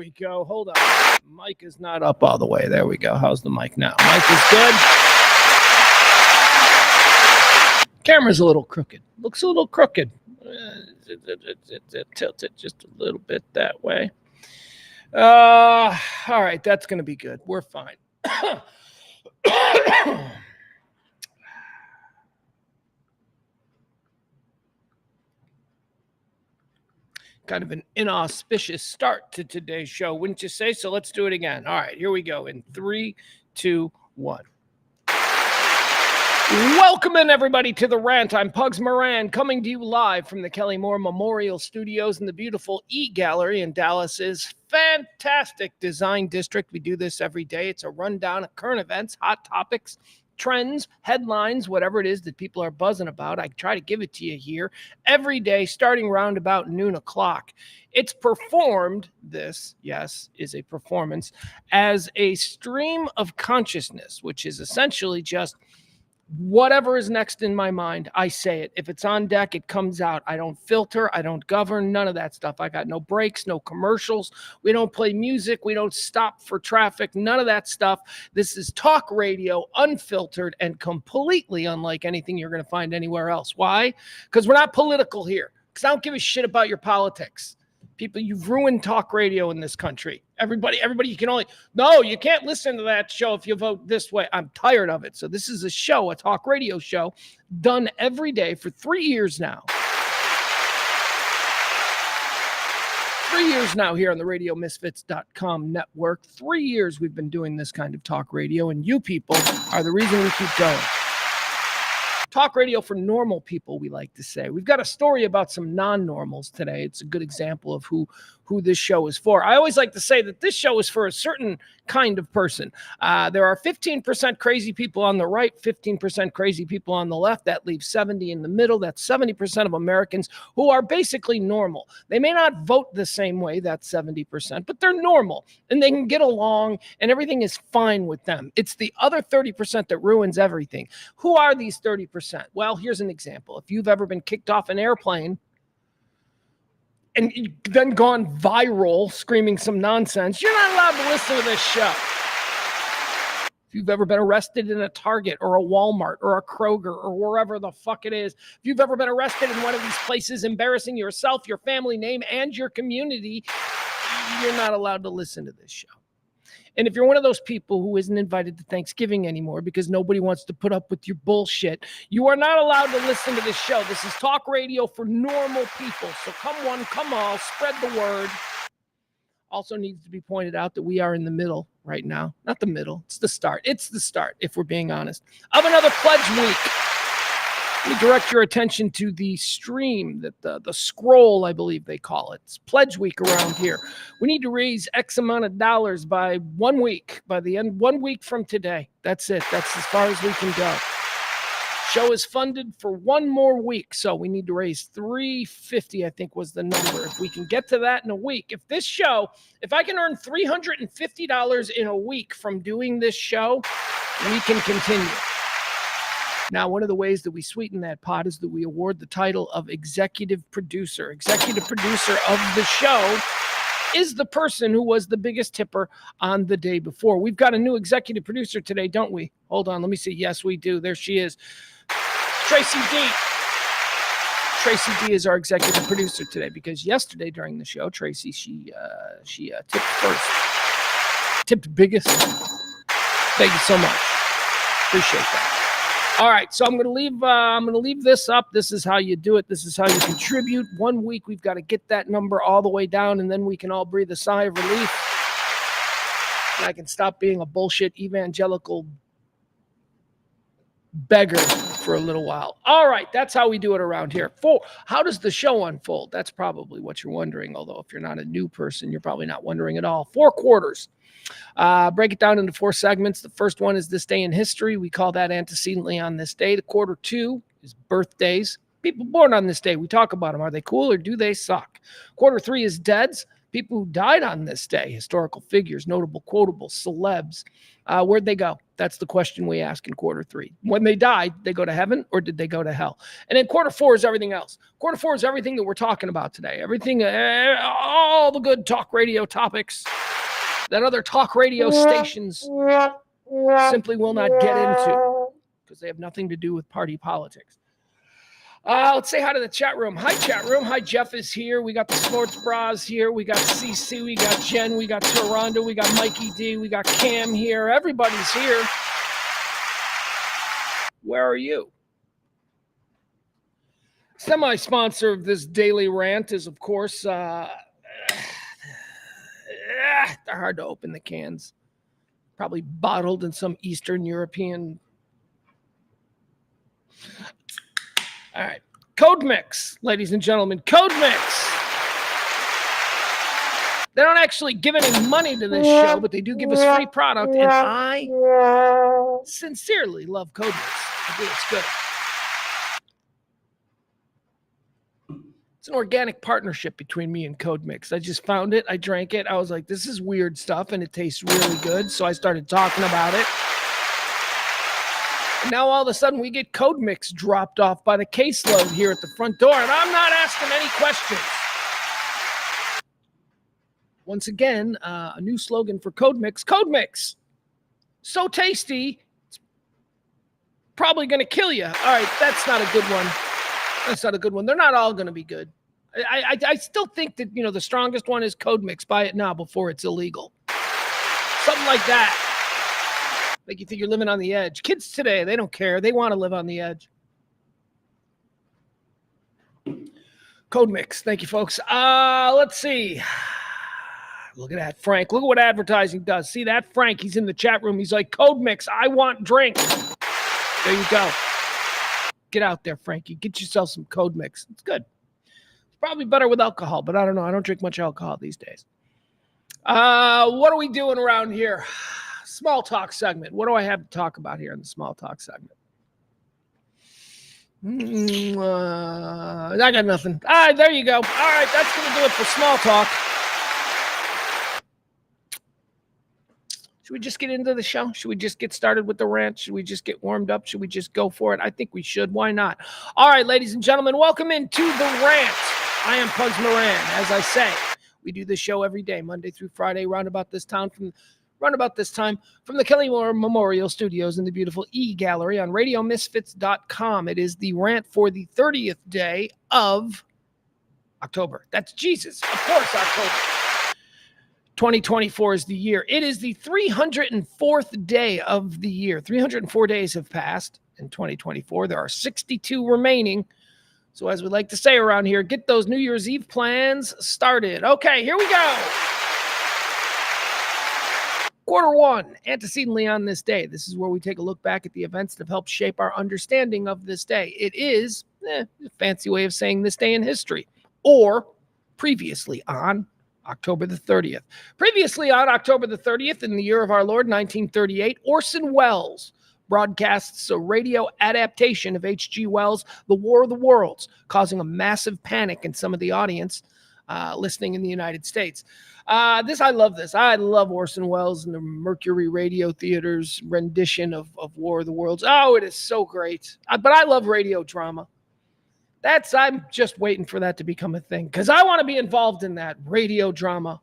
we go. Hold on. Mic is not up all the way. There we go. How's the mic now? Mic is good. Camera's a little crooked. Looks a little crooked. Tilt it just a little bit that way. All right. That's going to be good. We're fine. Kind of an inauspicious start to today's show, wouldn't you say? So let's do it again. All right, here we go in 3, 2, 1. Welcome in, everybody, to the Rant. I'm Pugs Moran, coming to you live from the Kelly Moore Memorial Studios in the beautiful E-Gallery in Dallas's fantastic design district. We do this every day. It's a rundown of current events, hot topics, trends, headlines, whatever it is that people are buzzing about. I try to give it to you here every day, starting around about noon o'clock. It's performed, this, yes, is a performance, as a stream of consciousness, which is essentially just whatever is next in my mind, I say it. If it's on deck, it comes out. I don't filter. I don't govern. None of that stuff. I got no breaks, no commercials. We don't play music. We don't stop for traffic. None of that stuff. This is talk radio, unfiltered, and completely unlike anything you're going to find anywhere else. Why? Because we're not political here. Because I don't give a shit about your politics. People, you've ruined talk radio in this country. Everybody, you can only, no, you can't listen to that show if you vote this way. I'm tired of it. So this is a show, a talk radio show, done every day for 3 years now. 3 years now here on the RadioMisfits.com network. 3 years we've been doing this kind of talk radio, and you people are the reason we keep going. Talk radio for normal people, we like to say. We've got a story about some non-normals today. It's a good example of who this show is for. I always like to say that this show is for a certain kind of person. There are 15% crazy people on the right, 15% crazy people on the left. That leaves 70 in the middle. That's 70% of Americans who are basically normal. They may not vote the same way, that's 70%, but they're normal and they can get along and everything is fine with them. It's the other 30% that ruins everything. Who are these 30%? Well, here's an example. If you've ever been kicked off an airplane and then gone viral screaming some nonsense, you're not allowed to listen to this show. If you've ever been arrested in a Target or a Walmart or a Kroger or wherever the fuck it is, if you've ever been arrested in one of these places embarrassing yourself, your family name, and your community, you're not allowed to listen to this show. And if you're one of those people who isn't invited to Thanksgiving anymore because nobody wants to put up with your bullshit, you are not allowed to listen to this show. This is talk radio for normal people. So come one, come all, spread the word. Also needs to be pointed out that we are in the middle right now. Not the middle, it's the start. It's the start, if we're being honest, of another pledge week. Let me direct your attention to the stream, that the scroll, I believe they call it. It's Pledge Week around here. We need to raise X amount of dollars by 1 week, by the end, 1 week from today. That's it. That's as far as we can go. Show is funded for 1 more week, so we need to raise $350, I think was the number. If we can get to that in a week, if I can earn $350 in a week from doing this show, we can continue. Now, one of the ways that we sweeten that pot is that we award the title of executive producer. Executive producer of the show is the person who was the biggest tipper on the day before. We've got a new executive producer today, don't we? Hold on, let me see. Yes, we do. There she is. Tracy D. Tracy D is our executive producer today because yesterday during the show, Tracy, she tipped first. Tipped biggest. Thank you so much. Appreciate that. All right, so I'm going to leave this up. This is how you do it. This is how you contribute. 1 week, we've got to get that number all the way down, and then we can all breathe a sigh of relief. And I can stop being a bullshit evangelical beggar for a little while. All right, that's how we do it around here. How does the show unfold? That's probably what you're wondering, although if you're not a new person, you're probably not wondering at all. 4 quarters. Break it down into 4 segments. The first one is This Day in History. We call that Antecedently on This Day. The quarter 2 is Birthdays. People born on this day. We talk about them. Are they cool or do they suck? Quarter 3 is Deads. People who died on this day. Historical figures, notable quotables, celebs. Where'd they go? That's the question we ask in quarter 3. When they died, they go to heaven or did they go to hell? And then quarter 4 is everything else. Quarter 4 is everything that we're talking about today. Everything, all the good talk radio topics that other talk radio stations simply will not get into because they have nothing to do with party politics. Let's say hi to the chat room. Hi, chat room. Hi, Jeff is here. We got the Sports Bras here. We got CC. We got Jen. We got Toronto. We got Mikey D. We got Cam here. Everybody's here. Where are you? Semi-sponsor of this daily rant is, of course, they're hard to open the cans. Probably bottled in some Eastern European. All right. Code Mix, ladies and gentlemen. Code Mix. They don't actually give any money to this show, but they do give us free product, and I sincerely love Code Mix. I think it's good. It's an organic partnership between me and Code Mix. I just found it. I drank it. I was like, this is weird stuff, and it tastes really good, so I started talking about it. And now all of a sudden we get Code Mix dropped off by the caseload here at the front door, and I'm not asking any questions. Once again, a new slogan for Code Mix. Code Mix. So tasty, it's probably going to kill you. All right, that's not a good one. That's not a good one. They're not all going to be good. I still think that, the strongest one is Code Mix. Buy it now before it's illegal. Something like that. Like you think you're living on the edge. Kids today, they don't care. They want to live on the edge. Code Mix. Thank you, folks. Let's see. Look at that, Frank. Look at what advertising does. See that? Frank, he's in the chat room. He's like, Code Mix, I want drink. There you go. Get out there, Frankie. Get yourself some Code Mix. It's good. It's probably better with alcohol, but I don't know. I don't drink much alcohol these days. What are we doing around here? Small talk segment. What do I have to talk about here in the small talk segment? I got nothing. All right, there you go. All right, that's going to do it for small talk. Should we just get into the show? Should we just get started with the rant? Should we just get warmed up? Should we just go for it? I think we should. Why not? All right, ladies and gentlemen, welcome into the rant. I am Pugs Moran. As I say, we do this show every day, Monday through Friday, round about this time from the Kelly Moore Memorial Studios in the beautiful E-Gallery on RadioMisfits.com. It is the rant for the 30th day of October. That's Jesus. Of course, October. 2024 is the year. It is the 304th day of the year. 304 days have passed in 2024. There are 62 remaining. So as we like to say around here, get those New Year's Eve plans started. Okay, here we go. Quarter 1, antecedently on this day. This is where we take a look back at the events that have helped shape our understanding of this day. It is a fancy way of saying this day in history, or previously on October the 30th. Previously on October the 30th, in the year of our Lord, 1938, Orson Welles broadcasts a radio adaptation of H.G. Wells' The War of the Worlds, causing a massive panic in some of the audience listening in the United States. I love this. I love Orson Welles and the Mercury Radio Theater's rendition of War of the Worlds. Oh, it is so great. But I love radio drama. I'm just waiting for that to become a thing because I want to be involved in that radio drama.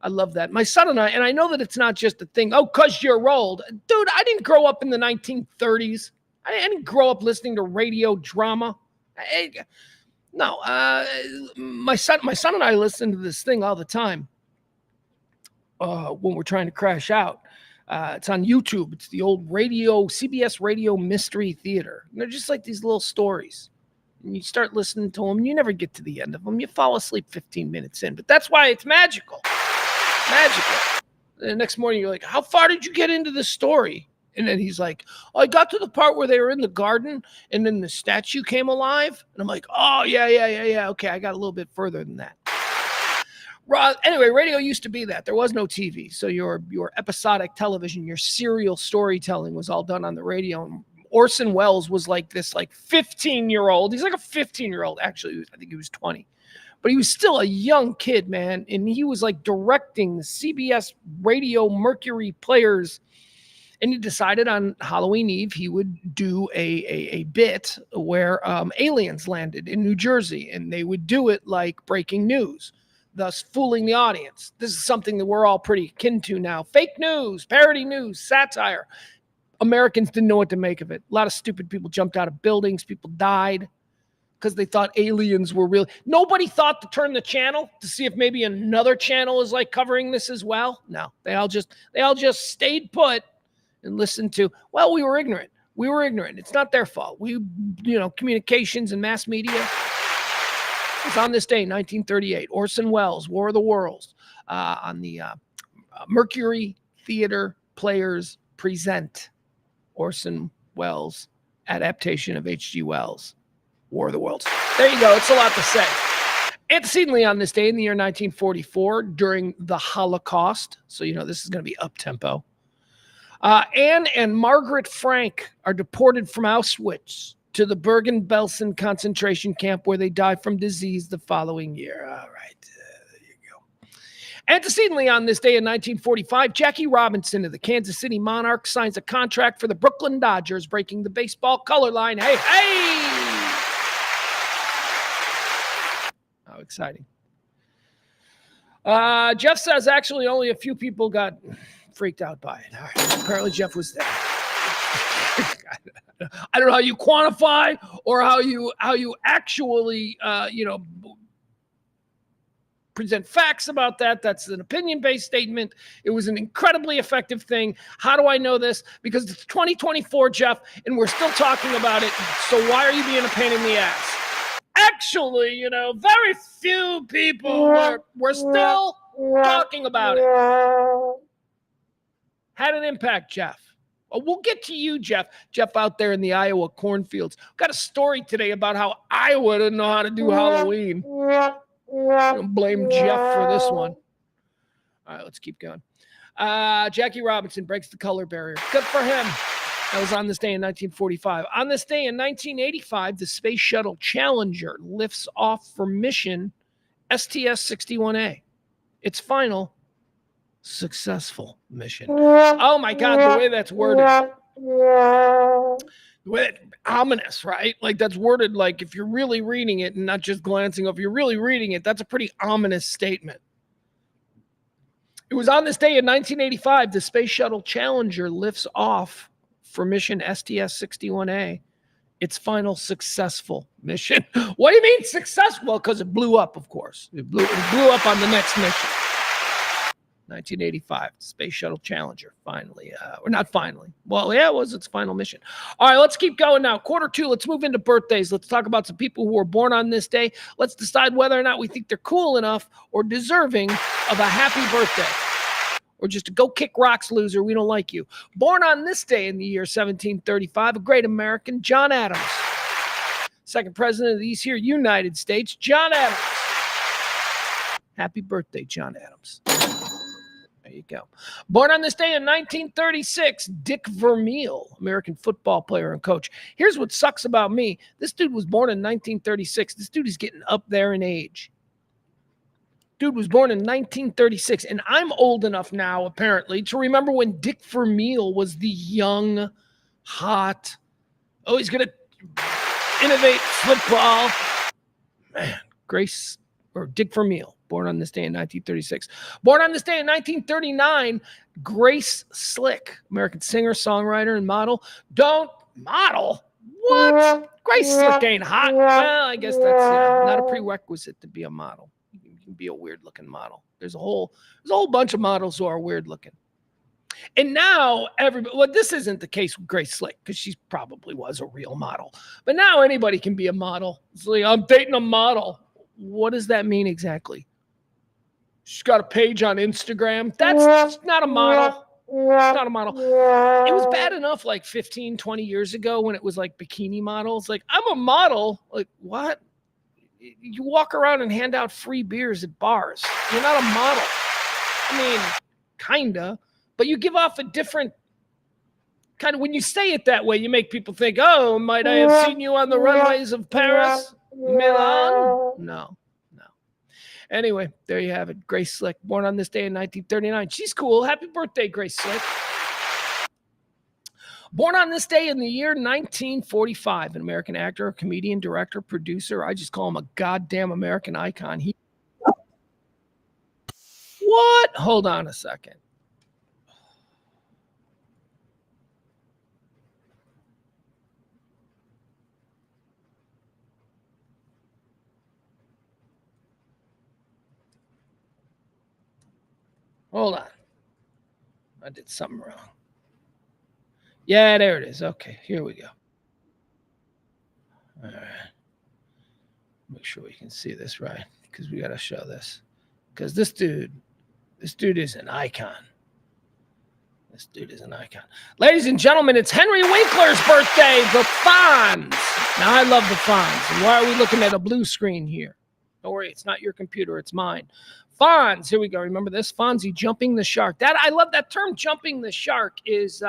I love that. My son and I know that it's not just a thing. Oh, because you're old. Dude, I didn't grow up in the 1930s. I didn't grow up listening to radio drama. No, my son and I listen to this thing all the time when we're trying to crash out. It's on YouTube. It's the old CBS Radio Mystery Theater. And they're just like these little stories. And you start listening to them, and you never get to the end of them. You fall asleep 15 minutes in. But that's why it's magical. Magical. And the next morning, you're like, how far did you get into this story? And then he's like, I got to the part where they were in the garden, and then the statue came alive. And I'm like, oh, yeah. Okay, I got a little bit further than that. Anyway, radio used to be that. There was no TV. So your episodic television, your serial storytelling was all done on the radio. And Orson Welles was like this 15-year-old. He's like a 15-year-old. Actually, I think he was 20. But he was still a young kid, man. And he was like directing the CBS Radio Mercury Players And he decided on Halloween Eve he would do a bit where aliens landed in New Jersey, and they would do it like breaking news, thus fooling the audience. This is something that we're all pretty akin to now. Fake news, parody news, satire. Americans didn't know what to make of it. A lot of stupid people jumped out of buildings. People died because they thought aliens were real. Nobody thought to turn the channel to see if maybe another channel is like covering this as well. No, they all just stayed put and listened to, well, we were ignorant. We were ignorant. It's not their fault. Communications and mass media. It's on this day, 1938, Orson Welles, War of the Worlds, on the Mercury Theater Players present Orson Welles' adaptation of H.G. Wells' War of the Worlds. There you go. It's a lot to say. Antecedently on this day in the year 1944, during the Holocaust, so this is going to be up-tempo, Anne and Margaret Frank are deported from Auschwitz to the Bergen-Belsen concentration camp, where they die from disease the following year. All right, there you go. Antecedently on this day in 1945, Jackie Robinson of the Kansas City Monarchs signs a contract for the Brooklyn Dodgers, breaking the baseball color line. Hey, hey! How exciting. Jeff says actually only a few people got freaked out by it. All right. Apparently Jeff was there. I don't know how you quantify or how you actually present facts about that. That's an opinion-based statement. It was an incredibly effective thing. How do I know this? Because it's 2024, Jeff, and we're still talking about it. So why are you being a pain in the ass? Actually, very few people were still talking about it. Had an impact, Jeff. We'll get to you, Jeff. Jeff out there in the Iowa cornfields. Got a story today about how Iowa didn't know how to do Halloween. Don't blame Jeff for this one. All right, let's keep going. Jackie Robinson breaks the color barrier. Good for him. That was on this day in 1945. On this day in 1985, the Space Shuttle Challenger lifts off for mission STS-61A. Its final successful mission. Oh my God, the way that's worded. Ominous, right? Like that's worded like if you're really reading it and not just glancing over, you're really reading it, that's a pretty ominous statement. It was on this day in 1985, the Space Shuttle Challenger lifts off for mission STS-61A, its final successful mission. What do you mean successful? Because it blew up, of course. It blew up on the next mission. 1985, Space Shuttle Challenger, finally. Or not finally. Well, yeah, it was its final mission. All right, let's keep going now. Quarter two, let's move into birthdays. Let's talk about some people who were born on this day. Let's decide whether or not we think they're cool enough or deserving of a happy birthday. Or just a go kick rocks loser, we don't like you. Born on this day in the year 1735, a great American, John Adams. Second president of these here United States, John Adams. Happy birthday, John Adams. There you go. Born on this day in 1936, Dick Vermeil, American football player and coach. Here's what sucks about me. This dude was born in 1936. This dude is getting up there in age. Dude was born in 1936, and I'm old enough now, apparently, to remember when Dick Vermeil was the young, hot, he's going to innovate football. Man, Dick Vermeil, born on this day in 1936. Born on this day in 1939, Grace Slick, American singer, songwriter, and model. Don't model? What? Grace Slick ain't hot. Well, I guess that's not a prerequisite to be a model. Can be a weird looking model. There's a whole bunch of models who are weird looking. And now this isn't the case with Grace Slick because she probably was a real model. But now anybody can be a model. It's like, I'm dating a model. What does that mean exactly? She's got a page on Instagram. That's not a model. It's not a model. It was bad enough like 15, 20 years ago when it was like bikini models. Like, I'm a model. Like, what? You walk around and hand out free beers at bars. You're not a model. I mean, kinda, but you give off a different kind of, when you say it that way, you make people think, oh, might I have seen you on the runways of Paris, Milan? No. Anyway, there you have it. Grace Slick, born on this day in 1939. She's cool. Happy birthday, Grace Slick. Born on this day in the year 1945, an American actor, comedian, director, producer. I just call him a goddamn American icon. What? Hold on a second. Hold on. I did something wrong. Yeah, there it is. Okay, here we go. All right. Make sure we can see this right, because we got to show this. Because this dude is an icon. This dude is an icon. Ladies and gentlemen, it's Henry Winkler's birthday, the Fonz. Now, I love the Fonz. And why are we looking at a blue screen here? Don't worry, it's not your computer, it's mine. Fonz, here we go. Remember this? Fonzie jumping the shark. That I love that term, jumping the shark, is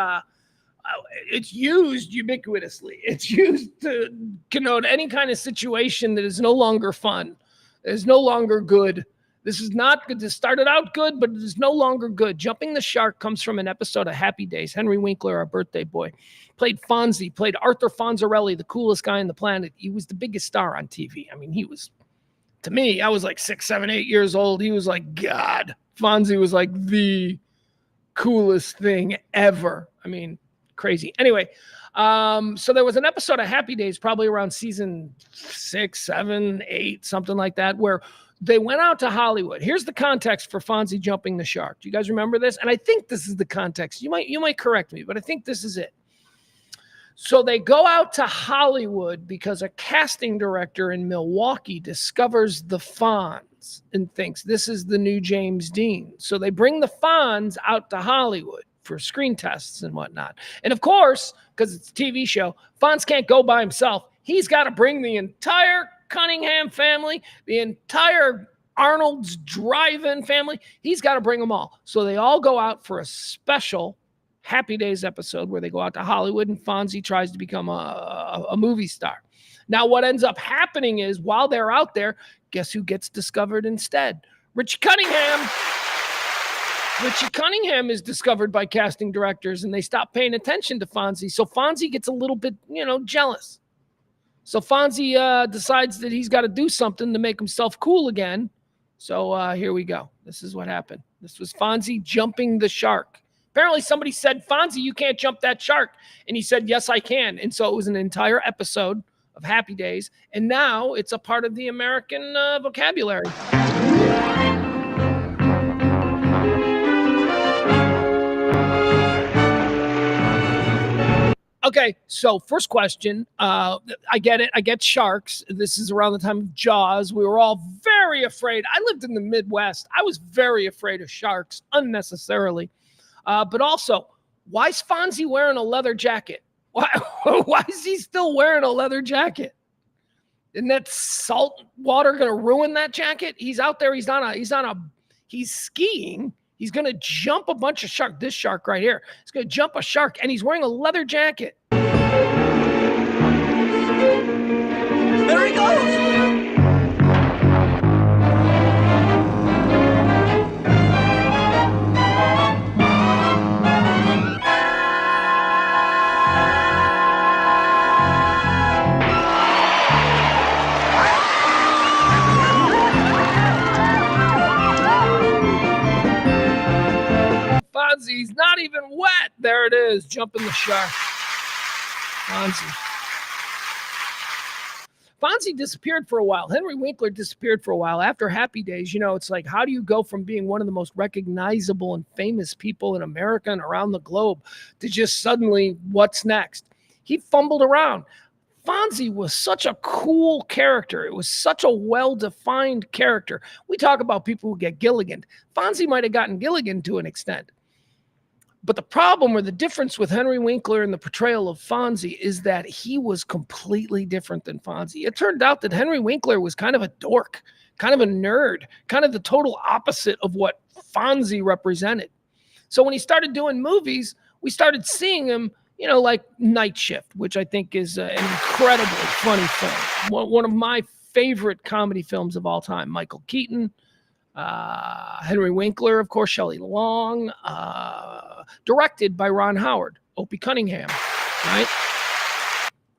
it's used ubiquitously. It's used to connote any kind of situation that is no longer fun, that is no longer good. This is not good. This started out good, but it is no longer good. Jumping the shark comes from an episode of Happy Days. Henry Winkler, our birthday boy, played Fonzie, played Arthur Fonzarelli, the coolest guy on the planet. He was the biggest star on TV. I mean, he was, to me, I was like 6, 7, 8 years old. He was like God. Fonzie was like the coolest thing ever. I mean, crazy. Anyway, so there was an episode of Happy Days, probably around season 6, 7, 8, something like that, where they went out to Hollywood. Here's the context for Fonzie jumping the shark. Do you guys remember this? And I think this is the context. You might correct me, but I think this is it. So they go out to Hollywood because a casting director in Milwaukee discovers the Fonz and thinks this is the new James Dean. So they bring the Fonz out to Hollywood for screen tests and whatnot. And of course, because it's a TV show, Fonz can't go by himself. He's got to bring the entire Cunningham family, the entire Arnold's drive-in family. He's got to bring them all. So they all go out for a special Happy Days episode where they go out to Hollywood and Fonzie tries to become a movie star. Now, what ends up happening is while they're out there, guess who gets discovered instead? Richie Cunningham. Richie Cunningham is discovered by casting directors and they stop paying attention to Fonzie. So Fonzie gets a little bit, jealous. So Fonzie decides that he's got to do something to make himself cool again. So here we go. This is what happened. This was Fonzie jumping the shark. Apparently somebody said, Fonzie, you can't jump that shark. And he said, yes, I can. And so it was an entire episode of Happy Days. And now it's a part of the American vocabulary. Okay, so first question. I get it. I get sharks. This is around the time of Jaws. We were all very afraid. I lived in the Midwest. I was very afraid of sharks unnecessarily. But also, why is Fonzie wearing a leather jacket? Why is he still wearing a leather jacket? Isn't that salt water going to ruin that jacket? He's out there. He's skiing. He's going to jump a bunch of sharks. This shark right here. He's going to jump a shark, and he's wearing a leather jacket. There he goes. Fonzie's not even wet. There it is, jumping the shark. Fonzie disappeared for a while. Henry Winkler disappeared for a while. After Happy Days, it's like, how do you go from being one of the most recognizable and famous people in America and around the globe to just suddenly, what's next? He fumbled around. Fonzie was such a cool character. It was such a well-defined character. We talk about people who get Gilligan. Fonzie might have gotten Gilligan to an extent. But the problem or the difference with Henry Winkler and the portrayal of Fonzie is that he was completely different than Fonzie. It turned out that Henry Winkler was kind of a dork, kind of a nerd, kind of the total opposite of what Fonzie represented. So when he started doing movies, we started seeing him, like Night Shift, which I think is an incredibly funny film. One of my favorite comedy films of all time. Michael Keaton, Henry Winkler, of course, Shelley Long, directed by Ron Howard, Opie Cunningham. right?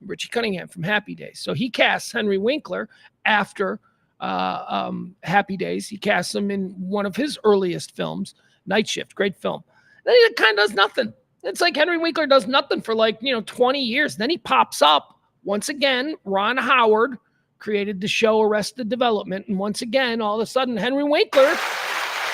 Richie Cunningham from Happy Days. So he casts Henry Winkler after Happy Days. He casts him in one of his earliest films, Night Shift. Great film. Then he kind of does nothing. It's like Henry Winkler does nothing for 20 years. Then he pops up once again. Ron Howard created the show Arrested Development. And once again, all of a sudden, Henry Winkler,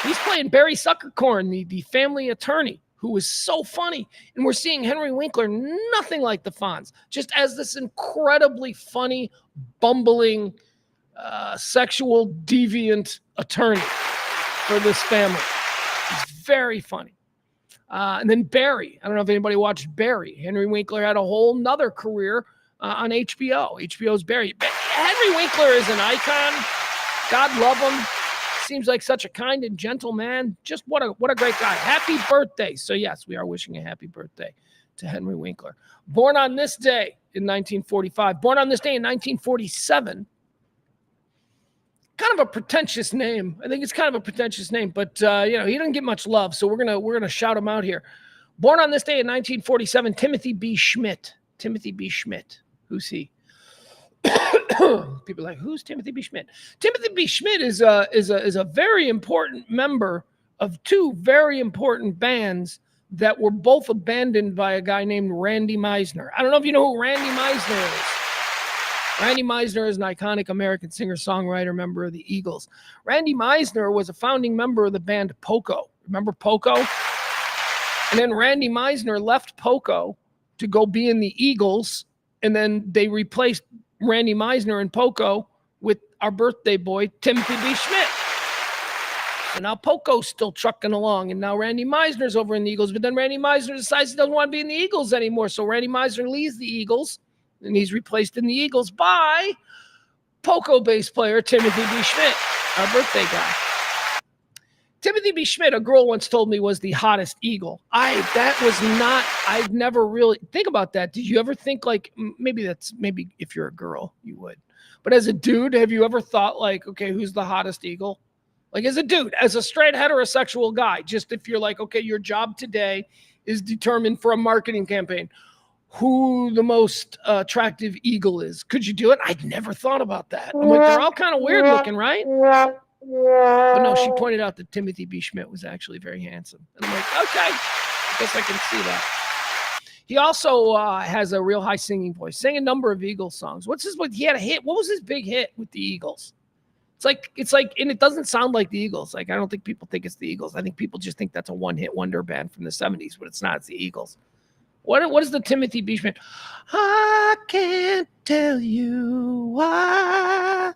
he's playing Barry Suckercorn, the family attorney, who was so funny. And we're seeing Henry Winkler, nothing like the Fonz, just as this incredibly funny, bumbling, sexual deviant attorney for this family. He's very funny. And then Barry. I don't know if anybody watched Barry. Henry Winkler had a whole nother career on HBO. HBO's Barry. Henry Winkler is an icon. God love him. Seems like such a kind and gentle man. Just what a great guy. Happy birthday. So yes, we are wishing a happy birthday to Henry Winkler. Born on this day in 1945. Born on this day in 1947. Kind of a pretentious name. I think it's kind of a pretentious name, but he didn't get much love, so we're gonna shout him out here. Born on this day in 1947, Timothy B. Schmidt. Timothy B. Schmidt. Who's he? People are like, who's Timothy B. Schmidt? Timothy B. Schmidt is a very important member of two very important bands that were both abandoned by a guy named Randy Meisner. I don't know if you know who Randy Meisner is. Randy Meisner is an iconic American singer-songwriter, member of the Eagles. Randy Meisner was a founding member of the band Poco. Remember Poco? And then Randy Meisner left Poco to go be in the Eagles, and then they replaced Randy Meisner and Poco with our birthday boy, Timothy B. Schmidt. And now Poco's still trucking along, and now Randy Meisner's over in the Eagles, but then Randy Meisner decides he doesn't want to be in the Eagles anymore, so Randy Meisner leaves the Eagles, and he's replaced in the Eagles by Poco bass player Timothy B. Schmidt, our birthday guy. Timothy B. Schmidt, a girl once told me, was the hottest Eagle. I've never really, think about that. Did you ever think maybe if you're a girl, you would. But as a dude, have you ever thought okay, who's the hottest Eagle? As a dude, as a straight heterosexual guy, just if you're okay, your job today is determined for a marketing campaign. Who the most attractive Eagle is. Could you do it? I'd never thought about that. I'm they're all kind of weird looking, right? But no, she pointed out that Timothy B. Schmidt was actually very handsome. And I'm okay, I guess I can see that. He also has a real high singing voice. Sang a number of Eagles songs. He had a hit. What was his big hit with the Eagles? It's like, and it doesn't sound like the Eagles. I don't think people think it's the Eagles. I think people just think that's a one-hit wonder band from the 70s, but it's not. It's the Eagles. What is the Timothy B. Schmidt? I can't tell you why.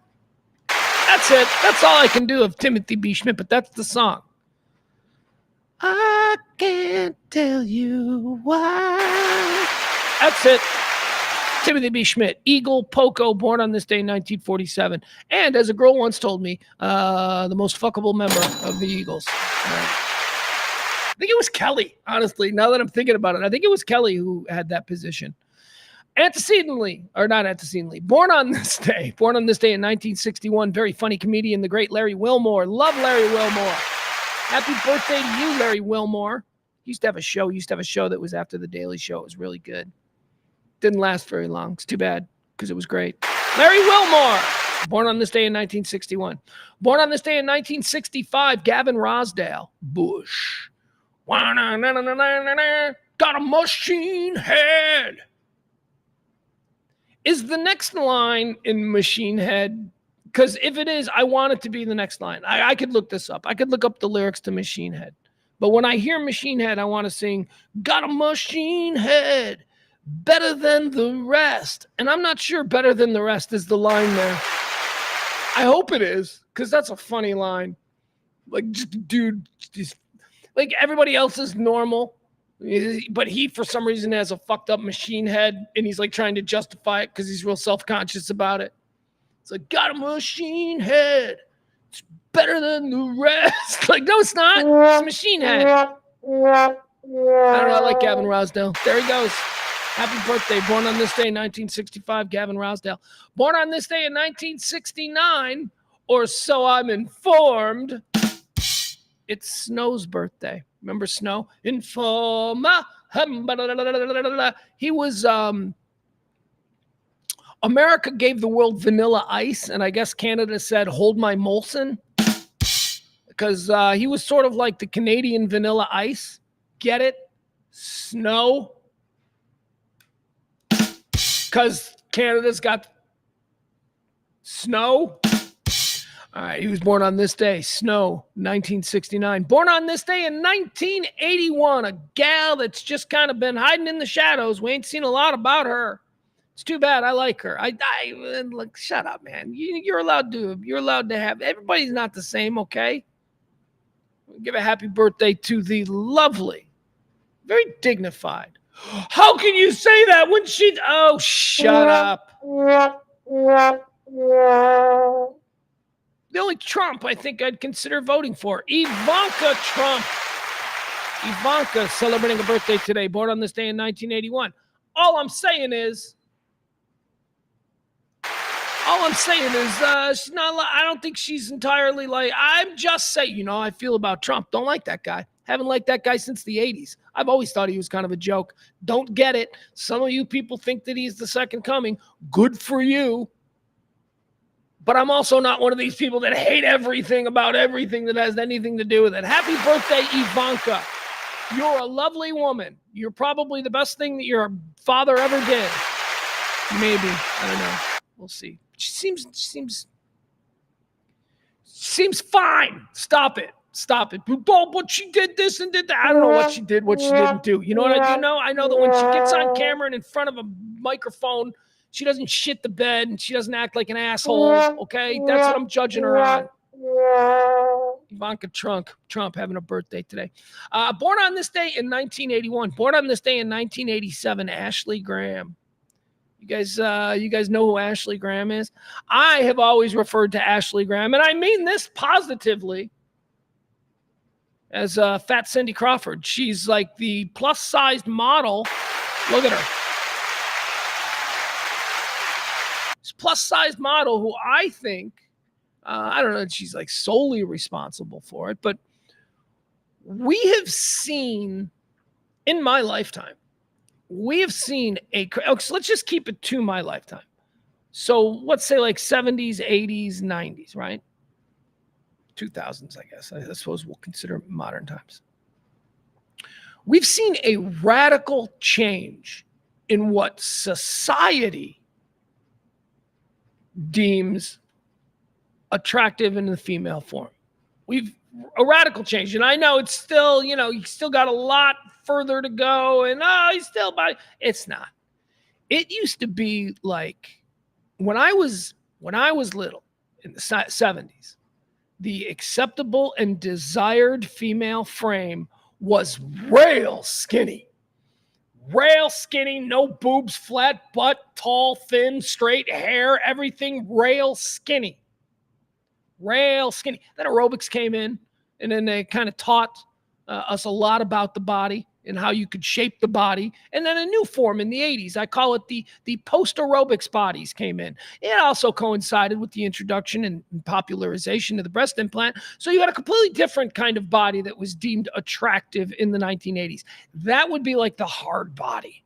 That's it. That's all I can do of Timothy B. Schmidt, but that's the song. I can't tell you why. That's it. Timothy B. Schmidt, Eagle, Poco, born on this day in 1947. And as a girl once told me, the most fuckable member of the Eagles. I think it was Kelly, honestly, now that I'm thinking about it. I think it was Kelly who had that position. Not antecedently, born on this day in 1961, very funny comedian, the great Larry Wilmore. Love Larry Wilmore. Happy birthday to you, Larry Wilmore. He used to have a show that was after The Daily Show. It was really good. Didn't last very long. It's too bad because it was great. Larry Wilmore, born on this day in 1961. Born on this day in 1965, Gavin Rosdale. Bush. Got a machine head. Is the next line in Machine Head? Because if it is, I want it to be the next line. I could look this up. I could look up the lyrics to Machine Head. But when I hear Machine Head, I want to sing, got a machine head, better than the rest. And I'm not sure better than the rest is the line there. I hope it is, because that's a funny line. Dude, everybody else is normal, but he, for some reason, has a fucked up machine head, and he's trying to justify it because he's real self-conscious about it. It's got a machine head. It's better than the rest. No, it's not. It's a machine head. I don't know. I like Gavin Rosdale. There he goes. Happy birthday. Born on this day in 1965, Gavin Rosdale. Born on this day in 1969, or so I'm informed, it's Snow's birthday. Remember Snow? Informer, He was America gave the world Vanilla Ice, and I guess Canada said, hold my Molson, because he was sort of like the Canadian Vanilla Ice. Get it? Snow. Because Canada's got snow. All right, he was born on this day, snow, 1969. Born on this day in 1981, a gal that's just kind of been hiding in the shadows. We ain't seen a lot about her. It's too bad. I like her. Look, shut up, man. You're allowed to have, everybody's not the same, okay? Give a happy birthday to the lovely, very dignified. How can you say that when she, oh, shut up. The only Trump I think I'd consider voting for, Ivanka Trump. Ivanka celebrating a birthday today, born on this day in 1981. All I'm saying is she's not. I don't think she's entirely like. I'm just saying, how I feel about Trump. Don't like that guy. Haven't liked that guy since the 80s. I've always thought he was kind of a joke. Don't get it. Some of you people think that he's the second coming. Good for you. But I'm also not one of these people that hate everything about everything that has anything to do with it. Happy birthday, Ivanka. You're a lovely woman. You're probably the best thing that your father ever did. Maybe. I don't know. We'll see. She seems fine. Stop it. But she did this and did that. I don't know what she did, what she didn't do. You know what I do know? I know that when she gets on camera and in front of a microphone, she doesn't shit the bed and she doesn't act like an asshole. Okay? That's what I'm judging her on. Ivanka Trump having a birthday today. Born on this day in 1981. Born on this day in 1987, Ashley Graham. You guys know who Ashley Graham is? I have always referred to Ashley Graham, and I mean this positively, as Fat Cindy Crawford. She's like the plus-sized model. Look at her. This plus-sized model who I think, I don't know if she's like solely responsible for it, but we have seen in my lifetime, we have seen so let's just keep it to my lifetime. So let's say like 70s, 80s, 90s, right? 2000s, I guess. I suppose we'll consider modern times. We've seen a radical change in what society deems attractive in the female form. A radical change. And I know it's still, you still got a lot further to go, and it's not. It used to be like when I was little in the 70s, the acceptable and desired female frame was rail skinny, no boobs, flat butt, tall, thin, straight hair, everything rail skinny. Then aerobics came in, and then they kind of taught us a lot about the body and how you could shape the body. And then a new form in the 80s, I call it the post-aerobics bodies came in. It also coincided with the introduction and popularization of the breast implant. So you had a completely different kind of body that was deemed attractive in the 1980s. That would be like the hard body.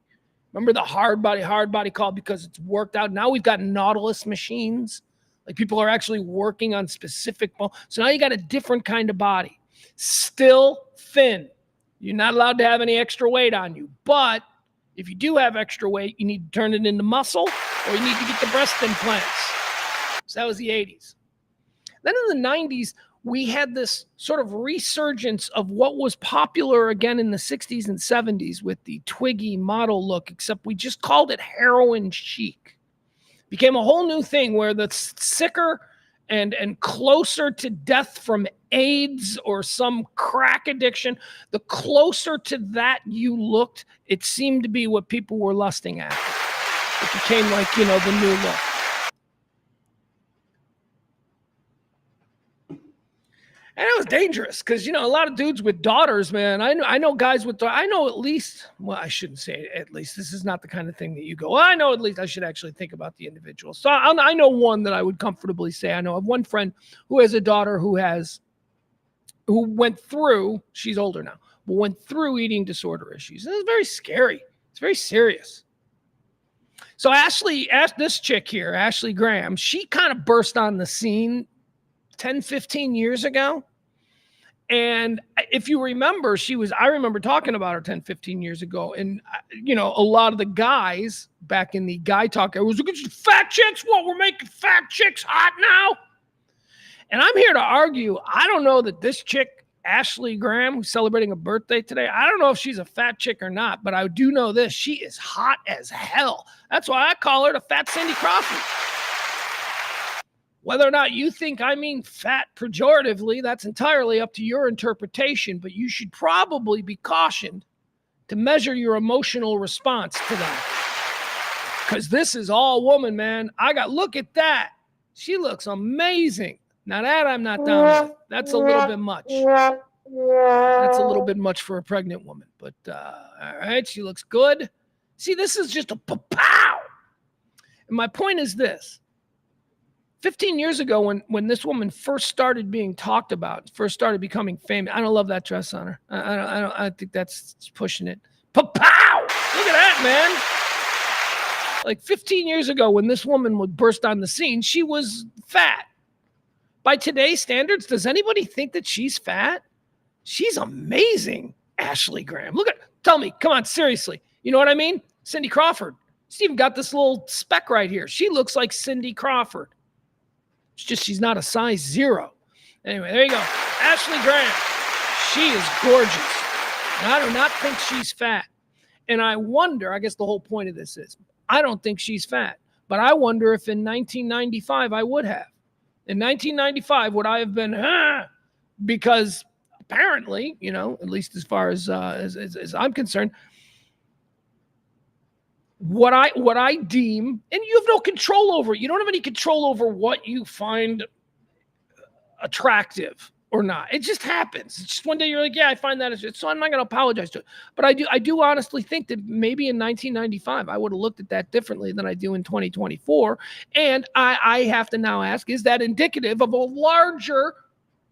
Remember the hard body called because it's worked out. Now we've got Nautilus machines. Like people are actually working on specific bones. So now you got a different kind of body. Still thin. You're not allowed to have any extra weight on you. But if you do have extra weight, you need to turn it into muscle, or you need to get the breast implants. So that was the 80s. Then in the 90s, we had this sort of resurgence of what was popular again in the 60s and 70s with the Twiggy model look, except we just called it heroin chic. Became a whole new thing where the sicker and closer to death from AIDS or some crack addiction, the closer to that you looked, it seemed to be what people were lusting after. It became like, the new look. And it was dangerous because, a lot of dudes with daughters, man, I know guys with, I know at least, well, I shouldn't say at least. This is not the kind of thing that you go, well, I know at least. I should actually think about the individual. So I know one that I would comfortably say. I know of one friend who has a daughter who went through, she's older now, but went through eating disorder issues. And it's very scary. It's very serious. So this chick here, Ashley Graham, she kind of burst on the scene 10, 15 years ago. And if you remember, I remember talking about her 10, 15 years ago. And, a lot of the guys back in the guy talk, it was fat chicks. What, we're making fat chicks hot now? And I'm here to argue, I don't know that this chick, Ashley Graham, who's celebrating a birthday today, I don't know if she's a fat chick or not, but I do know this. She is hot as hell. That's why I call her the fat Cindy Crawford. Whether or not you think I mean fat pejoratively, that's entirely up to your interpretation, but you should probably be cautioned to measure your emotional response to that. Because this is all woman, man. Look at that. She looks amazing. Now that I'm not down with. That's a little bit much. That's a little bit much for a pregnant woman. But, all right, she looks good. See, this is just a pow. And my point is this. 15 years ago, when this woman first started being talked about, first started becoming famous, I don't love that dress on her. I think that's pushing it. Pow! Look at that, man. Like 15 years ago, when this woman would burst on the scene, she was fat. By today's standards, does anybody think that she's fat? She's amazing, Ashley Graham. Tell me, come on, seriously. You know what I mean? Cindy Crawford. She's even got this little speck right here. She looks like Cindy Crawford. It's just she's not a size 0. Anyway, there you go. Ashley Graham. She is gorgeous. And I do not think she's fat. And I wonder, I guess the whole point of this is, I don't think she's fat. But I wonder if in 1995 I would have. In 1995, would I have been, because apparently, at least as far as I'm concerned, what I deem, and you have no control over it. You don't have any control over what you find attractive or not. It just happens. It's just one day you're like, yeah, I find that. So I'm not going to apologize to it. But I do honestly think that maybe in 1995, I would have looked at that differently than I do in 2024. And I have to now ask, is that indicative of a larger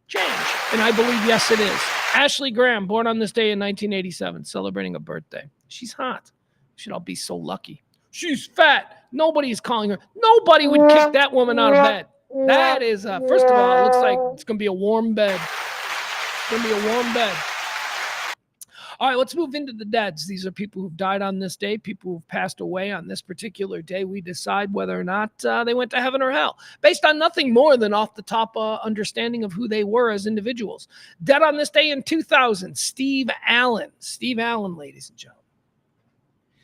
change? And I believe, yes, it is. Ashley Graham, born on this day in 1987, celebrating a birthday. She's hot. Should all be so lucky. She's fat. Nobody is calling her. Nobody would kick that woman out of bed. That is, first of all, it looks like it's going to be a warm bed. It's going to be a warm bed. All right, let's move into the deads. These are people who've died on this day, people who've passed away on this particular day. We decide whether or not they went to heaven or hell, based on nothing more than off the top understanding of who they were as individuals. Dead on this day in 2000, Steve Allen. Steve Allen, ladies and gentlemen.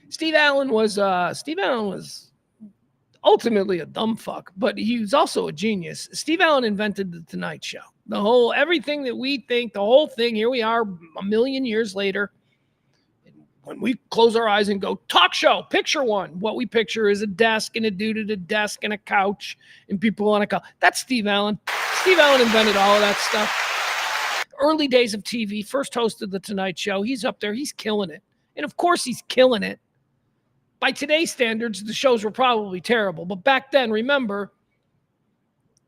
Steve Allen was ultimately a dumb fuck, but he was also a genius. Steve Allen invented the Tonight Show. Everything that we think, the whole thing, here we are a million years later. When we close our eyes and go, talk show, picture one. What we picture is a desk and a dude at a desk and a couch and people on a couch. That's Steve Allen. Steve Allen invented all of that stuff. Early days of TV, first hosted the Tonight Show. He's up there. He's killing it. And of course he's killing it. By today's standards, the shows were probably terrible. But back then, remember,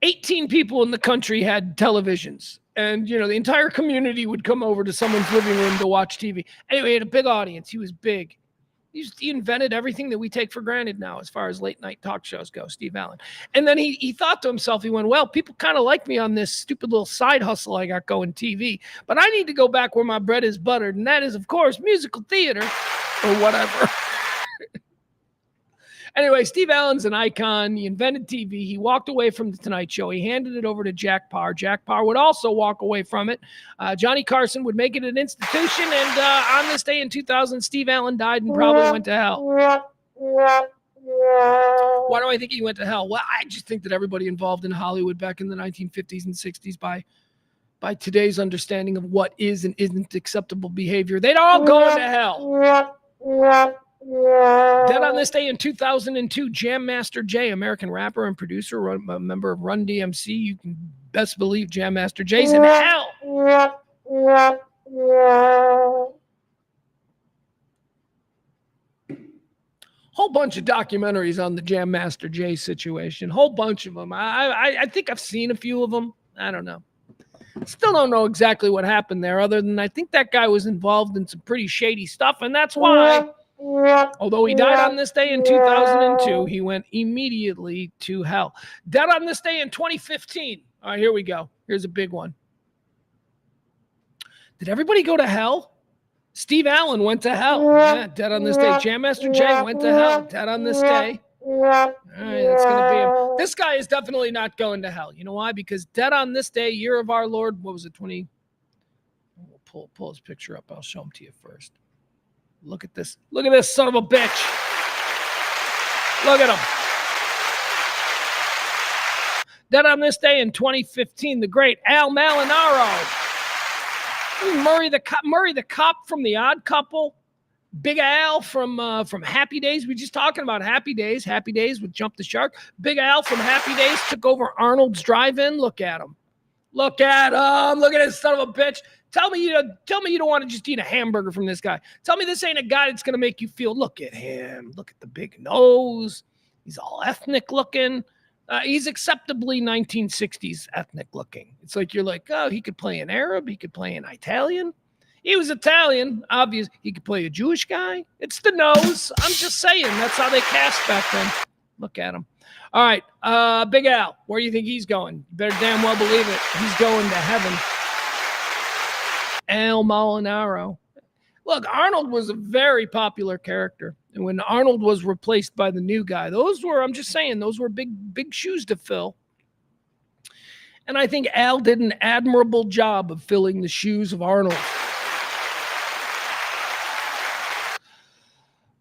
18 people in the country had televisions. And, the entire community would come over to someone's living room to watch TV. Anyway, he had a big audience. He was big. He invented everything that we take for granted now as far as late night talk shows go, Steve Allen. And then he thought to himself, he went, well, people kind of like me on this stupid little side hustle I got going TV. But I need to go back where my bread is buttered. And that is, of course, musical theater or whatever. Anyway, Steve Allen's an icon. He invented TV. He walked away from the Tonight Show. He handed it over to Jack Paar. Jack Paar would also walk away from it. Johnny Carson would make it an institution. And on this day in 2000, Steve Allen died and probably went to hell. Why do I think he went to hell? Well, I just think that everybody involved in Hollywood back in the 1950s and 60s, by today's understanding of what is and isn't acceptable behavior, they'd all go to hell. Dead on this day in 2002, Jam Master Jay, American rapper and producer, a member of Run DMC. You can best believe Jam Master Jay's in hell. Whole bunch of documentaries on the Jam Master Jay situation. Whole bunch of them. I think I've seen a few of them. I don't know. Still don't know exactly what happened there, other than I think that guy was involved in some pretty shady stuff, and that's why, although he died on this day in 2002, he went immediately to hell. Dead on this day in 2015. All right, here we go. Here's a big one. Did everybody go to hell? Steve Allen went to hell. Yeah, dead on this day. Jam Master Jay went to hell. Dead on this day. All right, that's going to be him. This guy is definitely not going to hell. You know why? Because dead on this day, year of our Lord, what was it, 20? We'll pull his picture up. I'll show him to you first. Look at this. Look at this son of a bitch. Look at him. Dead on this day in 2015, the great Al Malinaro. Murray the cop from The Odd Couple. Big Al from Happy Days. We were just talking about Happy Days. Happy Days with Jump the Shark. Big Al from Happy Days took over Arnold's Drive-In. Look at him. Look at him. Look at this son of a bitch. Tell me you don't want to just eat a hamburger from this guy. Tell me this ain't a guy that's going to make you feel, look at him. Look at the big nose. He's all ethnic looking. He's acceptably 1960s ethnic looking. It's like you're like, oh, he could play an Arab. He could play an Italian. He was Italian, obvious. He could play a Jewish guy. It's the nose. I'm just saying. That's how they cast back then. Look at him. All right, Big Al, where do you think he's going? You better damn well believe it. He's going to heaven. Al Molinaro. Look, Arnold was a very popular character. And when Arnold was replaced by the new guy, I'm just saying, those were big shoes to fill. And I think Al did an admirable job of filling the shoes of Arnold.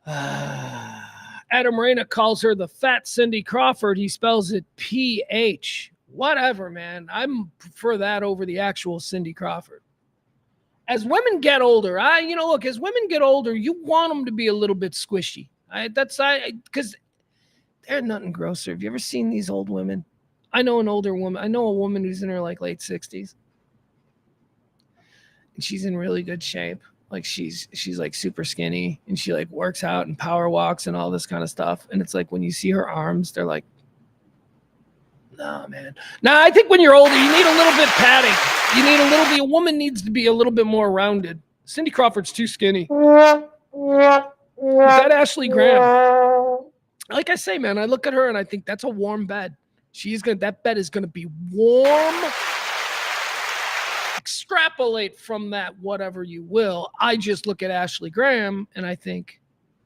Adam Reyna calls her the fat Cindy Crawford. He spells it P-H. Whatever, man. I prefer that over the actual Cindy Crawford. As women get older, as women get older, you want them to be a little bit squishy. Because they're nothing grosser. Have you ever seen these old women? I know an older woman. I know a woman who's in her like late 60s. And she's in really good shape. Like she's like super skinny, and she like works out and power walks and all this kind of stuff. And it's like when you see her arms, they're like, nah, man. Nah, I think when you're older, you need a little bit padding. A woman needs to be a little bit more rounded. Cindy Crawford's too skinny. Is that Ashley Graham? Like I say, man, I look at her and I think that's a warm bed. That bed is gonna be warm. Extrapolate from that whatever you will. I just look at Ashley Graham and I think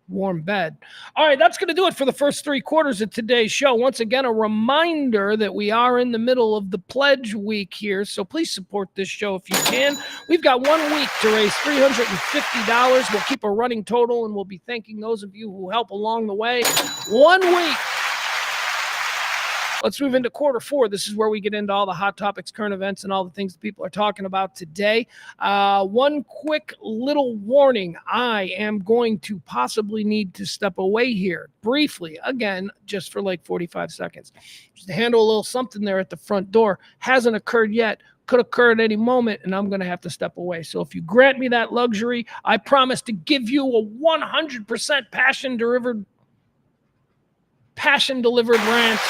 warm bed. All right, that's going to do it for the first 3 quarters of today's show. Once again, a reminder that we are in the middle of the pledge week here, so please support this show if you can. We've got 1 week to raise $350. We'll keep a running total, and we'll be thanking those of you who help along the way. 1 week. Let's move into quarter 4. This is where we get into all the hot topics, current events, and all the things that people are talking about today. One quick little warning. I am going to possibly need to step away here briefly, again, just for like 45 seconds. Just to handle a little something there at the front door. Hasn't occurred yet. Could occur at any moment, and I'm going to have to step away. So if you grant me that luxury, I promise to give you a 100% passion-delivered rant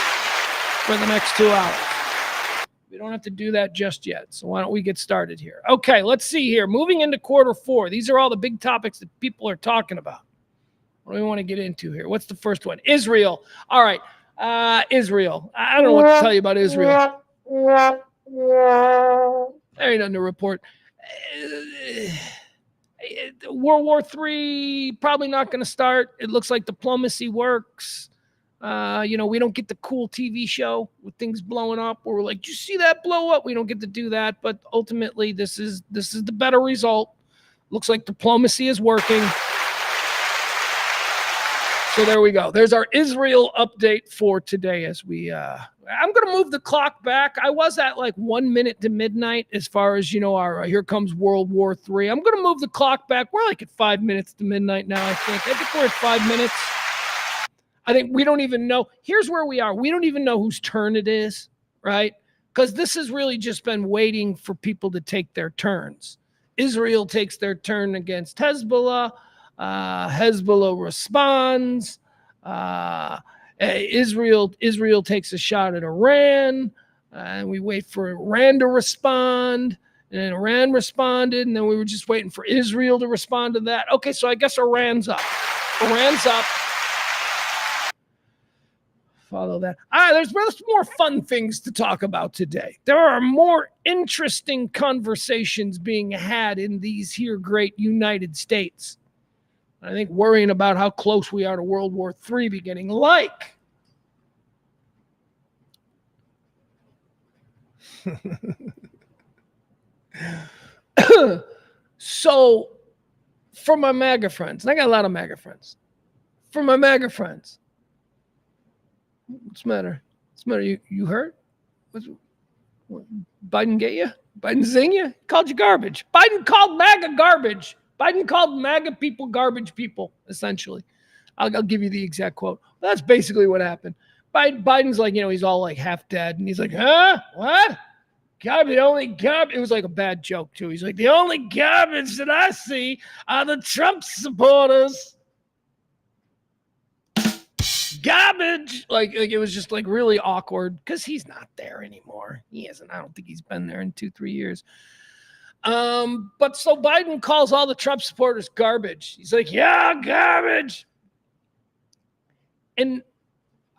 for the next 2 hours. We don't have to do that just yet. So why don't we get started here? Okay, let's see here. Moving into quarter 4. These are all the big topics that people are talking about. What do we want to get into here? What's the first one? Israel. All right. Israel. I don't know what to tell you about Israel. There ain't nothing to report. World War III probably not going to start. It looks like diplomacy works. We don't get the cool TV show with things blowing up where we're like, you see that blow up? We don't get to do that. But ultimately, this is the better result. Looks like diplomacy is working. So there we go. There's our Israel update for today as I'm going to move the clock back. I was at like 1 minute to midnight as far as, our Here Comes World War III. I'm going to move the clock back. We're like at 5 minutes to midnight now, I think. I think we're at 5 minutes. I think we don't even know. Here's where we are. We don't even know whose turn it is, right? Because this has really just been waiting for people to take their turns. Israel takes their turn against Hezbollah. Hezbollah responds. Israel takes a shot at Iran. And we wait for Iran to respond. And then Iran responded. And then we were just waiting for Israel to respond to that. Okay, so I guess Iran's up. Iran's up. Follow that. There's more fun things to talk about today. There are more interesting conversations being had in these here great United States. I think worrying about how close we are to World War III beginning, like so for my MAGA friends, and I got a lot of MAGA friends. For my MAGA friends, what's the matter? What's the matter? You hurt? What, Biden get you? Biden zing you? Called you garbage. Biden called MAGA garbage. Biden called MAGA people garbage people, essentially. I'll give you the exact quote. That's basically what happened. Biden's like, he's all like half dead. And he's like, huh? What? The only garbage. It was like a bad joke, too. He's like, the only garbage that I see are the Trump supporters. Garbage. Like it was just like really awkward because he's not there anymore. He isn't. I don't think he's been there in 2-3 years. But so Biden calls all the Trump supporters garbage. He's like, yeah, garbage. And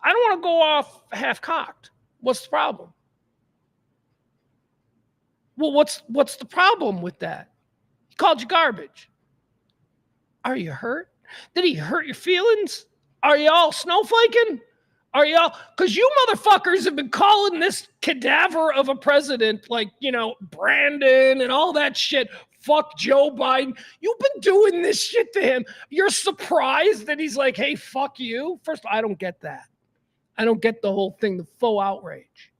I don't want to go off half-cocked. What's the problem? Well, what's the problem with that? He called you garbage. Are you hurt? Did he hurt your feelings? Are y'all snowflaking? Are y'all? Because you motherfuckers have been calling this cadaver of a president like, Brandon and all that shit. Fuck Joe Biden. You've been doing this shit to him. You're surprised that he's like, hey, fuck you? First of all, I don't get that. I don't get the whole thing, the faux outrage.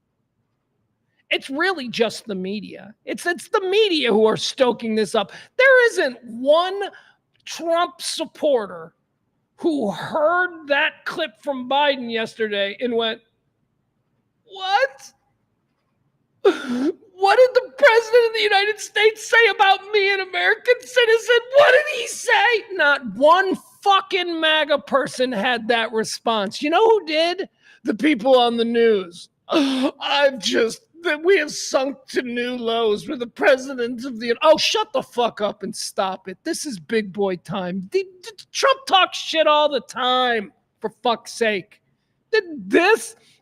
It's really just the media. It's the media who are stoking this up. There isn't one Trump supporter who heard that clip from Biden yesterday and went, what? What did the president of the United States say about me, an American citizen? What did he say? Not one fucking MAGA person had that response. You know who did? The people on the news. We have sunk to new lows with the president of the... Oh, shut the fuck up and stop it. This is big boy time. Trump talks shit all the time, for fuck's sake.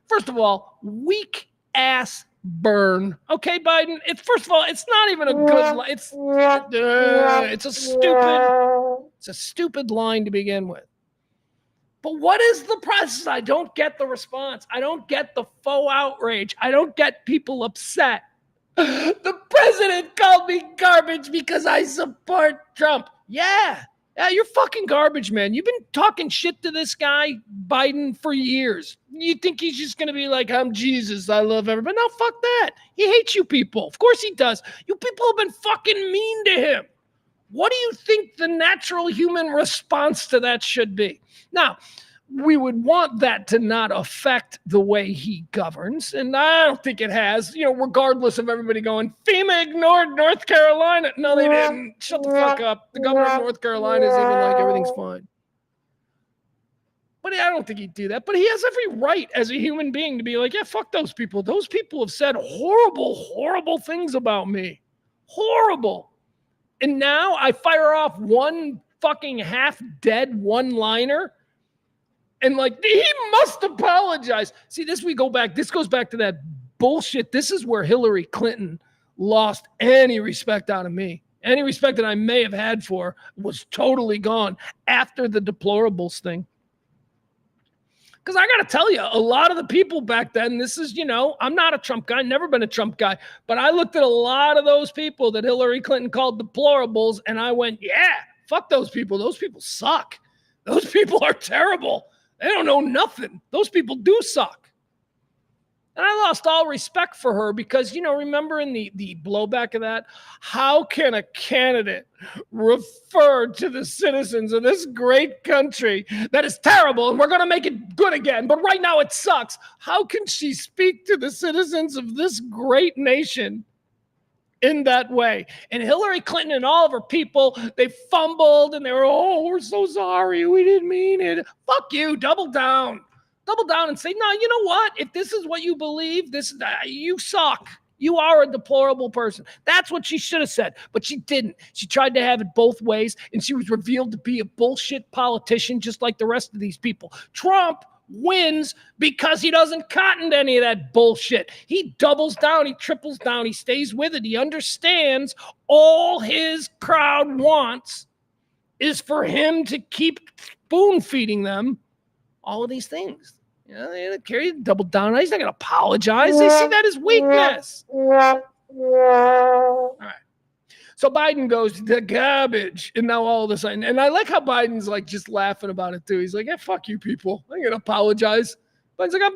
First of all, weak ass burn. Okay, Biden? First of all, it's not even a good line. It's a stupid line to begin with. But what is the process? I don't get the response. I don't get the faux outrage. I don't get people upset. The president called me garbage because I support Trump. Yeah, you're fucking garbage, man. You've been talking shit to this guy, Biden, for years. You think he's just going to be like, I'm Jesus, I love everybody. No, fuck that. He hates you people. Of course he does. You people have been fucking mean to him. What do you think the natural human response to that should be? Now, we would want that to not affect the way he governs, and I don't think it has, regardless of everybody going, FEMA ignored North Carolina. No, they didn't. Shut the fuck up. The governor of North Carolina is even like, everything's fine. But I don't think he'd do that. But he has every right as a human being to be like, yeah, fuck those people. Those people have said horrible, horrible things about me. Horrible. And now I fire off one fucking half-dead one-liner, and he must apologize. See, this goes back to that bullshit. This is where Hillary Clinton lost any respect out of me. Any respect that I may have had for her was totally gone after the deplorables thing. Because I got to tell you, a lot of the people back then, this is, I'm not a Trump guy, never been a Trump guy, but I looked at a lot of those people that Hillary Clinton called deplorables, and I went, yeah, fuck those people. Those people suck. Those people are terrible. They don't know nothing. Those people do suck. And I lost all respect for her because, remember in the blowback of that, how can a candidate refer to the citizens of this great country that is terrible and we're going to make it good again, but right now it sucks? How can she speak to the citizens of this great nation in that way? And Hillary Clinton and all of her people, they fumbled and they were, we're so sorry. We didn't mean it. Fuck you. Double down. Double down and say, no, you know what? If this is what you believe, you suck. You are a deplorable person. That's what she should have said, but she didn't. She tried to have it both ways, and she was revealed to be a bullshit politician just like the rest of these people. Trump wins because he doesn't cotton to any of that bullshit. He doubles down, he triples down, he stays with it. He understands all his crowd wants is for him to keep spoon feeding them all of these things. You know, they carry double down. He's not going to apologize. They see that as weakness. All right. So Biden goes, the garbage. And now all of a sudden, and I like how Biden's like just laughing about it too. He's like, yeah, fuck you people. I'm going to apologize. Biden's like, I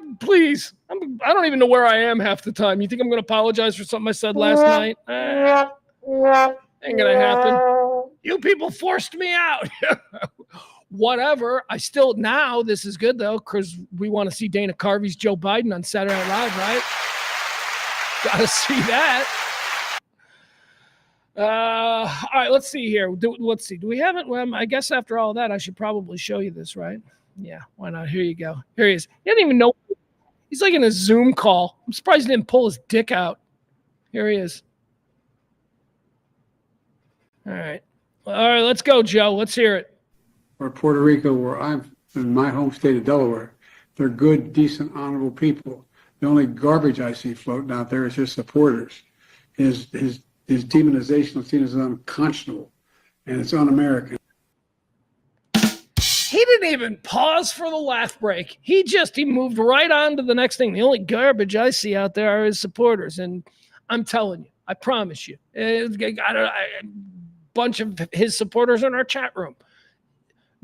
don't even know where I am half the time. You think I'm going to apologize for something I said last night? Ain't going to happen. You people forced me out. Whatever. Now this is good though, because we want to see Dana Carvey's Joe Biden on Saturday Night Live, right? Gotta see that. All right, let's see here. Let's see. Do we have it? Well, I guess after all that, I should probably show you this, right? Yeah, why not? Here you go. Here he is. He doesn't even know. He's like in a Zoom call. I'm surprised he didn't pull his dick out. Here he is. All right, let's go, Joe. Let's hear it. Or Puerto Rico, where I'm in my home state of Delaware, they're good, decent, honorable people. The only garbage I see floating out there is his supporters. His demonization of Tina is unconscionable, and it's un-American. He didn't even pause for the laugh break. He moved right on to the next thing. The only garbage I see out there are his supporters, and I'm telling you, I promise you, a bunch of his supporters in our chat room.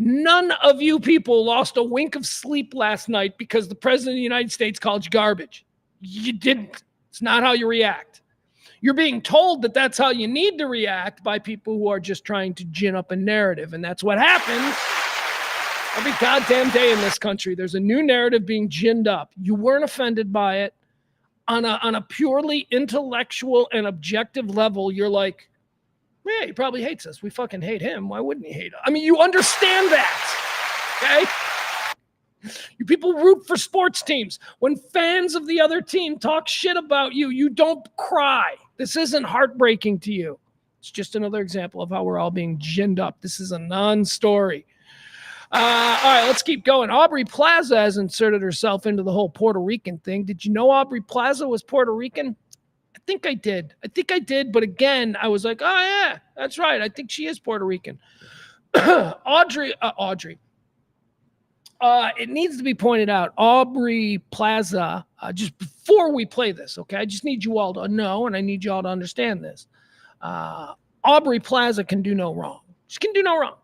None of you people lost a wink of sleep last night because the president of the United States called you garbage. You didn't. It's not how you react. You're being told that that's how you need to react by people who are just trying to gin up a narrative. And that's what happens every goddamn day in this country. There's a new narrative being ginned up. You weren't offended by it. On a purely intellectual and objective level, you're like, yeah, he probably hates us. We fucking hate him. Why wouldn't he hate us? I mean, you understand that, okay? You people root for sports teams. When fans of the other team talk shit about you, you don't cry. This isn't heartbreaking to you. It's just another example of how we're all being ginned up. This is a non-story. All right, let's keep going. Aubrey Plaza has inserted herself into the whole Puerto Rican thing. Did you know Aubrey Plaza was Puerto Rican? I think I did. But again, I was like, oh, yeah, that's right. I think she is Puerto Rican. Audrey. It needs to be pointed out, Aubrey Plaza, just before we play this, okay? I just need you all to know, and I need you all to understand this. Aubrey Plaza can do no wrong. She can do no wrong.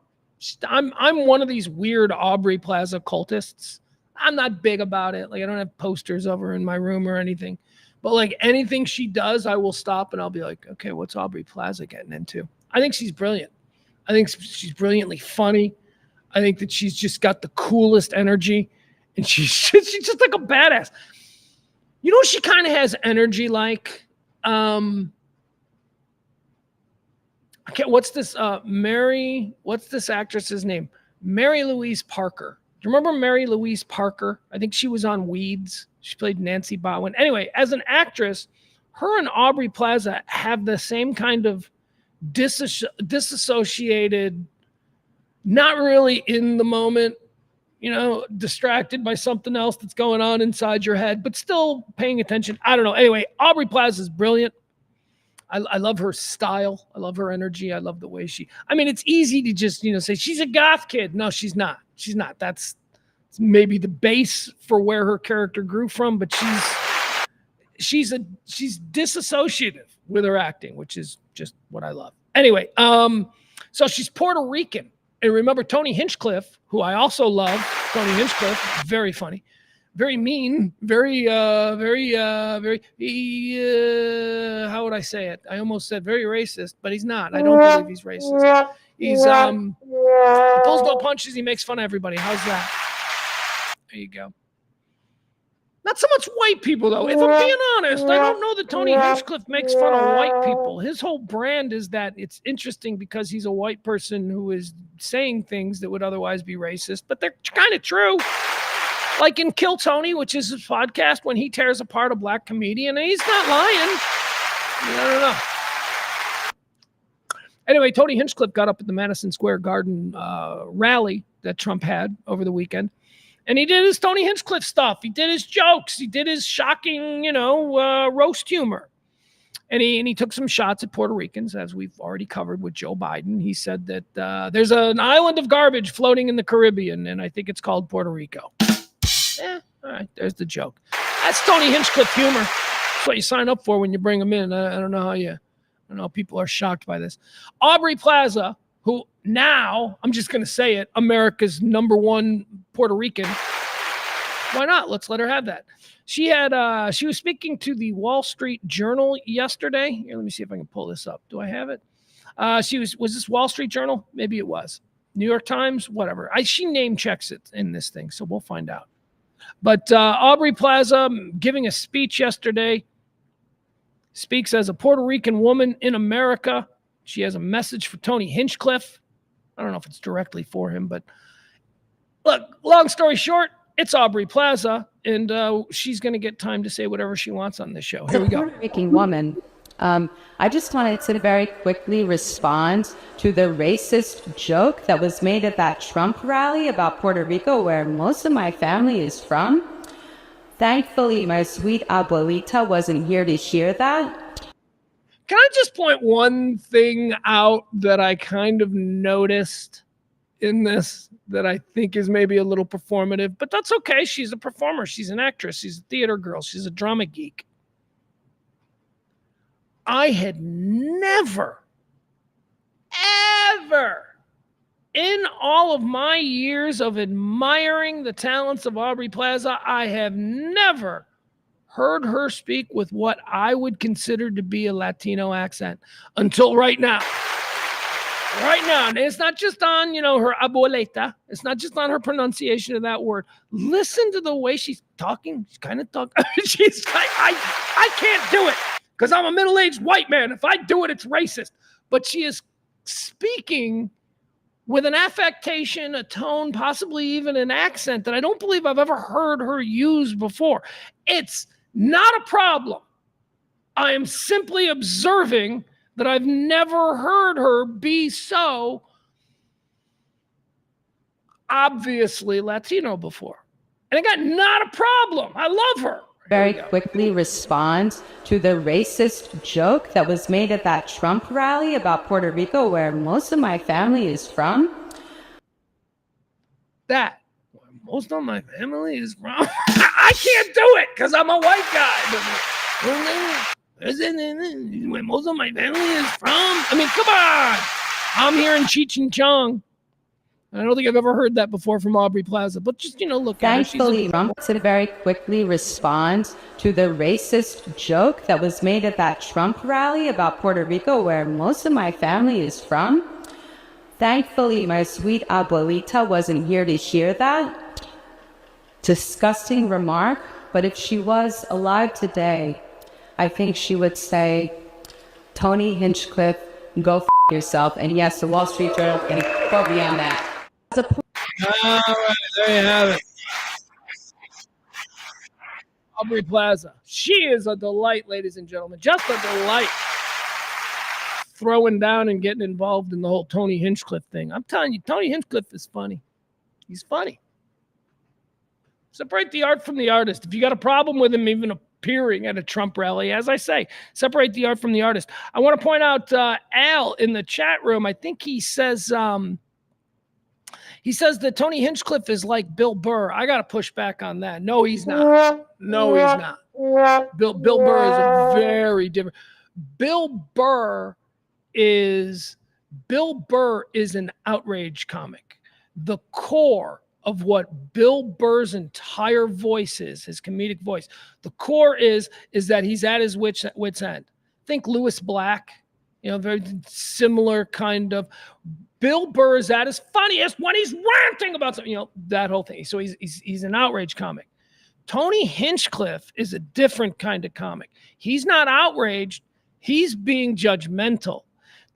I'm one of these weird Aubrey Plaza cultists. I'm not big about it. Like, I don't have posters of her in my room or anything. But like anything she does, I will stop and I'll be like, okay, what's Aubrey Plaza getting into? I think she's brilliant. I think she's brilliantly funny. I think that she's just got the coolest energy, and she's just like a badass. You know, she kind of has energy like, what's this actress's name? Mary Louise Parker. Do you remember Mary Louise Parker? I think she was on Weeds. She played Nancy Botwin. Anyway, as an actress, her and Aubrey Plaza have the same kind of disassociated, not really in the moment, you know, distracted by something else that's going on inside your head, but still paying attention. I don't know. Anyway, Aubrey Plaza is brilliant. I love her style. I love her energy. I love the way it's easy to just, say she's a goth kid. No, she's not. She's not. That's maybe the base for where her character grew from, but she's disassociative with her acting, which is just what I love. Anyway, so she's Puerto Rican. And remember Tony Hinchcliffe, who I also love. Tony Hinchcliffe, very funny, very mean, very, how would I say it? I almost said very racist, but he's not. I don't believe he's racist. He's, he pulls no punches. He makes fun of everybody. How's that? There you go. Not so much white people, though. If I'm being honest, I don't know that Tony Hinchcliffe makes fun of white people. His whole brand is that it's interesting because he's a white person who is saying things that would otherwise be racist, but they're kind of true. Like in Kill Tony, which is his podcast, when he tears apart a black comedian, and he's not lying. I don't know. Anyway, Tony Hinchcliffe got up at the Madison Square Garden rally that Trump had over the weekend, and he did his Tony Hinchcliffe stuff. He did his jokes. He did his shocking, roast humor. And he took some shots at Puerto Ricans, as we've already covered with Joe Biden. He said that there's an island of garbage floating in the Caribbean, and I think it's called Puerto Rico. All right, there's the joke. That's Tony Hinchcliffe humor. That's what you sign up for when you bring him in. I don't know people are shocked by this. Aubrey Plaza, who now, I'm just going to say it, America's #1 Puerto Rican. Why not? Let's let her have that. She was speaking to the Wall Street Journal yesterday. Here, let me see if I can pull this up. Do I have it? Was this Wall Street Journal? Maybe it was. New York Times, whatever. She name checks it in this thing, so we'll find out. But Aubrey Plaza giving a speech yesterday, speaks as a Puerto Rican woman in America. She has a message for Tony Hinchcliffe. I don't know if it's directly for him, but look, long story short, it's Aubrey Plaza, and she's going to get time to say whatever she wants on this show. Here we go. Puerto Rican woman. I just wanted to very quickly respond to the racist joke that was made at that Trump rally about Puerto Rico, where most of my family is from. Thankfully, my sweet abuelita wasn't here to hear that. Can I just point one thing out that I kind of noticed in this that I think is maybe a little performative, but that's okay. She's a performer. She's an actress. She's a theater girl. She's a drama geek. I had never, ever, in all of my years of admiring the talents of Aubrey Plaza, I have never heard her speak with what I would consider to be a Latino accent until right now. Right now. And it's not just on, her abuelita. It's not just on her pronunciation of that word. Listen to the way she's talking. She's kind of talking. She's like, I can't do it because I'm a middle-aged white man. If I do it, it's racist. But she is speaking with an affectation, a tone, possibly even an accent that I don't believe I've ever heard her use before. It's not a problem. I am simply observing that I've never heard her be so obviously Latino before. And again, not a problem. I love her. Very quickly respond to the racist joke that was made at that Trump rally about Puerto Rico, where most of my family is from. That, where most of my family is from. I can't do it because I'm a white guy. Where most of my family is from. I mean, come on. I'm here in Cheech and Chong. I don't think I've ever heard that before from Aubrey Plaza, but just, look at her. Thankfully, Trump to very quickly respond to the racist joke that was made at that Trump rally about Puerto Rico, where most of my family is from. Thankfully, my sweet abuelita wasn't here to hear that. Disgusting remark, but if she was alive today, I think she would say, Tony Hinchcliffe, go f*** yourself. And yes, the Wall Street Journal can quote me on that. All right, there you have it. Aubrey Plaza. She is a delight, ladies and gentlemen. Just a delight. Throwing down and getting involved in the whole Tony Hinchcliffe thing. I'm telling you, Tony Hinchcliffe is funny. He's funny. Separate the art from the artist. If you got a problem with him even appearing at a Trump rally, as I say, separate the art from the artist. I want to point out Al in the chat room. I think he says that Tony Hinchcliffe is like Bill Burr. I got to push back on that. No, he's not. No, he's not. Bill Burr is a very different. Bill Burr is an outrage comic. The core of what Bill Burr's entire voice is, his comedic voice, the core is that he's at his wit's end. Think Lewis Black, very similar kind of. Bill Burr is at his funniest when he's ranting about something, that whole thing. So he's an outrage comic. Tony Hinchcliffe is a different kind of comic. He's not outraged. He's being judgmental.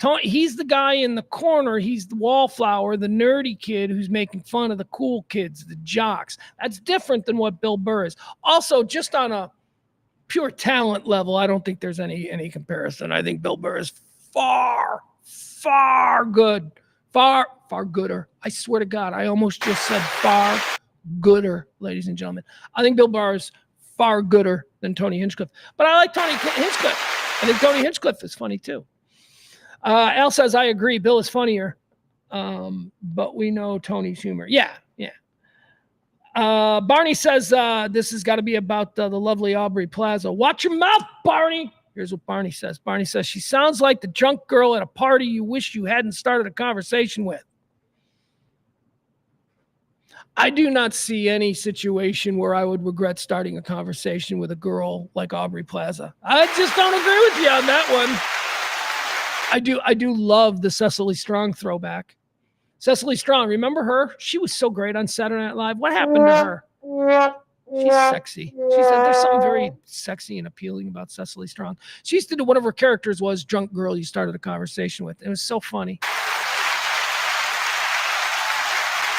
Tony, he's the guy in the corner. He's the wallflower, the nerdy kid who's making fun of the cool kids, the jocks. That's different than what Bill Burr is. Also, just on a pure talent level, I don't think there's any comparison. I think Bill Burr is far gooder. I swear to God, I almost just said far gooder, ladies and gentlemen. I think Bill Burr is far gooder than Tony Hinchcliffe. But I like Tony Hinchcliffe. I think Tony Hinchcliffe is funny too. Al says, I agree. Bill is funnier, but we know Tony's humor. Yeah. Barney says this has got to be about the lovely Aubrey Plaza. Watch your mouth, Barney. Here's what Barney says. Barney says, she sounds like the drunk girl at a party you wish you hadn't started a conversation with. I do not see any situation where I would regret starting a conversation with a girl like Aubrey Plaza. I just don't agree with you on that one. I do love the Cecily Strong throwback. Cecily Strong, remember her? She was so great on Saturday Night Live. What happened to her? She's sexy. She said there's something very sexy and appealing about Cecily Strong. She used to do one of her characters was drunk girl you started a conversation with. It was so funny.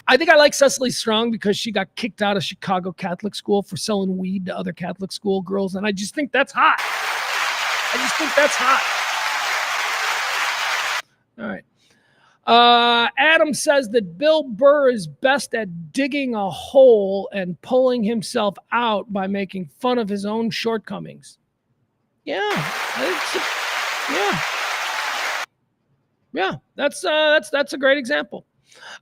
I think I like Cecily Strong because she got kicked out of Chicago Catholic school for selling weed to other Catholic school girls, and I just think that's hot. All right. Adam says that Bill Burr is best at digging a hole and pulling himself out by making fun of his own shortcomings. Yeah, that's a great example.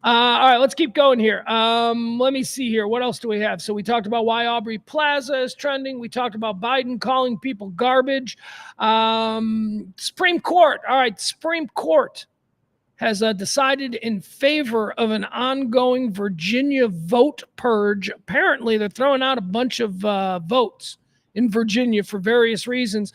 All right, let's keep going here. Let me see here. What else do we have? So we talked about why Aubrey Plaza is trending. We talked about Biden calling people garbage. Supreme Court. All right, Supreme Court has decided in favor of an ongoing Virginia vote purge. Apparently, they're throwing out a bunch of votes in Virginia for various reasons.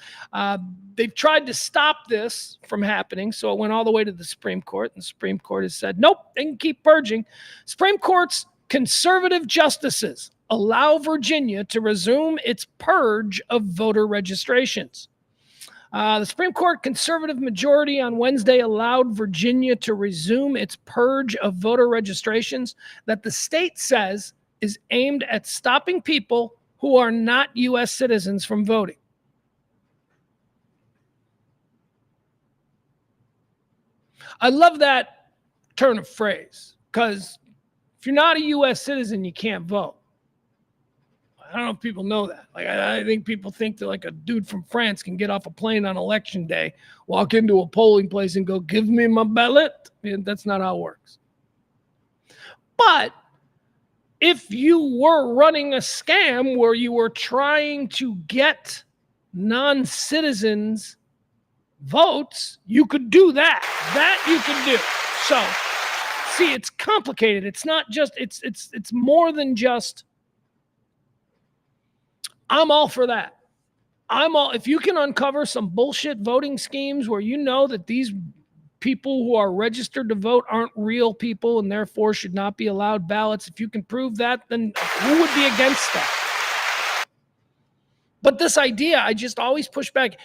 They've tried to stop this from happening, so it went all the way to the Supreme Court, and the Supreme Court has said, nope, they can keep purging. Supreme Court's conservative justices allow Virginia to resume its purge of voter registrations. The Supreme Court conservative majority on Wednesday allowed Virginia to resume its purge of voter registrations that the state says is aimed at stopping people who are not U.S. citizens from voting. I love that turn of phrase because if you're not a U.S. citizen, you can't vote. I don't know if people know that. Like, I think people think that like a dude from France can get off a plane on election day, walk into a polling place and go, give me my ballot. That's not how it works. But if you were running a scam where you were trying to get non-citizens votes, you could do that. That you can do. So, see, it's complicated. It's not just, it's more than just, I'm all for that. If you can uncover some bullshit voting schemes where you know that these people who are registered to vote aren't real people and therefore should not be allowed ballots, if you can prove that, then who would be against that? But this idea, I just always push back.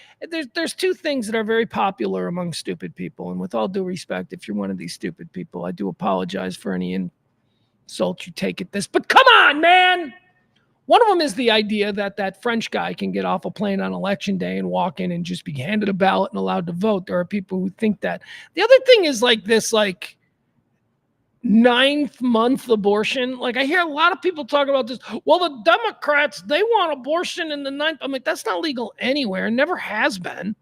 There's two things that are very popular among stupid people. And with all due respect, if you're one of these stupid people, I do apologize for any insult you take at this. But come on, man! One of them is the idea that that French guy can get off a plane on election day and walk in and just be handed a ballot and allowed to vote. There are people who think that. The other thing is like this, like 9th month abortion. Like I hear a lot of people talk about this. Well, the Democrats, they want abortion in the 9th. I'm like, that's not legal anywhere. Never has been.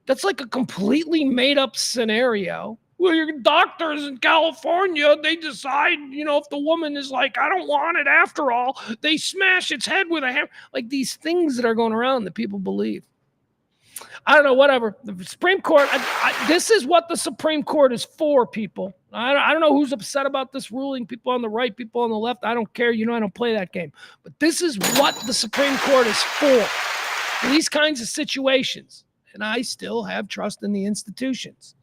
That's like a completely made up scenario. Well, your doctors in California, they decide, if the woman is like, I don't want it after all, they smash its head with a hammer. Like these things that are going around that people believe. I don't know, whatever. The Supreme Court, this is what the Supreme Court is for, people. I don't know who's upset about this ruling, people on the right, people on the left. I don't care. I don't play that game. But this is what the Supreme Court is for these kinds of situations. And I still have trust in the institutions.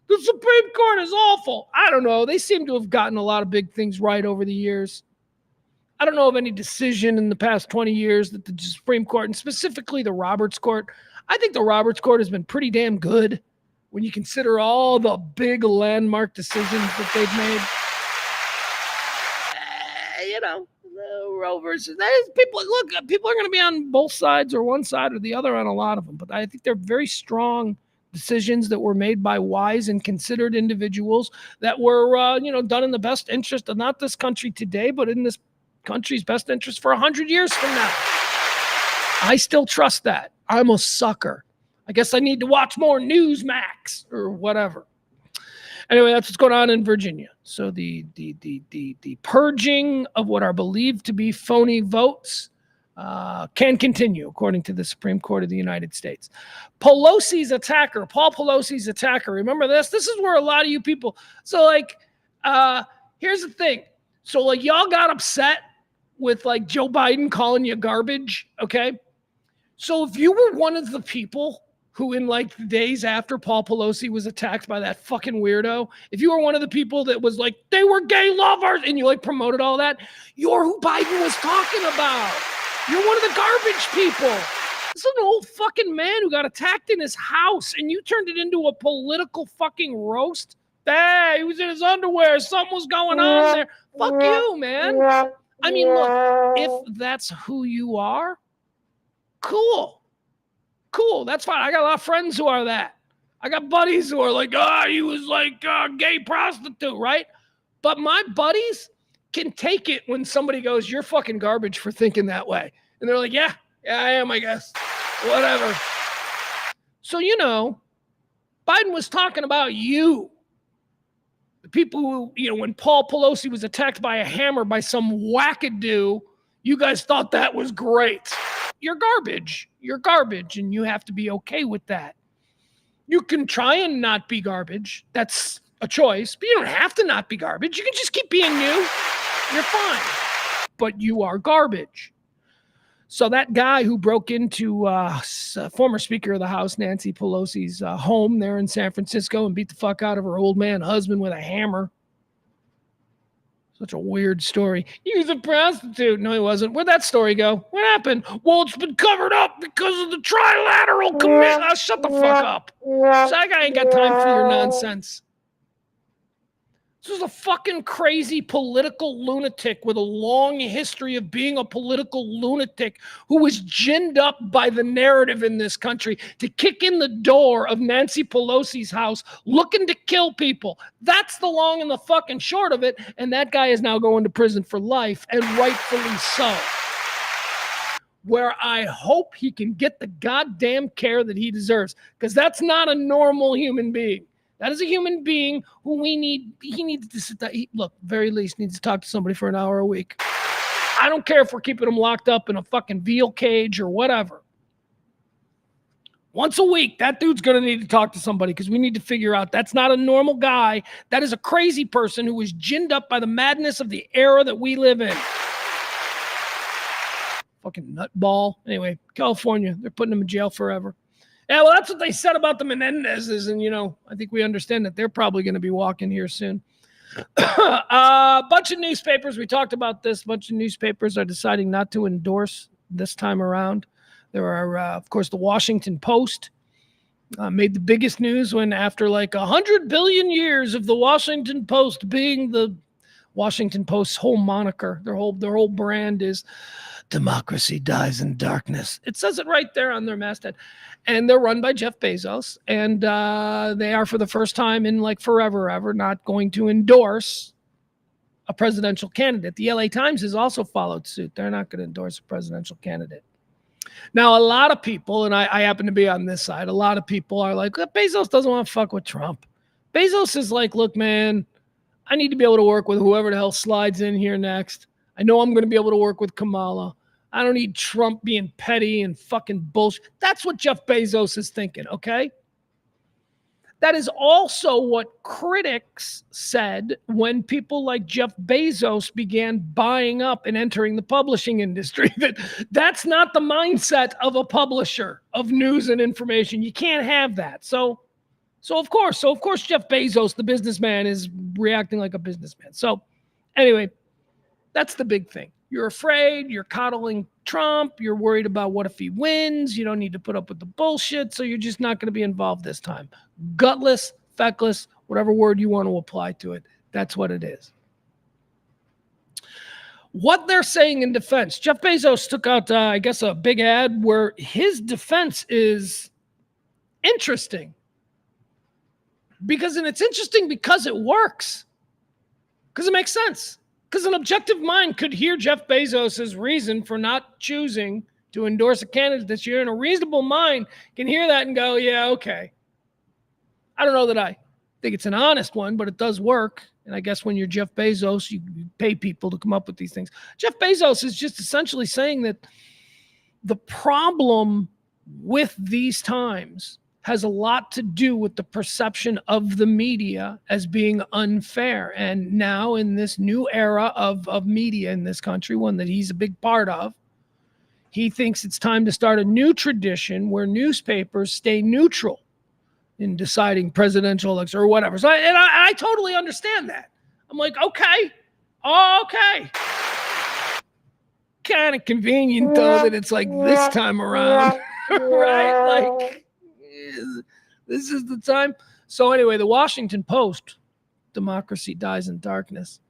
The Supreme Court is awful. I don't know. They seem to have gotten a lot of big things right over the years. I don't know of any decision in the past 20 years that the Supreme Court, and specifically the Roberts Court, I think the Roberts Court has been pretty damn good. when you consider all the big landmark decisions that they've made. The Roe versus people. Look, people are going to be on both sides or one side or the other on a lot of them, but I think they're very strong decisions that were made by wise and considered individuals that were, done in the best interest of not this country today, but in this country's best interest for 100 years from now. I still trust that. I'm a sucker. I guess I need to watch more Newsmax or whatever. Anyway, that's what's going on in Virginia. So the purging of what are believed to be phony votes can continue, according to the Supreme Court of the United States. Paul Pelosi's attacker. Remember this? This is where a lot of you people. So here's the thing. So y'all got upset with Joe Biden calling you garbage. Okay. So if you were one of the people who in the days after Paul Pelosi was attacked by that fucking weirdo, if you were one of the people that was they were gay lovers and you promoted all that, you're who Biden was talking about. You're one of the garbage people. This is an old fucking man who got attacked in his house and you turned it into a political fucking roast. Hey, he was in his underwear. Something was going on there. Fuck you, man. I mean, look, if that's who you are, cool. That's fine. I got a lot of friends who are that. I got buddies who are he was a gay prostitute, right? But my buddies can take it when somebody goes, you're fucking garbage for thinking that way. And they're yeah, I am, I guess. Whatever. So, Biden was talking about you. The people who, when Paul Pelosi was attacked by a hammer by some wackadoo, you guys thought that was great. You're garbage. You're garbage, and you have to be okay with that. You can try and not be garbage. That's a choice, but you don't have to not be garbage. You can just keep being you. You're fine. But you are garbage. So that guy who broke into former Speaker of the House, Nancy Pelosi's home there in San Francisco and beat the fuck out of her old man husband with a hammer. Such a weird story. He was a prostitute. No, he wasn't. Where'd that story go? What happened? Well, it's been covered up because of the trilateral commission. Oh, shut the fuck up. So that guy ain't got time for your nonsense. This is a fucking crazy political lunatic with a long history of being a political lunatic who was ginned up by the narrative in this country to kick in the door of Nancy Pelosi's house looking to kill people. That's the long and the fucking short of it. And that guy is now going to prison for life, and rightfully so. Where I hope he can get the goddamn care that he deserves, because that's not a normal human being. That is a human being who he needs to sit down. Very least needs to talk to somebody for an hour a week. I don't care if we're keeping him locked up in a fucking veal cage or whatever. Once a week, that dude's going to need to talk to somebody, because we need to figure out that's not a normal guy. That is a crazy person who was ginned up by the madness of the era that we live in. Fucking nutball. Anyway, California, they're putting him in jail forever. Yeah, well, that's what they said about the Menendezes, and, I think we understand that they're probably going to be walking here soon. A bunch of newspapers, we talked about this, a bunch of newspapers are deciding not to endorse this time around. There are, of course, the Washington Post made the biggest news when after 100 billion years of the Washington Post being the Washington Post's whole moniker, their whole brand is democracy dies in darkness. It says it right there on their masthead. And they're run by Jeff Bezos. And they are, for the first time in forever ever, not going to endorse a presidential candidate. The LA Times has also followed suit. They're not going to endorse a presidential candidate. Now, a lot of people, and I happen to be on this side, a lot of people are Bezos doesn't want to fuck with Trump. Bezos is look, man, I need to be able to work with whoever the hell slides in here next. I know I'm going to be able to work with Kamala. I don't need Trump being petty and fucking bullshit. That's what Jeff Bezos is thinking, okay? That is also what critics said when people like Jeff Bezos began buying up and entering the publishing industry. That's not the mindset of a publisher of news and information. You can't have that. So of course Jeff Bezos, the businessman, is reacting like a businessman. So anyway, that's the big thing. You're afraid, you're coddling Trump, you're worried about what if he wins, you don't need to put up with the bullshit, so you're just not going to be involved this time. Gutless, feckless, whatever word you want to apply to it, that's what it is. What they're saying in defense, Jeff Bezos took out, I guess, a big ad where his defense is interesting. And it's interesting because it works. Because it makes sense. Because an objective mind could hear Jeff Bezos' reason for not choosing to endorse a candidate this year, and a reasonable mind can hear that and go, yeah, okay. I don't know that I think it's an honest one, but it does work. And I guess when you're Jeff Bezos, you pay people to come up with these things. Jeff Bezos is just essentially saying that the problem with these times has a lot to do with the perception of the media as being unfair. And now in this new era of media in this country, one that he's a big part of, he thinks it's time to start a new tradition where newspapers stay neutral in deciding presidential elections or whatever. So I totally understand that. I'm like, okay. Kind of convenient, though, that it's like this time around, right? Like, this is the time. So anyway, the Washington Post, democracy dies in darkness.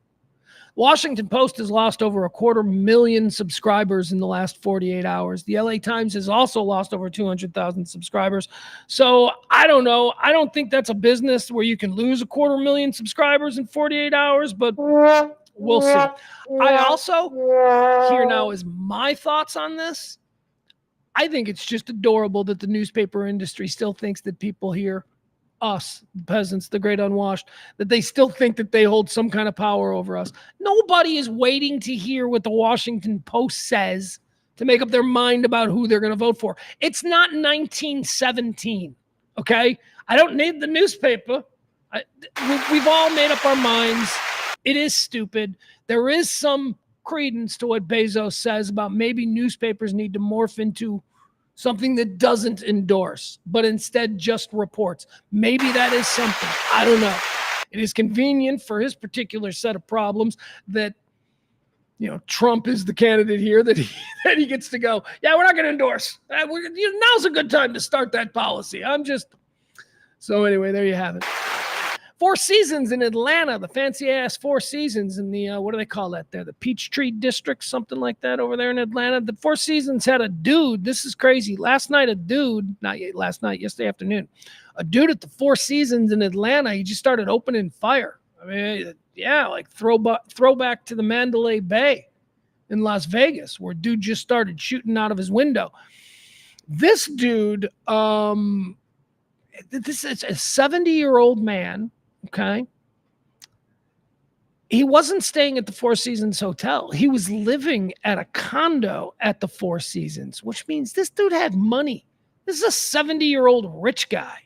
Washington Post has lost over 250,000 subscribers in the last 48 hours. The LA Times has also lost over 200,000 subscribers. So I don't know. I don't think that's a business where you can lose 250,000 subscribers in 48 hours, but we'll see. I also, here now is my thoughts on this. I think it's just adorable that the newspaper industry still thinks that people here, us, the peasants, the great unwashed, that they still think that they hold some kind of power over us. Nobody is waiting to hear what the Washington Post says to make up their mind about who they're going to vote for. It's not 1917, okay? I don't need the newspaper. We've all made up our minds. It is stupid. There is some credence to what Bezos says about maybe newspapers need to morph into something that doesn't endorse, but instead just reports. Maybe that is something. I don't know. It is convenient for his particular set of problems that, Trump is the candidate here, that he gets to go, yeah, we're not going to endorse. Now's a good time to start that policy. So anyway, there you have it. Four Seasons in Atlanta, the fancy-ass Four Seasons in the, what do they call that there? The Peachtree District, something like that over there in Atlanta. The Four Seasons had a dude, this is crazy. Yesterday afternoon, a dude at the Four Seasons in Atlanta, he just started opening fire. I mean, yeah, like throwback to the Mandalay Bay in Las Vegas, where dude just started shooting out of his window. This dude, this is a 70-year-old man. Okay. He wasn't staying at the Four Seasons Hotel. He was living at a condo at the Four Seasons, which means this dude had money. This is a 70-year-old rich guy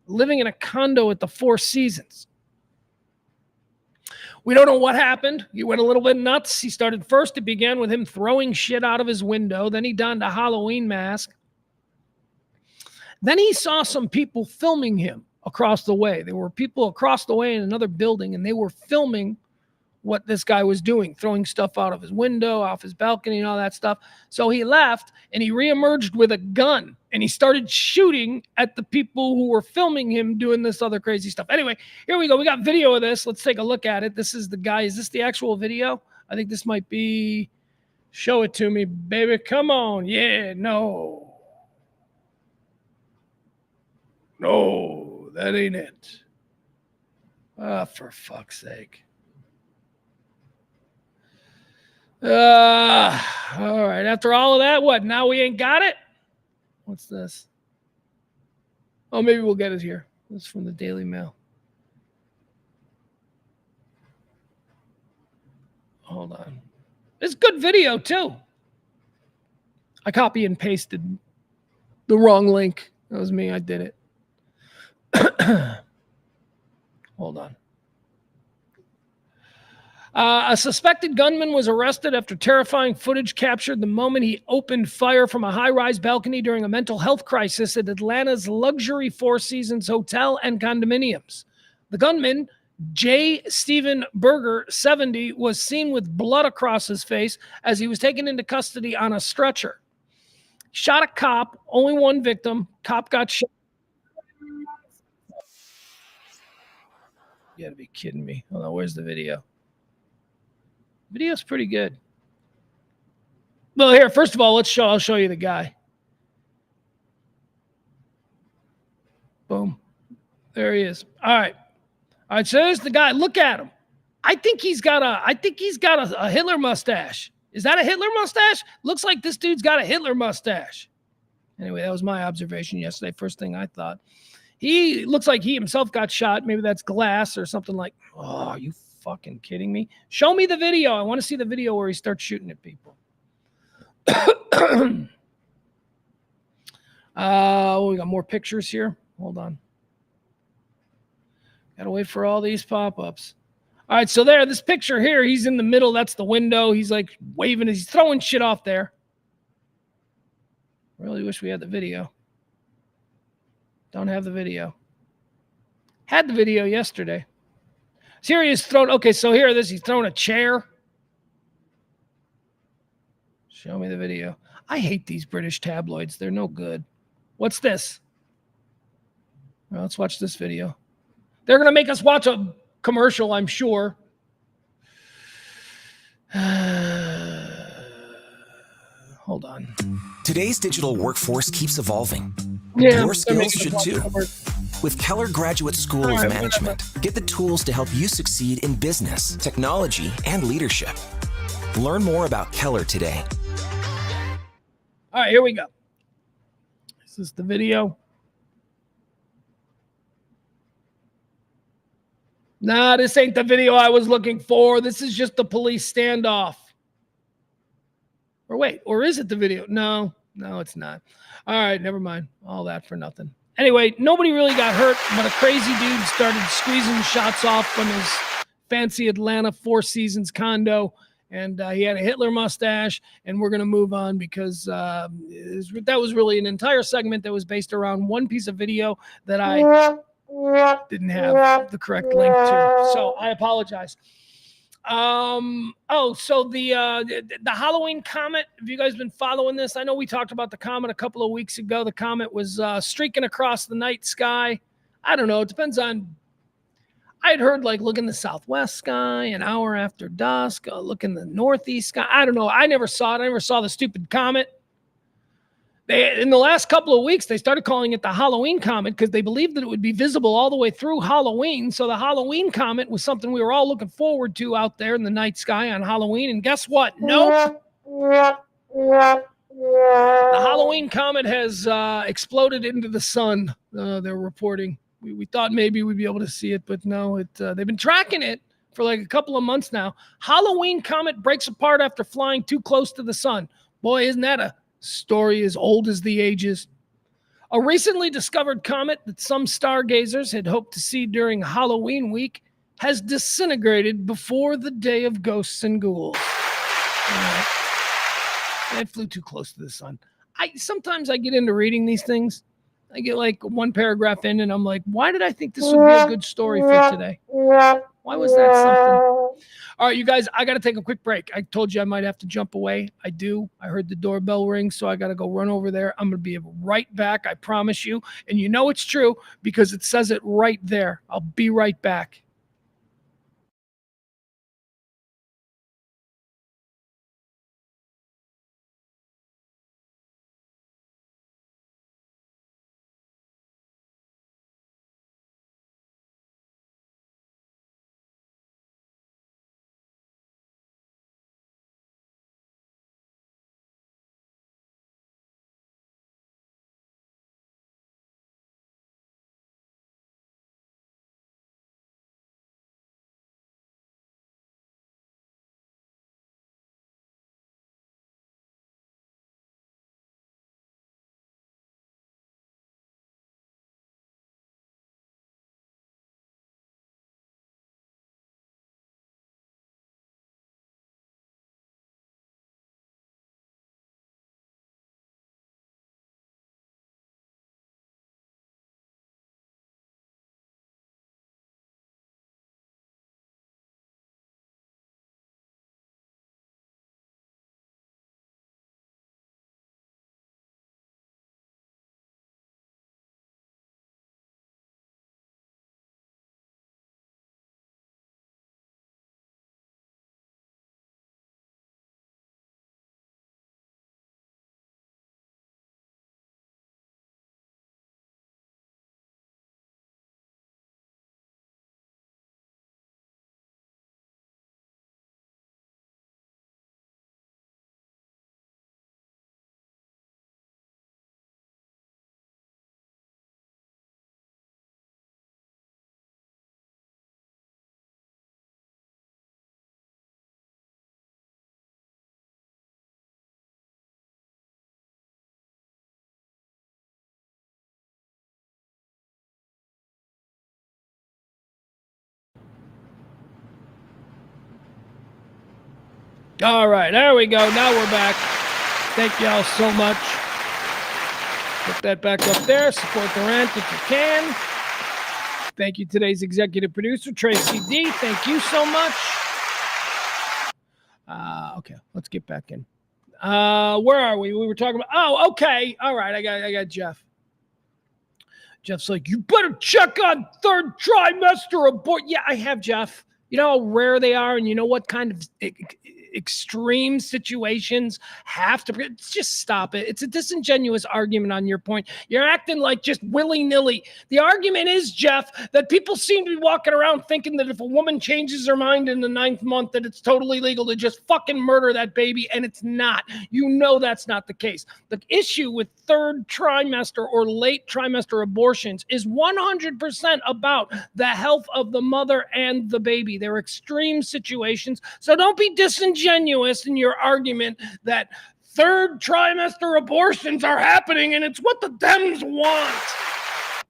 living in a condo at the Four Seasons. We don't know what happened. He went a little bit nuts. It began with him throwing shit out of his window. Then he donned a Halloween mask. Then he saw some people filming him across the way. There were people across the way in another building, and they were filming what this guy was doing, throwing stuff out of his window, off his balcony, and all that stuff. So he left, and he reemerged with a gun, and he started shooting at the people who were filming him doing this other crazy stuff. Anyway, here we go. We got video of this. Let's take a look at it. This is the guy. Is this the actual video? I think this might be. Show it to me, baby. Come on. Yeah, no. No. That ain't it. For fuck's sake. All right. After all of that, what? Now we ain't got it? What's this? Oh, maybe we'll get it here. This is from the Daily Mail. Hold on. It's good video, too. I copy and pasted the wrong link. That was me. I did it. Hold on. A suspected gunman was arrested after terrifying footage captured the moment he opened fire from a high-rise balcony during a mental health crisis at Atlanta's luxury Four Seasons Hotel and condominiums. The gunman, J. Stephen Berger, 70, was seen with blood across his face as he was taken into custody on a stretcher. Shot a cop, only one victim. Cop got shot. You gotta be kidding me. Hold on, where's the video? Video's pretty good. Well, here, first of all, I'll show you the guy. Boom. There he is. All right. So there's the guy. Look at him. I think he's got a Hitler mustache. Is that a Hitler mustache? Looks like this dude's got a Hitler mustache. Anyway, that was my observation yesterday. First thing I thought. He looks like he himself got shot. Maybe that's glass or something like. Oh, are you fucking kidding me? Show me the video. I want to see the video where he starts shooting at people. We got more pictures here. Hold on. Gotta wait for all these pop-ups. All right, so there, this picture here, he's in the middle. That's the window. He's like waving. He's throwing shit off there. Really wish we had the video. Don't have the video. Had the video yesterday. So here he is throwing. Okay, so here it is. He's throwing a chair. Show me the video. I hate these British tabloids. They're no good. What's this? Well, let's watch this video. They're going to make us watch a commercial, I'm sure. Hold on. Today's digital workforce keeps evolving. Yeah, Your skills should too. With Keller Graduate School of Management, get the tools to help you succeed in business, technology, and leadership. Learn more about Keller today. All right, here we go. This is the video. Nah, this ain't the video I was looking for. This is just the police standoff. Or wait, or is it the video? No, it's not. All right, never mind. All that for nothing. Anyway, nobody really got hurt, but a crazy dude started squeezing shots off from his fancy Atlanta Four Seasons condo, and he had a Hitler mustache, and we're going to move on because that was really an entire segment that was based around one piece of video that I didn't have the correct link to. So I apologize. So the Halloween comet, have you guys been following this? I know we talked about the comet a couple of weeks ago. The comet was streaking across the night sky. I don't know. It depends on, I'd heard like look in the southwest sky an hour after dusk, look in the northeast sky. I don't know. I never saw it. I never saw the stupid comet. In the last couple of weeks, they started calling it the Halloween comet because they believed that it would be visible all the way through Halloween. So the Halloween comet was something we were all looking forward to out there in the night sky on Halloween. And guess what? Nope. The Halloween comet has exploded into the sun, they're reporting. We thought maybe we'd be able to see it, but no. They've been tracking it for like a couple of months now. Halloween comet breaks apart after flying too close to the sun. Boy, isn't that a story as old as the ages. A recently discovered comet that some stargazers had hoped to see during Halloween week has disintegrated before the day of ghosts and ghouls. It flew too close to the sun. Sometimes I get into reading these things. I get like one paragraph in and I'm like, why did I think this would be a good story for today? Why was that something? All right, you guys, I got to take a quick break. I told you I might have to jump away. I do. I heard the doorbell ring, so I got to go run over there. I'm going to be right back, I promise you. And you know it's true because it says it right there. I'll be right back. All right, there we go. Now we're back. Thank y'all so much. Put that back up there. Support the rant if you can. Thank you, today's executive producer, Tracy D. Thank you so much. Okay, let's get back in. Where are we? We were talking about. Oh, okay. All right, I got Jeff. Jeff's like, you better check on third trimester abort. Yeah, I have, Jeff. You know how rare they are, and you know what kind of extreme situations have to. Just stop it. It's a disingenuous argument on your point. You're acting like just willy-nilly. The argument is, Jeff, that people seem to be walking around thinking that if a woman changes her mind in the 9th month, that it's totally legal to just fucking murder that baby, and it's not. You know that's not the case. The issue with third trimester or late trimester abortions is 100% about the health of the mother and the baby. They're extreme situations, so don't be disingenuous in your argument that third trimester abortions are happening and it's what the Dems want.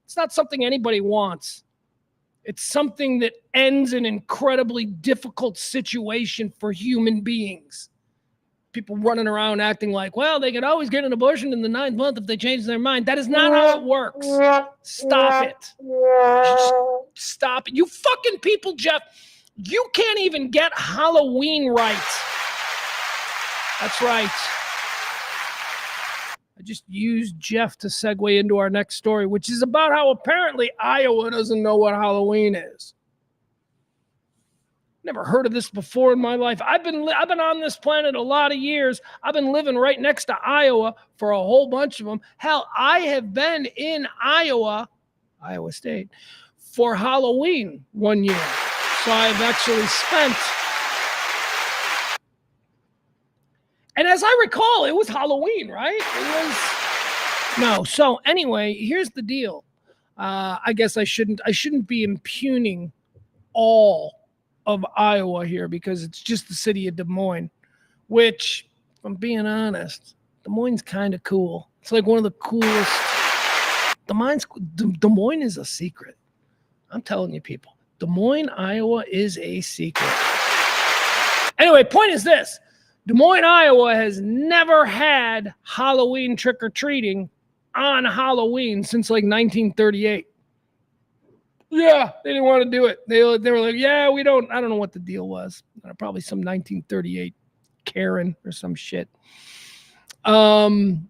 It's not something anybody wants. It's something that ends an incredibly difficult situation for human beings. People running around acting like, well, they can always get an abortion in the 9th month if they change their mind. That is not how it works. Stop it. Just stop it. You fucking people, Jeff, you can't even get Halloween right. That's right. I just used Jeff to segue into our next story, which is about how apparently Iowa doesn't know what Halloween is. Never heard of this before in my life. I've been on this planet a lot of years. I've been living right next to Iowa for a whole bunch of them. Hell, I have been in Iowa State, for Halloween one year. So I've actually spent. And as I recall, it was Halloween, right? It was. No. So anyway, here's the deal. I guess I shouldn't be impugning all of Iowa here because it's just the city of Des Moines, which, if I'm being honest, Des Moines kind of cool. It's like one of the coolest. Des Moines is a secret. I'm telling you, people. Des Moines, Iowa is a secret. Anyway, point is this. Des Moines, Iowa has never had Halloween trick-or-treating on Halloween since like 1938. Yeah, they didn't want to do it. They were like, yeah, I don't know what the deal was. Probably some 1938 Karen or some shit. I'm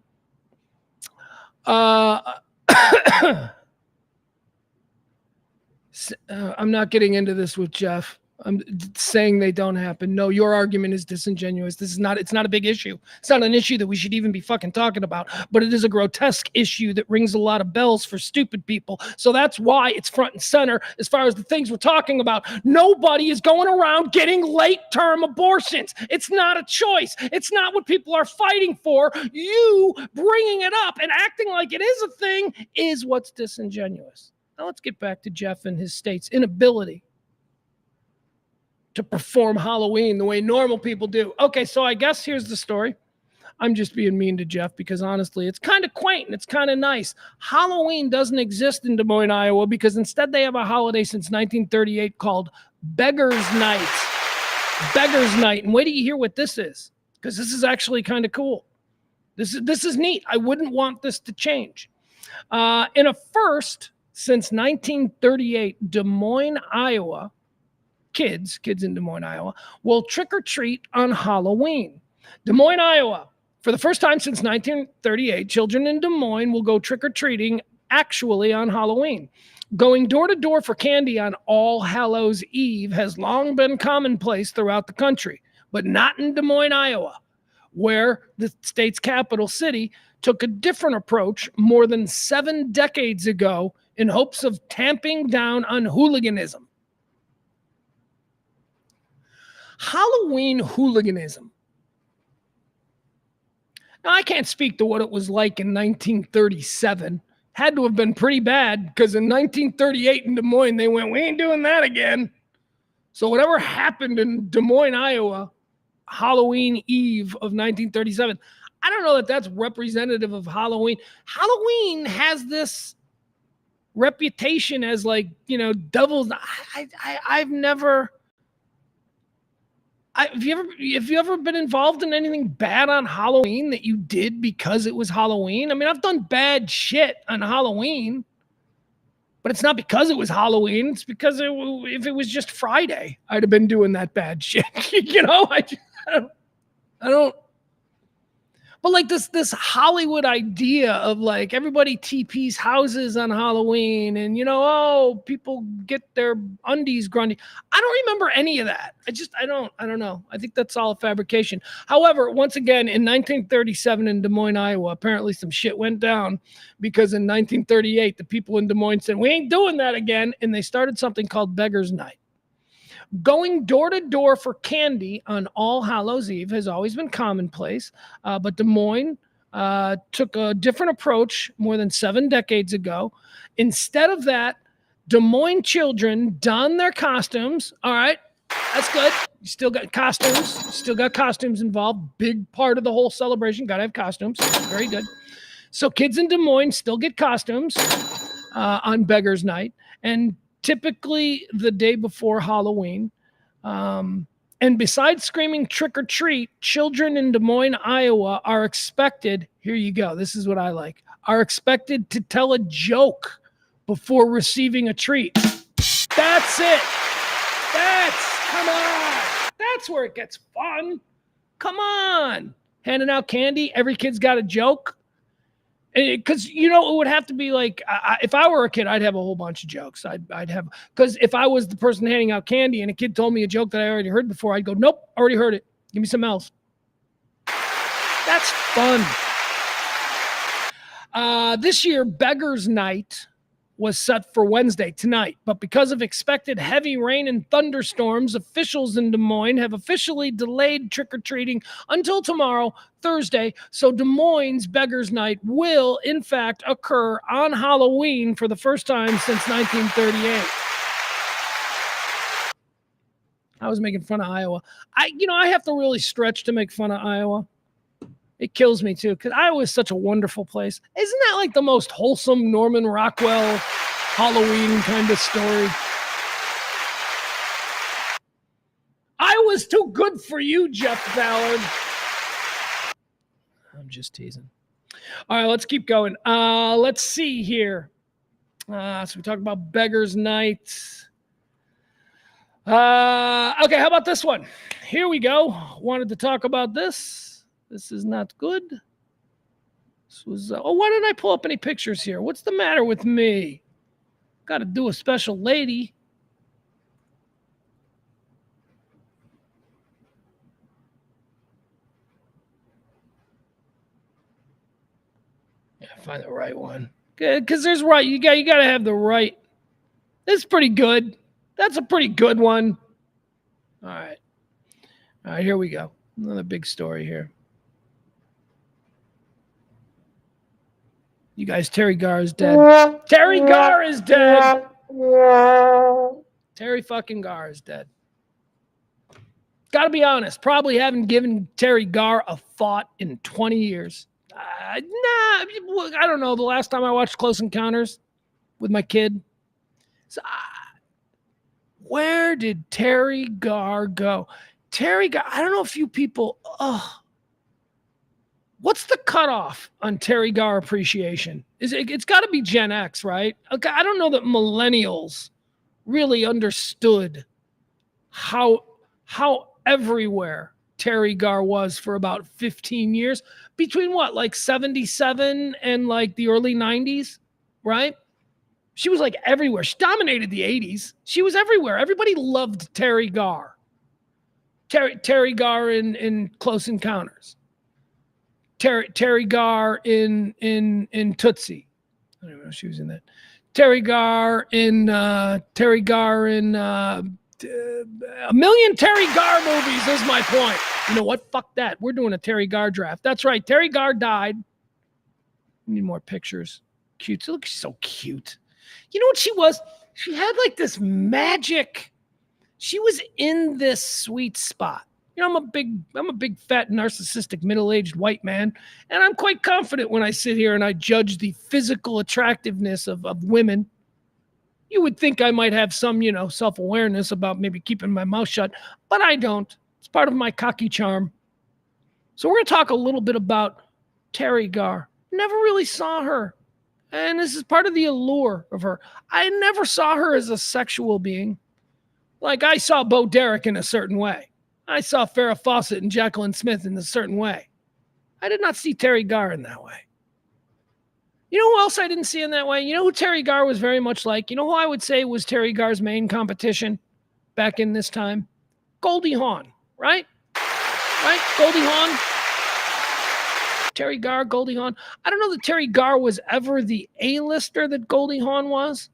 not getting into this with Jeff. I'm saying they don't happen. No, your argument is disingenuous. It's not a big issue. It's not an issue that we should even be fucking talking about, but it is a grotesque issue that rings a lot of bells for stupid people. So that's why it's front and center as far as the things we're talking about. Nobody is going around getting late-term abortions. It's not a choice. It's not what people are fighting for. You bringing it up and acting like it is a thing is what's disingenuous. Now let's get back to Jeff and his state's inability to perform Halloween the way normal people do. Okay, so I guess here's the story. I'm just being mean to Jeff because honestly, it's kind of quaint and it's kind of nice. Halloween doesn't exist in Des Moines, Iowa because instead they have a holiday since 1938 called Beggar's Night. Beggar's Night. And wait till you hear what this is, because this is actually kind of cool. This is neat. I wouldn't want this to change. In a first since 1938, Des Moines, Iowa, kids in Des Moines, Iowa, will trick-or-treat on Halloween. Des Moines, Iowa, for the first time since 1938, children in Des Moines will go trick-or-treating actually on Halloween. Going door-to-door for candy on All Hallows Eve has long been commonplace throughout the country, but not in Des Moines, Iowa, where the state's capital city took a different approach more than 7 decades ago in hopes of tamping down on hooliganism. Halloween hooliganism. Now, I can't speak to what it was like in 1937. Had to have been pretty bad because in 1938 in Des Moines, they went, we ain't doing that again. So whatever happened in Des Moines, Iowa, Halloween Eve of 1937, I don't know that that's representative of Halloween. Halloween has this reputation as like, devil's. I've never Have you ever been involved in anything bad on Halloween that you did because it was Halloween? I mean, I've done bad shit on Halloween, but it's not because it was Halloween. It's because if it was just Friday, I'd have been doing that bad shit. I don't. But like this Hollywood idea of like everybody TPs houses on Halloween and, people get their undies grungy. I don't remember any of that. I don't know. I think that's all a fabrication. However, once again, in 1937 in Des Moines, Iowa, apparently some shit went down because in 1938, the people in Des Moines said, we ain't doing that again. And they started something called Beggar's Night. Going door to door for candy on All Hallows Eve has always been commonplace, but Des Moines took a different approach more than 7 decades ago. Instead of that, Des Moines children don their costumes. All right, that's good. You still got costumes involved. Big part of the whole celebration. Got to have costumes. Very good. So kids in Des Moines still get costumes on Beggar's Night. And typically the day before Halloween. And besides screaming trick or treat, children in Des Moines, Iowa are expected, here you go, this is what I like, are expected to tell a joke before receiving a treat. That's it. Come on. That's where it gets fun. Come on. Handing out candy, every kid's got a joke. Because, it would have to be like, if I were a kid, I'd have a whole bunch of jokes. I'd have, because if I was the person handing out candy and a kid told me a joke that I already heard before, I'd go, nope, already heard it. Give me something else. That's fun. This year, Beggar's Night was set for Wednesday, tonight. But because of expected heavy rain and thunderstorms, officials in Des Moines have officially delayed trick-or-treating until tomorrow, Thursday. So Des Moines' Beggar's Night will, in fact, occur on Halloween for the first time since 1938. I was making fun of Iowa. I have to really stretch to make fun of Iowa. It kills me, too, because Iowa is such a wonderful place. Isn't that like the most wholesome Norman Rockwell Halloween kind of story? Iowa's too good for you, Jeff Ballard. I'm just teasing. All right, let's keep going. Let's see here. So we talked about Beggar's Night. Okay, how about this one? Here we go. Wanted to talk about this. This is not good. This was, why didn't I pull up any pictures here? What's the matter with me? Got to do a special lady. Yeah, find the right one. Because there's right. You got to have the right. This is pretty good. That's a pretty good one. All right. All right, here we go. Another big story here. You guys, Terry Garr is dead. Terry Garr is dead. Terry fucking Garr is dead. Got to be honest, probably haven't given Terry Garr a thought in 20 years. I don't know. The last time I watched Close Encounters with my kid. So, where did Terry Garr go? Terry Garr, I don't know if you people, what's the cutoff on Terry Garr appreciation? It's got to be Gen X, right? Okay, I don't know that millennials really understood how everywhere Terry Garr was for about 15 years. Between what, like 77 and like the early 90s, right? She was like everywhere. She dominated the 80s. She was everywhere. Everybody loved Terry Garr. Terry Garr in Close Encounters. Terry Garr in Tootsie. I don't know if she was in that. Terry Garr in a million Terry Garr movies is my point. You know what? Fuck that. We're doing a Terry Garr draft. That's right. Terry Garr died. We need more pictures. Cute. She looks so cute. You know what she was? She had like this magic. She was in this sweet spot. I'm a big fat narcissistic middle-aged white man, and I'm quite confident when I sit here and I judge the physical attractiveness of women. You would think I might have some, self-awareness about maybe keeping my mouth shut, but I don't. It's part of my cocky charm. So we're going to talk a little bit about Terry Garr. Never really saw her. And this is part of the allure of her. I never saw her as a sexual being. Like I saw Bo Derek in a certain way. I saw Farrah Fawcett and Jacqueline Smith in a certain way. I did not see Terry Garr in that way. You know who else I didn't see in that way? You know who Terry Garr was very much like? You know who I would say was Terry Garr's main competition back in this time? Goldie Hawn, right? Right? Goldie Hawn. Terry Garr, Goldie Hawn. I don't know that Terry Garr was ever the A-lister that Goldie Hawn was.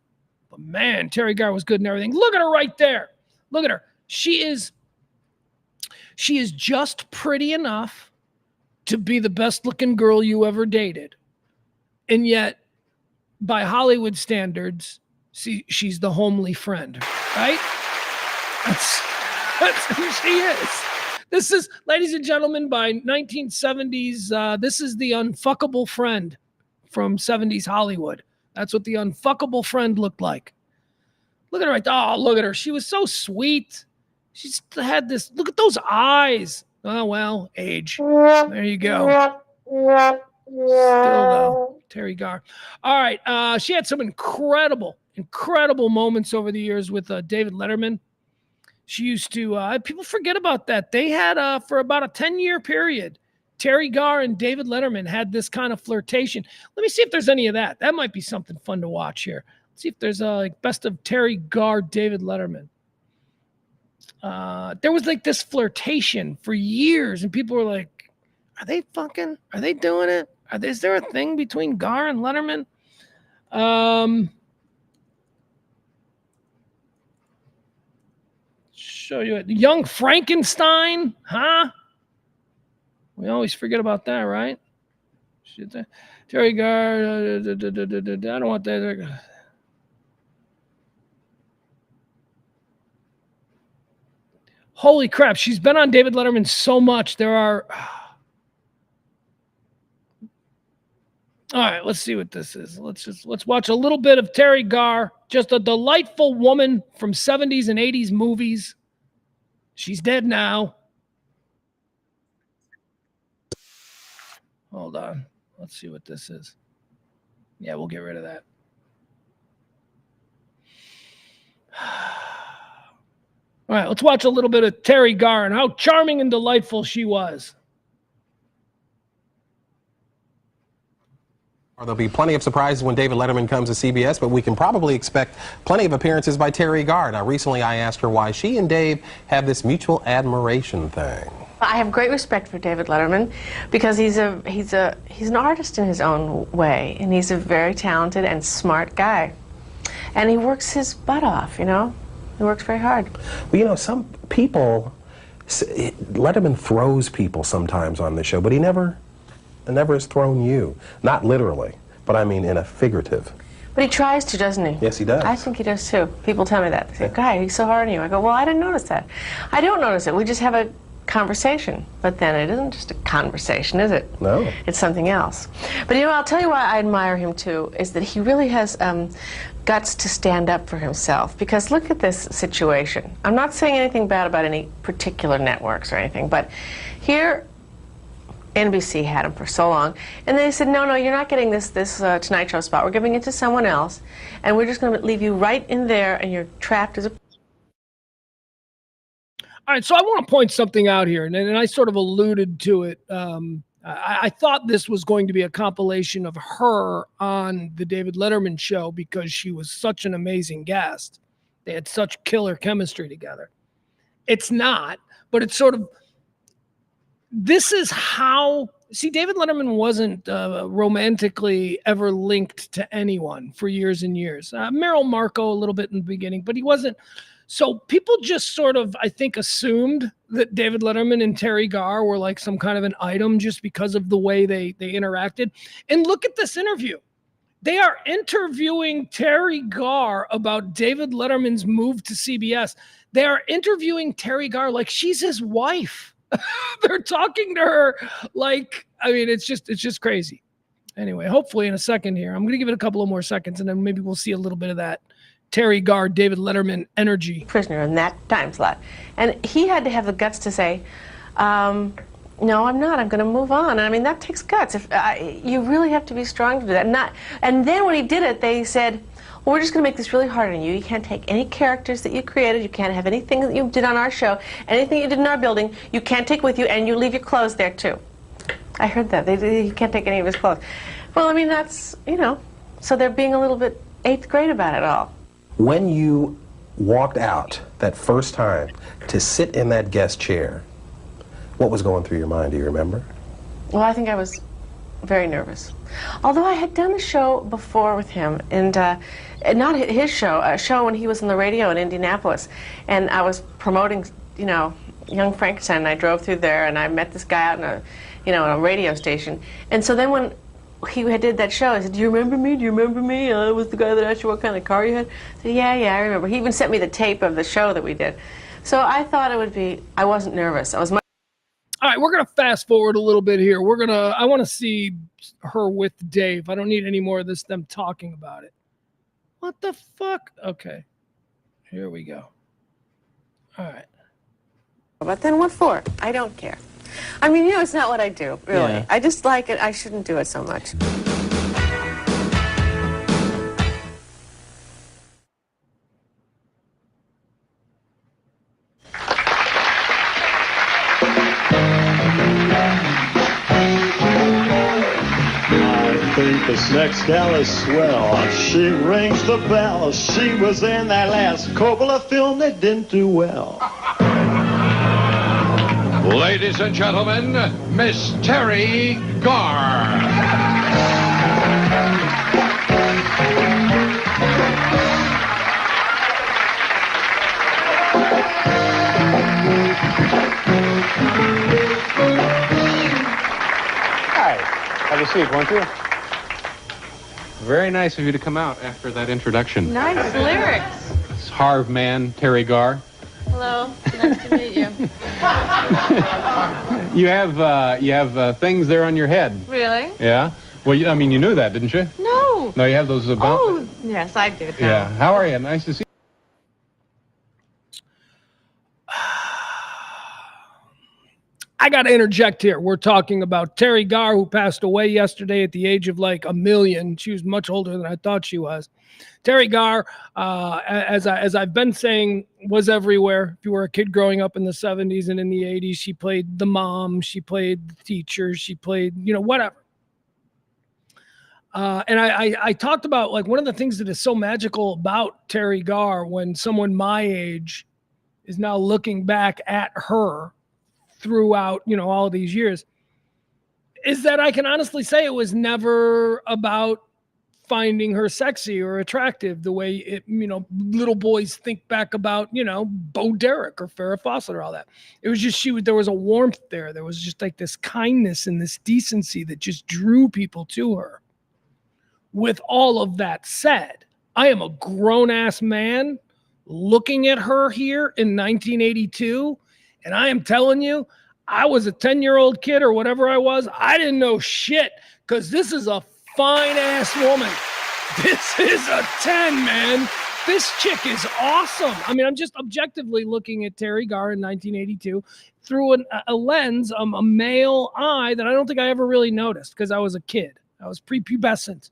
But man, Terry Garr was good and everything. Look at her right there. Look at her. She is just pretty enough to be the best looking girl you ever dated. And yet, by Hollywood standards, she's the homely friend, right? That's who she is. This is, ladies and gentlemen, by 1970s, this is the unfuckable friend from 70s Hollywood. That's what the unfuckable friend looked like. Look at her right there. Oh, look at her. She was so sweet. She's had this, look at those eyes. Oh, well, age. There you go. Still though, Terry Garr. All right. She had some incredible moments over the years with David Letterman. She used to, people forget about that. They had, for about a 10-year period, Terry Garr and David Letterman had this kind of flirtation. Let me see if there's any of that. That might be something fun to watch here. Let's see if there's like best of Terry Garr, David Letterman. There was like this flirtation for years, and people were like, are they fucking? Are they doing it? Is there a thing between Garr and Letterman? Show you it. Young Frankenstein, huh? We always forget about that, right? Terry Garr. I don't want that. Holy crap! She's been on David Letterman so much. There are. All right, let's see what this is. Let's watch a little bit of Terry Garr, just a delightful woman from 70s and 80s movies. She's dead now. Hold on. Let's see what this is. Yeah, we'll get rid of that. All right, let's watch a little bit of Terry Garr and how charming and delightful she was. There'll be plenty of surprises when David Letterman comes to CBS, but we can probably expect plenty of appearances by Terry Garr. Now, recently I asked her why she and Dave have this mutual admiration thing. I have great respect for David Letterman because he's an artist in his own way, and he's a very talented and smart guy. And he works his butt off, you know? He works very hard. Well, you know, some people, Letterman throws people sometimes on the show, but he never has thrown you. Not literally, but I mean in a figurative. But he tries to, doesn't he? Yes, he does. I think he does too. People tell me that. They say, God, he's so hard on you. I go, well, I didn't notice that. I don't notice it. We just have a conversation. But then it isn't just a conversation, is it? No. It's something else. But you know, I'll tell you why I admire him too, is that he really has guts to stand up for himself. Because look at this situation. I'm not saying anything bad about any particular networks or anything, but here, NBC had him for so long, and they said, no, you're not getting this Tonight Show spot. We're giving it to someone else, and we're just going to leave you right in there, and you're trapped as a... All right, so I want to point something out here, and I sort of alluded to it. I thought this was going to be a compilation of her on the David Letterman show because she was such an amazing guest. They had such killer chemistry together. It's not, but it's sort of... This is how, see, David Letterman wasn't romantically ever linked to anyone for years and years. Meryl Marco a little bit in the beginning, but he wasn't. So people just sort of, I think, assumed that David Letterman and Terry Garr were like some kind of an item just because of the way they interacted. And look at this interview. They are interviewing Terry Garr about David Letterman's move to CBS. They are interviewing Terry Garr like she's his wife. They're talking to her like, I mean, it's just crazy. Anyway, hopefully in a second here, I'm going to give it a couple of more seconds and then maybe we'll see a little bit of that Terry Garr, David Letterman energy. Prisoner in that time slot. And he had to have the guts to say, no, I'm not. I'm going to move on. And I mean, that takes guts. You really have to be strong to do that. And then when he did it, they said, well, we're just going to make this really hard on you. You can't take any characters that you created. You can't have anything that you did on our show. Anything you did in our building, you can't take with you, and you leave your clothes there, too. I heard that. You can't take any of his clothes. Well, I mean, that's, so they're being a little bit 8th grade about it all. When you walked out that first time to sit in that guest chair, what was going through your mind? Do you remember? Well, I think I was very nervous. Although I had done a show before with him, and not his show, a show when he was on the radio in Indianapolis, and I was promoting, Young Frankenstein, and I drove through there, and I met this guy out in a radio station, and so then when he did that show, I said, do you remember me? Do you remember me? I was the guy that asked you what kind of car you had. I said, yeah, I remember. He even sent me the tape of the show that we did. So I thought I wasn't nervous. I was much. All right, we're going to fast forward a little bit here. I want to see her with Dave. I don't need any more of this, them talking about it. What the fuck? Okay, here we go. All right. But then what for? I don't care. I mean, it's not what I do, really. Yeah. I just like it. I shouldn't do it so much. I think this next gal is swell. She rings the bell. She was in that last Coppola film that didn't do well. Ladies and gentlemen, Miss Terry Garr. Hi. Have a seat, won't you? Very nice of you to come out after that introduction. Nice lyrics. It's Harv Man, Terry Garr. Hello. Nice to meet you. You have things there on your head. Really? Yeah? Well, you knew that, didn't you? No. No, you have those about... Oh, yes, I did. No. Yeah. How are you? Nice to see you. I got to interject here. We're talking about Terry Garr, who passed away yesterday at the age of like 1 million. She was much older than I thought she was. Terry Garr, as I've been saying, was everywhere. If you were a kid growing up in the 70s and in the 80s, she played the mom, she played the teacher, she played, whatever. And I talked about, like, one of the things that is so magical about Terry Garr when someone my age is now looking back at her throughout, all of these years, is that I can honestly say it was never about finding her sexy or attractive the way little boys think back about, Bo Derek or Farrah Fawcett or all that. It was just there was a warmth there. There was just like this kindness and this decency that just drew people to her. With all of that said, I am a grown-ass man looking at her here in 1982, and I am telling you, I was a 10-year-old kid or whatever I was. I didn't know shit, because this is a fine-ass woman. This is a 10, man. This chick is awesome. I mean, I'm just objectively looking at Terry Garr in 1982 through a lens, a male eye that I don't think I ever really noticed because I was a kid. I was prepubescent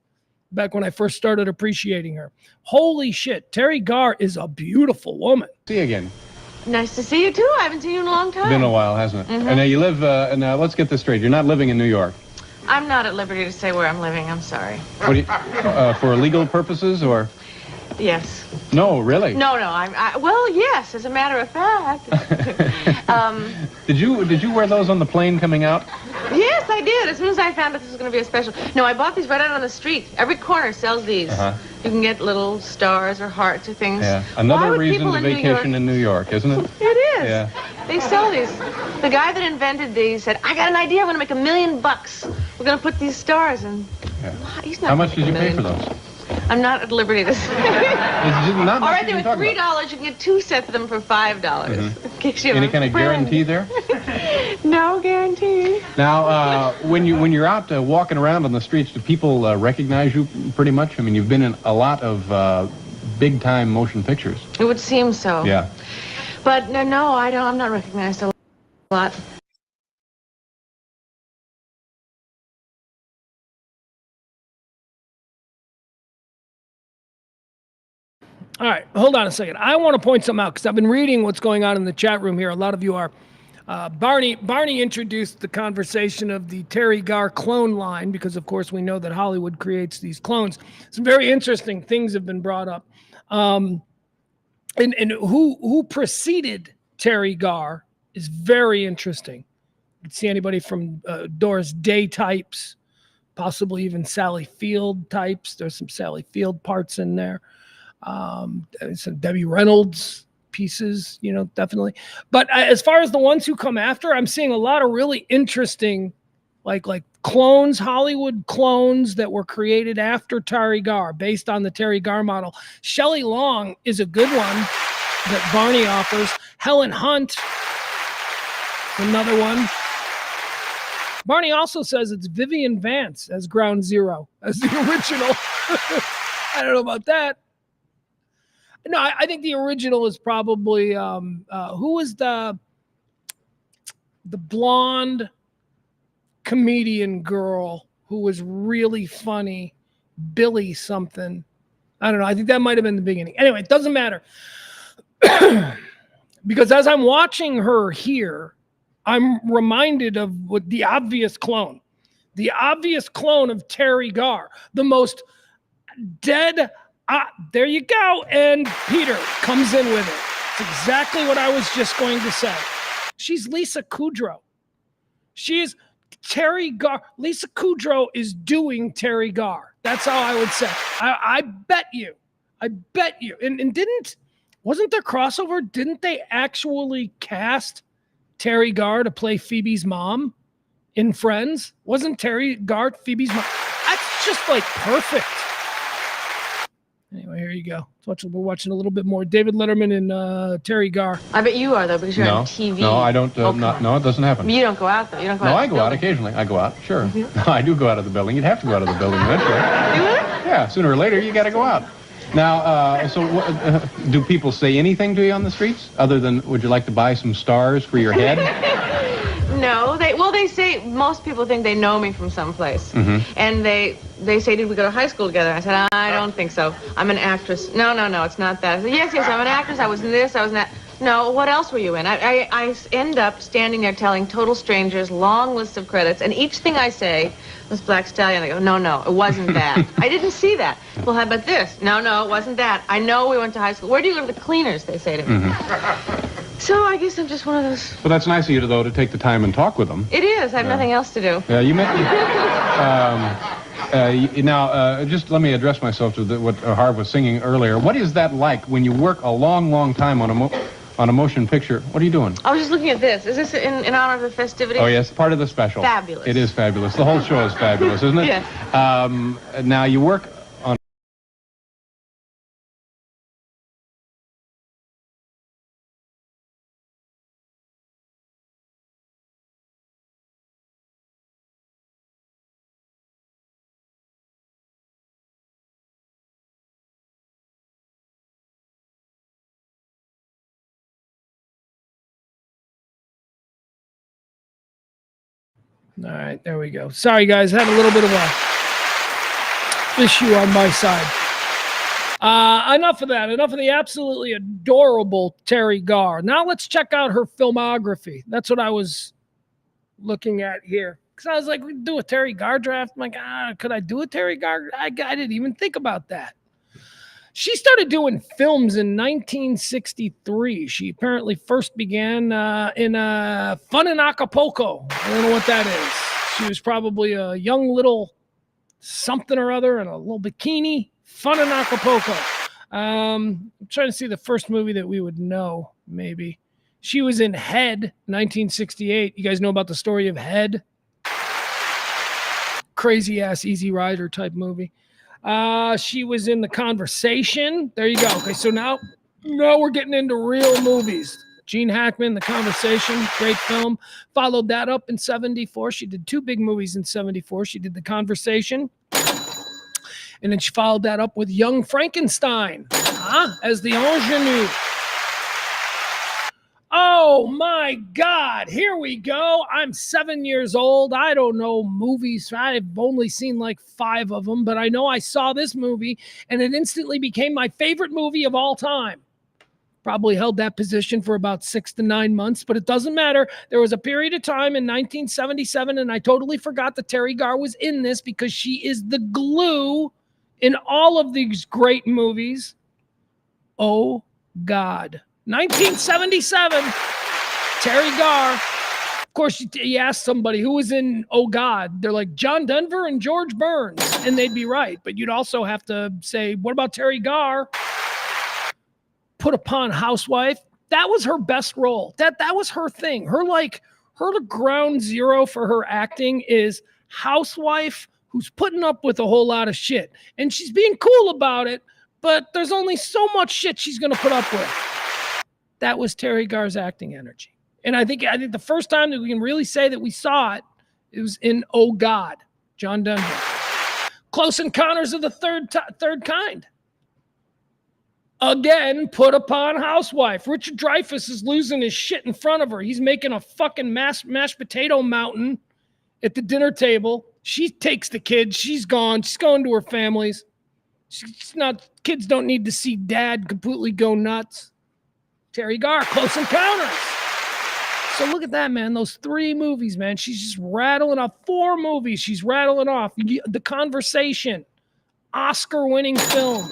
back when I first started appreciating her. Holy shit, Terry Garr is a beautiful woman. See you again. Nice to see you, too. I haven't seen you in a long time. Been a while, hasn't it? Mm-hmm. And now you live, let's get this straight. You're not living in New York. I'm not at liberty to say where I'm living. I'm sorry. What do you, for legal purposes, or? Yes. No, really? No. Well, yes, as a matter of fact. Did you wear those on the plane coming out? Yes, I did. As soon as I found out this was going to be a special. No, I bought these right out on the street. Every corner sells these. Uh-huh. You can get little stars or hearts or things. Yeah. Another reason people to vacation in New York, isn't it? It is. Yeah. They sell these. The guy that invented these said, I got an idea. I'm going to make $1 million. We're going to put these stars in. Yeah. He's not How much did you pay $1 for million. those? I'm not at liberty to say. Not All right, they were talk $3. about. You can get 2 sets of them for $5. Mm-hmm. In case you have Any a kind of friend. guarantee there? No guarantee. Now, when you're out walking around on the streets, do people recognize you pretty much? I mean, you've been in a lot of big time motion pictures. It would seem so. Yeah. But no, I don't. I'm not recognized a lot. All right, hold on a second. I want to point something out because I've been reading what's going on in the chat room here. A lot of you are. Barney introduced the conversation of the Terry Garr clone line because, of course, we know that Hollywood creates these clones. Some very interesting things have been brought up. And who preceded Terry Garr is very interesting. You can see anybody from Doris Day types, possibly even Sally Field types. There's some Sally Field parts in there. Some Debbie Reynolds pieces, definitely. But as far as the ones who come after, I'm seeing a lot of really interesting, like clones, Hollywood clones that were created after Terry Garr, based on the Terry Garr model. Shelley Long is a good one that Barney offers. Helen Hunt, another one. Barney also says it's Vivian Vance as Ground Zero, as the original. I don't know about that. No, I think the original is probably who was the blonde comedian girl who was really funny, Billy something. I don't know. I think that might have been the beginning. Anyway, it doesn't matter. Because as I'm watching her here, I'm reminded of what the obvious clone of Terry Garr, the most dead. There you go. And Peter comes in with it. It's exactly what I was just going to say. She's Lisa Kudrow. She is Terry Garr. Lisa Kudrow is doing Terry Garr. That's how I would say. I bet you. And wasn't there crossover? Didn't they actually cast Terry Garr to play Phoebe's mom in Friends? Wasn't Terry Garr Phoebe's mom? That's just like perfect. Anyway, here you go. We're watching a little bit more David Letterman and Terry Garr. I bet you are, though, because you're on TV. No, I don't. No, it doesn't happen. You don't go out, though. You don't go out. No, I go out occasionally. I go out, sure. Mm-hmm. No, I do go out of the building. You'd have to go out of the building eventually. Do you? Yeah, sooner or later, you got to go out. Now, do people say anything to you on the streets other than, would you like to buy some stars for your head? No, they say, most people think they know me from someplace. Mm-hmm. And they say, did we go to high school together? I said, I don't think so. I'm an actress. No, it's not that. I said, yes, I'm an actress. I was in this, I was in that. No, what else were you in? I end up standing there telling total strangers, long list of credits, and each thing I say was Black Stallion. They go, no, it wasn't that. I didn't see that. Well, how about this? No, it wasn't that. I know we went to high school. Where do you go to the cleaners, they say to me. Mm-hmm. So I guess I'm just one of those. Well, that's nice of you, though, to take the time and talk with them. It is. I have nothing else to do. Yeah, you met. Now, just let me address myself to what Harv was singing earlier. What is that like when you work a long, long time on a motion picture? What are you doing? I was just looking at this. Is this in honor of the festivities? Oh, yes, part of the special. Fabulous. It is fabulous. The whole show is fabulous, isn't it? Yes. Now, you work on... All right, there we go. Sorry, guys. Had a little bit of a issue on my side. Enough of that. Enough of the absolutely adorable Terry Garr. Now let's check out her filmography. That's what I was looking at here. Because I was like, we do a Terry Garr draft. I'm like, could I do a Terry Garr? I didn't even think about that. She started doing films in 1963. She apparently first began in Fun in Acapulco. I don't know what that is. She was probably a young little something or other in a little bikini. Fun in Acapulco. I'm trying to see the first movie that we would know, maybe. She was in Head, 1968. You guys know about the story of Head? Crazy-ass Easy Rider type movie. She was in The Conversation. There you go. Okay, so now we're getting into real movies. Gene Hackman, The Conversation, great film. Followed that up in 74. She did two big movies in 74. She did The Conversation. And then she followed that up with Young Frankenstein. as the ingenue. Oh my God, here we go. I'm 7 years old. I don't know movies. I've only seen like 5 of them, but I know I saw this movie and it instantly became my favorite movie of all time. Probably held that position for about 6 to 9 months, but it doesn't matter. There was a period of time in 1977, and I totally forgot that Terry Garr was in this because she is the glue in all of these great movies. Oh, God. 1977, Terry Garr. Of course, you ask somebody who was in Oh, God. They're like John Denver and George Burns, and they'd be right. But you'd also have to say, what about Terry Garr? Put Upon Housewife. That was her best role. That was her thing. Her ground zero for her acting is housewife who's putting up with a whole lot of shit. And she's being cool about it, but there's only so much shit she's going to put up with. That was Terry Garr's acting energy. And I think the first time that we can really say that we saw it, it was in Oh, God, John Denver. Close Encounters of the Third Kind. Again, Put Upon Housewife. Richard Dreyfuss is losing his shit in front of her. He's making a fucking mashed potato mountain at the dinner table. She takes the kids. She's gone. She's going to her family's. Kids don't need to see dad completely go nuts. Terry Garr, Close Encounters. So look at that, man. Those 3 movies, man. She's just rattling off 4 movies. She's rattling off. The Conversation, Oscar-winning film.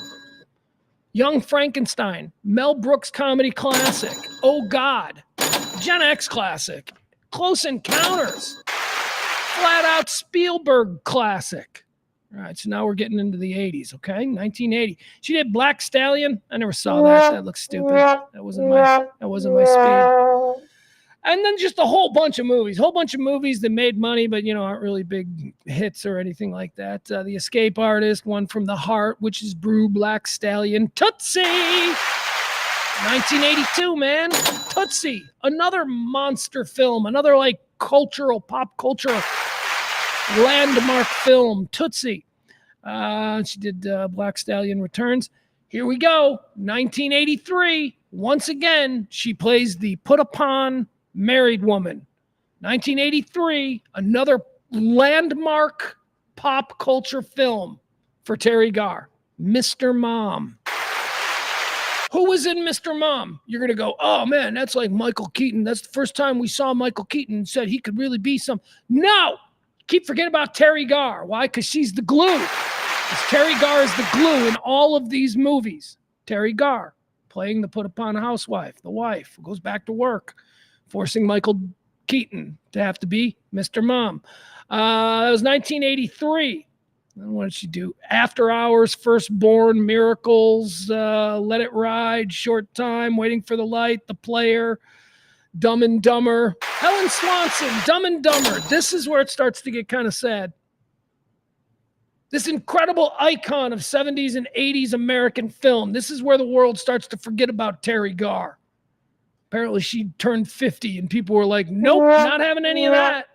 Young Frankenstein, Mel Brooks comedy classic, Oh, God, Gen X classic, Close Encounters, flat out Spielberg classic. All right, so now we're getting into the 80s, okay? 1980. She did Black Stallion. I never saw that. That looks stupid. That wasn't my speed. And then just a whole bunch of movies that made money, but, aren't really big hits or anything like that. The Escape Artist, One from the Heart, which is Brew, Black Stallion, Tootsie. 1982, man. Tootsie. Another monster film. Another, pop culture landmark film. Tootsie. She did Black Stallion Returns. Here we go. 1983. Once again, she plays the put upon married woman. 1983, another landmark pop culture film for Terry Garr, Mr. Mom. Who was in Mr. Mom? You're going to go, oh man, that's like Michael Keaton. That's the first time we saw Michael Keaton and said he could really be some. No! Keep forgetting about Terry Garr. Why? Because she's the glue. Because Terry Garr is the glue in all of these movies. Terry Garr playing the put upon housewife, the wife who goes back to work, forcing Michael Keaton to have to be Mr. Mom. That was 1983. And what did she do? After Hours, Firstborn, Miracles, Let It Ride, Short Time, Waiting for the Light, The Player, Dumb and Dumber. Helen Swanson, Dumb and Dumber. This is where it starts to get kind of sad. This incredible icon of 70s and 80s American film. This is where the world starts to forget about Terry Garr. Apparently she turned 50 and people were like, nope, not having any of that.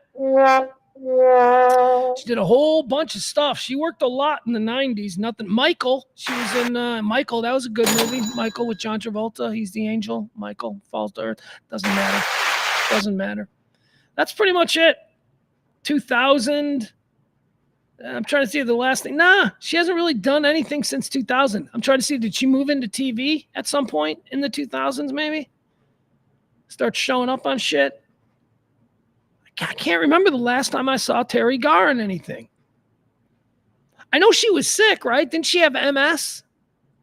She did a whole bunch of stuff. She worked a lot in the 90s. Nothing. Michael. She was in Michael. That was a good movie. Michael with John Travolta. He's the angel. Michael falls to earth. Doesn't matter. That's pretty much it. 2000. I'm trying to see the last thing. Nah, she hasn't really done anything since 2000. I'm trying to see, did she move into TV at some point in the 2000s maybe? Start showing up on shit. I can't remember the last time I saw Terry Garr in anything. I know she was sick, right? Didn't she have MS?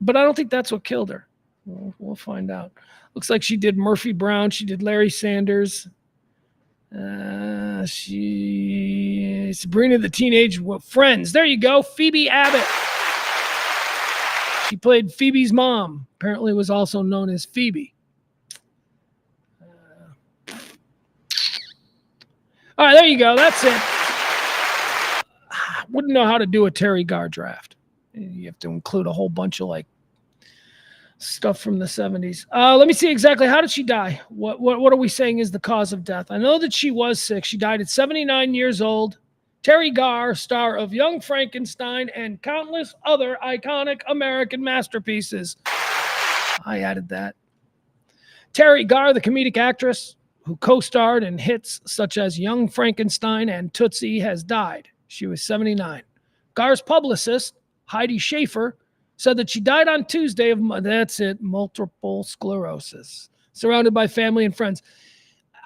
But I don't think that's what killed her. We'll find out. Looks like she did Murphy Brown. She did Larry Sanders. Sabrina the Teenage Friends. There you go. Phoebe Abbott. She played Phoebe's mom. Apparently was also known as Phoebe. All right, there you go. That's it. Wouldn't know how to do a Terry Garr draft. You have to include a whole bunch of stuff from the 70s. Let me see exactly, how did she die? What are we saying is the cause of death? I know that she was sick. She died at 79 years old. Terry Garr, star of Young Frankenstein and countless other iconic American masterpieces. I added that. Terry Garr, the comedic actress who co-starred in hits such as Young Frankenstein and Tootsie, has died. She was 79. Garr's publicist, Heidi Schaefer, said that she died on Tuesday of, multiple sclerosis, surrounded by family and friends.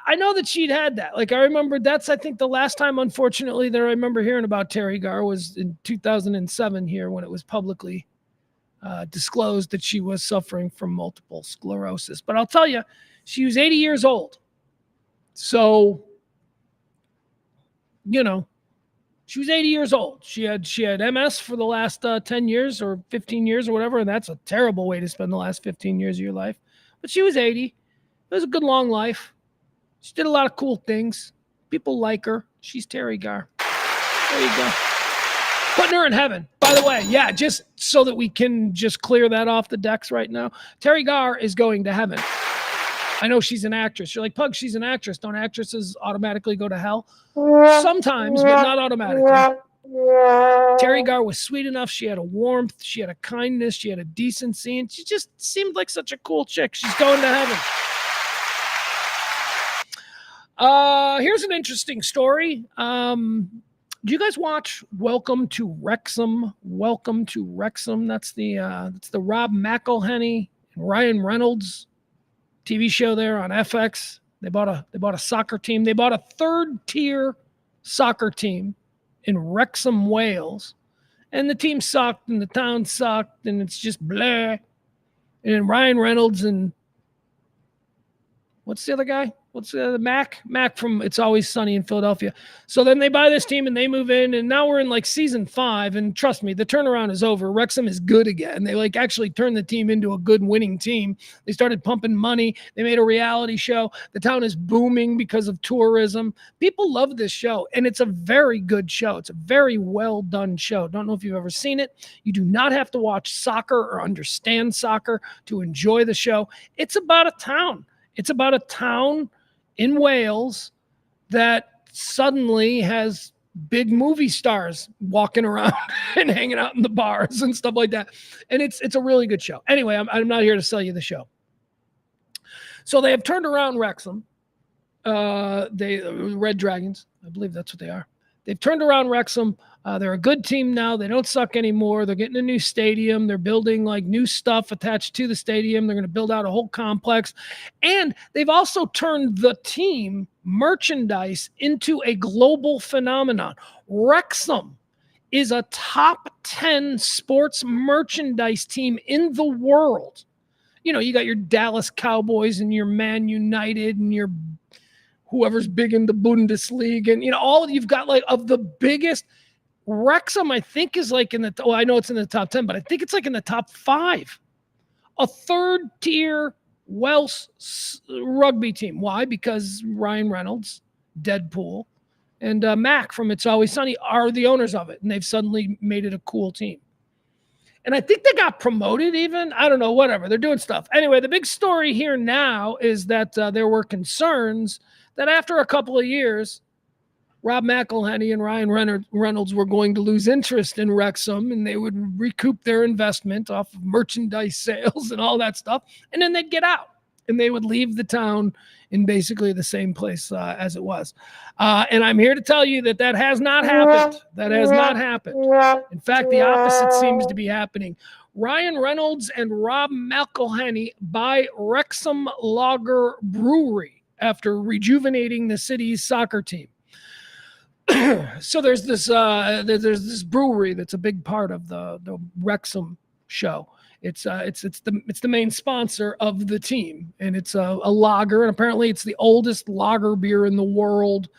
I know that she'd had that. Like, I remember I think the last time, unfortunately, that I remember hearing about Terry Garr was in 2007 here when it was publicly disclosed that she was suffering from multiple sclerosis. But I'll tell you, she was 80 years old. So, you know, she was 80 years old. She had MS for the last 10 years or 15 years or whatever, and that's a terrible way to spend the last 15 years of your life. But she was 80. It was a good long life. She did a lot of cool things. People like her. She's Terry Garr. There you go. Putting her in heaven. By the way, yeah, just so that we can just clear that off the decks right now. Terry Garr is going to heaven. I know she's an actress. You're like, Pug, she's an actress. Don't actresses automatically go to hell? Sometimes, but not automatically. Terry Garr was sweet enough. She had a warmth. She had a kindness. She had a decency. And she just seemed like such a cool chick. She's going to heaven. Here's an interesting story. Do you guys watch Welcome to Wrexham? Welcome to Wrexham. That's the Rob McElhenney and Ryan Reynolds TV show there on FX. They bought a soccer team. They bought a third-tier soccer team in Wrexham, Wales. And the team sucked and the town sucked and it's just blah. And Ryan Reynolds and what's the other guy? What's Mac from It's Always Sunny in Philadelphia. So then they buy this team and they move in, and now we're in like season 5. And trust me, the turnaround is over. Wrexham is good again. They like actually turned the team into a good winning team. They started pumping money. They made a reality show. The town is booming because of tourism. People love this show, and it's a very good show. It's a very well done show. Don't know if you've ever seen it. You do not have to watch soccer or understand soccer to enjoy the show. It's about a town. It's about a town in Wales that suddenly has big movie stars walking around and hanging out in the bars and stuff like that. And it's a really good show. Anyway, I'm not here to sell you the show. So they have turned around Wrexham. They Red Dragons, I believe that's what they are. They've turned around Wrexham. They're a good team now. They don't suck anymore. They're getting a new stadium. They're building like new stuff attached to the stadium. They're going to build out a whole complex. And they've also turned the team merchandise into a global phenomenon. Wrexham is a top 10 sports merchandise team in the world. You know, you got your Dallas Cowboys and your Man United and your whoever's big in the Bundesliga, and you know, all you've got like of the biggest. Wrexham, I think, is like in the. Oh, I know it's in the top 10, but I think it's like in the top 5. A third-tier Welsh rugby team. Why? Because Ryan Reynolds, Deadpool, and Mac from It's Always Sunny are the owners of it, and they've suddenly made it a cool team. And I think they got promoted even. I don't know, whatever. They're doing stuff. Anyway, the big story here now is that there were concerns that after a couple of years, Rob McElhenney and Ryan Reynolds were going to lose interest in Wrexham, and they would recoup their investment off of merchandise sales and all that stuff, and then they'd get out, and they would leave the town in basically the same place as it was. And I'm here to tell you that has not happened. That has not happened. In fact, the opposite seems to be happening. Ryan Reynolds and Rob McElhenney buy Wrexham Lager Brewery after rejuvenating the city's soccer team. So there's this brewery that's a big part of the Wrexham show. It's the main sponsor of the team, and it's a lager, and apparently it's the oldest lager beer in the world,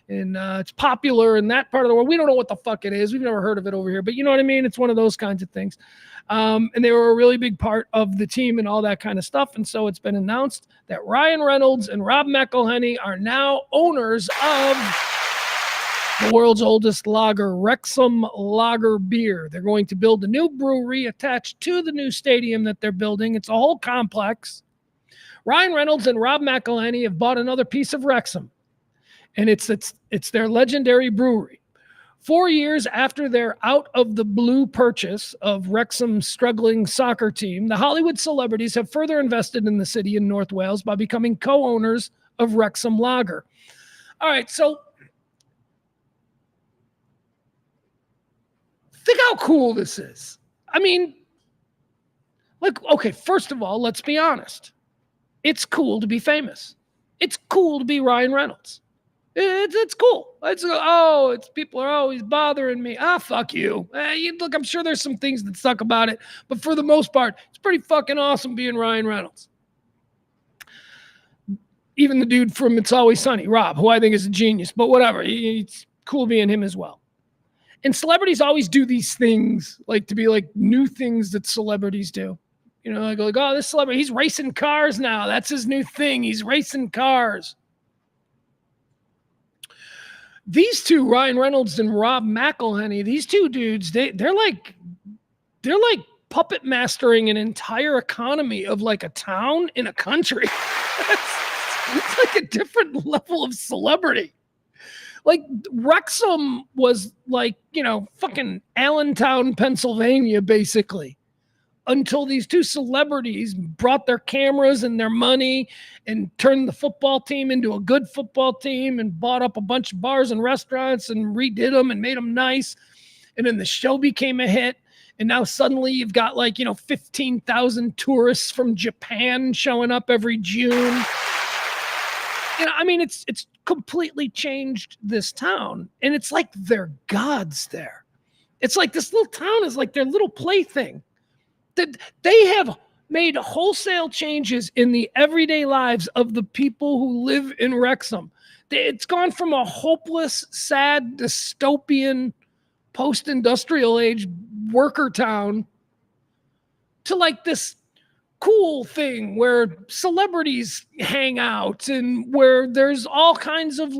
and it's popular in that part of the world. We don't know what the fuck it is. We've never heard of it over here, but you know what I mean? It's one of those kinds of things. And they were a really big part of the team and all that kind of stuff. And so it's been announced that Ryan Reynolds and Rob McElhenney are now owners of the world's oldest lager, Wrexham Lager Beer. They're going to build a new brewery attached to the new stadium that they're building. It's a whole complex. Ryan Reynolds and Rob McElhenney have bought another piece of Wrexham, and it's their legendary brewery. 4 years after their out-of-the-blue purchase of Wrexham's struggling soccer team, the Hollywood celebrities have further invested in the city in North Wales by becoming co-owners of Wrexham Lager. All right, so think how cool this is. I mean, like, okay, first of all, let's be honest. It's cool to be famous. It's cool to be Ryan Reynolds. It's cool. It's people are always bothering me. Fuck you. Look, I'm sure there's some things that suck about it, but for the most part, it's pretty fucking awesome being Ryan Reynolds. Even the dude from It's Always Sunny, Rob, who I think is a genius, but whatever. It's cool being him as well. And celebrities always do these things, like to be like new things that celebrities do. You know, like, oh, this celebrity, he's racing cars now. That's his new thing. He's racing cars. These two, Ryan Reynolds and Rob McElhenney, these two dudes, they're like puppet mastering an entire economy of like a town in a country. It's like a different level of celebrity. Like Wrexham was like, you know, fucking Allentown, Pennsylvania, basically. Until these two celebrities brought their cameras and their money and turned the football team into a good football team and bought up a bunch of bars and restaurants and redid them and made them nice. And then the show became a hit. And now suddenly you've got 15,000 tourists from Japan showing up every June. You know, I mean, it's completely changed this town. And it's like they're gods there. It's like this little town is like their little plaything. That they have made wholesale changes in the everyday lives of the people who live in Wrexham. It's gone from a hopeless, sad, dystopian, post-industrial age worker town to like this cool thing where celebrities hang out and where there's all kinds of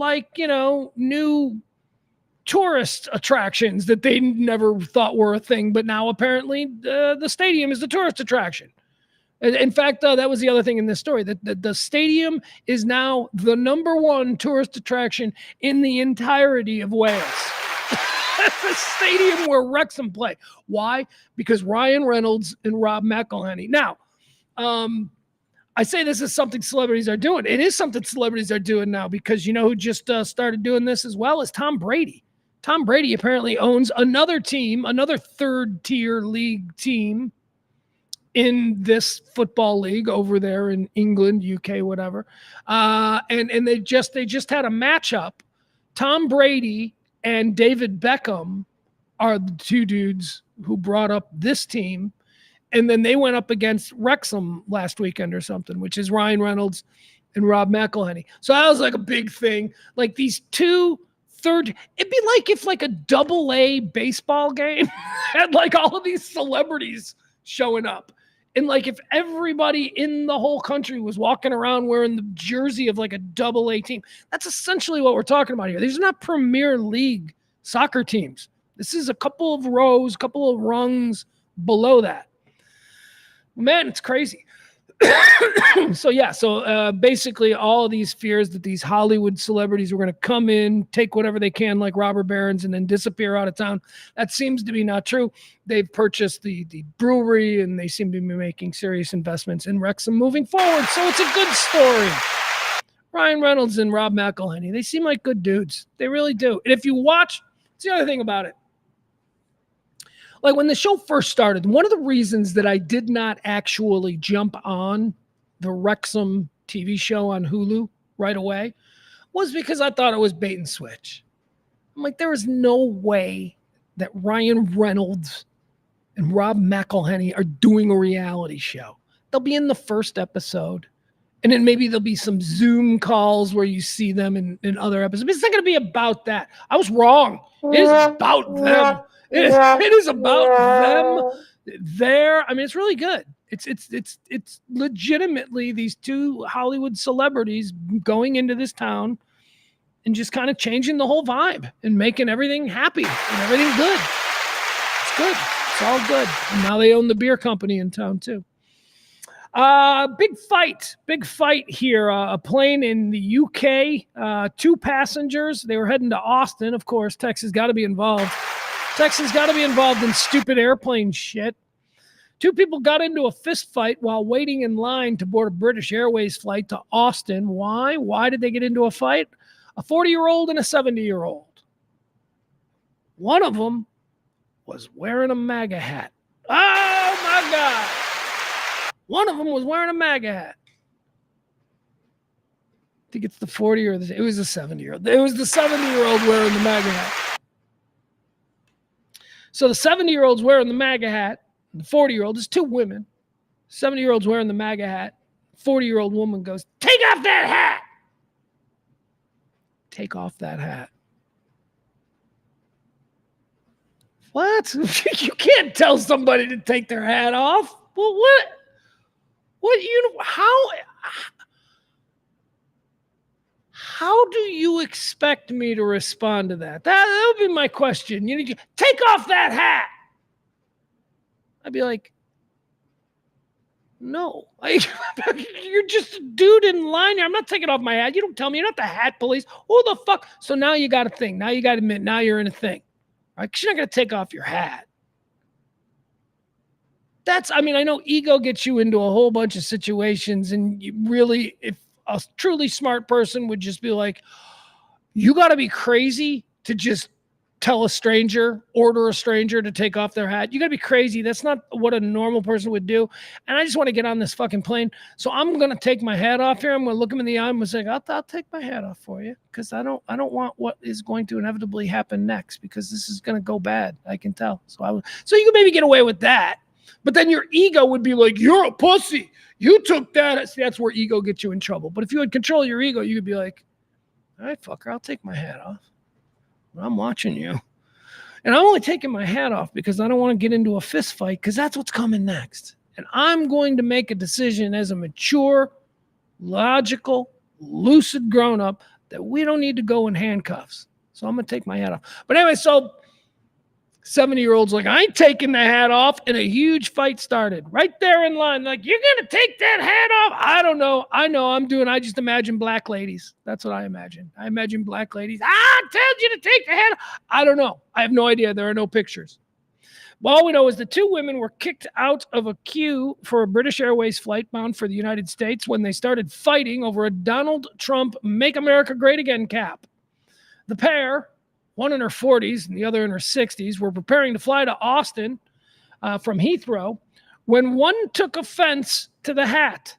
new tourist attractions that they never thought were a thing, but now apparently the stadium is the tourist attraction. In fact, that was the other thing in this story, that the stadium is now the number one tourist attraction in the entirety of Wales. The stadium where Wrexham play. Why? Because Ryan Reynolds and Rob McElhenney. Now, I say this is something celebrities are doing. It is something celebrities are doing now because you know who just started doing this as well is Tom Brady. Tom Brady apparently owns another team, another third-tier league team in this football league over there in England, UK, whatever. And they just had a matchup. Tom Brady and David Beckham are the two dudes who brought up this team. And then they went up against Wrexham last weekend or something, which is Ryan Reynolds and Rob McElhenney. So that was like a big thing. Like these two it'd be like if like a AA baseball game had like all of these celebrities showing up. And like if everybody in the whole country was walking around wearing the jersey of like a AA team, that's essentially what we're talking about here. These are not Premier League soccer teams. This is a couple of rows, couple of rungs below that. Man, it's crazy. So basically all of these fears that these Hollywood celebrities were going to come in, take whatever they can like robber barons and then disappear out of town, that seems to be not true. They've purchased the brewery and they seem to be making serious investments in Wrexham moving forward. So it's a good story. Ryan Reynolds and Rob McElhenney, they seem like good dudes. They really do. And if you watch, it's the other thing about it. Like when the show first started, one of the reasons that I did not actually jump on the Wrexham TV show on Hulu right away was because I thought it was bait and switch. I'm like, there is no way that Ryan Reynolds and Rob McElhenney are doing a reality show. They'll be in the first episode, and then maybe there'll be some Zoom calls where you see them in other episodes. But it's not going to be about that. I was wrong. It is about them. It is about them there. I mean, it's really good. It's legitimately these two Hollywood celebrities going into this town and just kind of changing the whole vibe and making everything happy and everything good. It's good. It's all good. And now they own the beer company in town too. Big fight here. A plane in the UK, 2 passengers. They were heading to Austin. Of course, Texas got to be involved. Texas got to be involved in stupid airplane shit. 2 people got into a fist fight while waiting in line to board a British Airways flight to Austin. Why? Why did they get into a fight? A 40-year-old and a 70-year-old. One of them was wearing a MAGA hat. Oh, my God. One of them was wearing a MAGA hat. I think it's the 40 or it was the 70-year-old. It was the 70-year-old wearing the MAGA hat. So the 70-year-old's wearing the MAGA hat. The 40-year-old is 2 women. 70-year-old's wearing the MAGA hat. 40-year-old woman goes, "Take off that hat!" Take off that hat. What? You can't tell somebody to take their hat off. Well, what? How do you expect me to respond to that? That would be my question. You need to take off that hat. I'd be like, no. You're just a dude in line here. I'm not taking off my hat. You don't tell me. You're not the hat police. Who the fuck? So now you got a thing. Now you got to admit, now you're in a thing. Right? Because you're not going to take off your hat. I know ego gets you into a whole bunch of situations, and you really, if a truly smart person would just be like, you got to be crazy to just order a stranger to take off their hat. You got to be crazy. That's not what a normal person would do. And I just want to get on this fucking plane. So I'm going to take my hat off here. I'm going to look him in the eye. I'm going to say, I'll take my hat off for you, because I don't want what is going to inevitably happen next, because this is going to go bad. I can tell. So you can maybe get away with that. But then your ego would be like, you're a pussy. You took that. See, that's where ego gets you in trouble. But if you would control your ego, you could be like, all right, fucker, I'll take my hat off. I'm watching you. And I'm only taking my hat off because I don't want to get into a fist fight, because that's what's coming next. And I'm going to make a decision as a mature, logical, lucid grown-up that we don't need to go in handcuffs. So I'm going to take my hat off. But anyway, so 70-year-old's like, I ain't taking the hat off. And a huge fight started right there in line. Like, you're going to take that hat off? I don't know. I just imagine black ladies. That's what I imagine. I imagine black ladies. I told you to take the hat off. I don't know. I have no idea. There are no pictures. Well, all we know is the 2 women were kicked out of a queue for a British Airways flight bound for the United States when they started fighting over a Donald Trump Make America Great Again cap. The pair, one in her 40s and the other in her 60s, were preparing to fly to Austin from Heathrow when one took offense to the hat.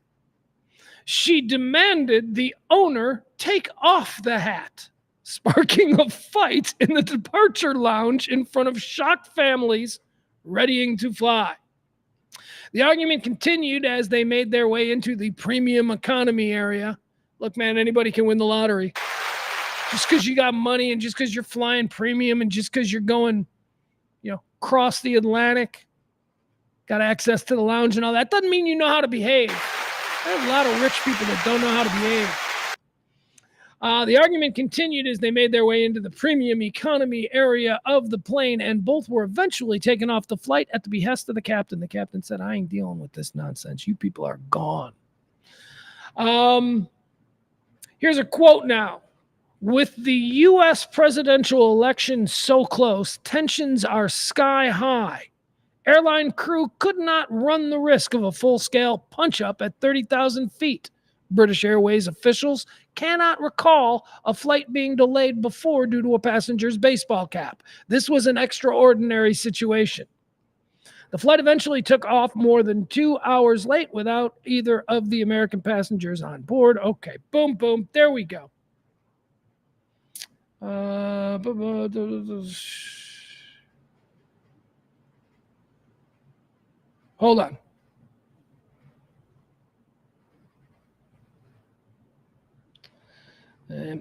She demanded the owner take off the hat, sparking a fight in the departure lounge in front of shocked families readying to fly. The argument continued as they made their way into the premium economy area. Look, man, anybody can win the lottery. Just because you got money and just because you're flying premium and just because you're going, across the Atlantic, got access to the lounge and all that, doesn't mean you know how to behave. There's a lot of rich people that don't know how to behave. The argument continued as they made their way into the premium economy area of the plane, and both were eventually taken off the flight at the behest of the captain. The captain said, I ain't dealing with this nonsense. You people are gone. Here's a quote now. With the U.S. presidential election so close, tensions are sky high. Airline crew could not run the risk of a full-scale punch-up at 30,000 feet. British Airways officials cannot recall a flight being delayed before due to a passenger's baseball cap. This was an extraordinary situation. The flight eventually took off more than 2 hours late without either of the American passengers on board. Okay, boom, boom, there we go. Hold on.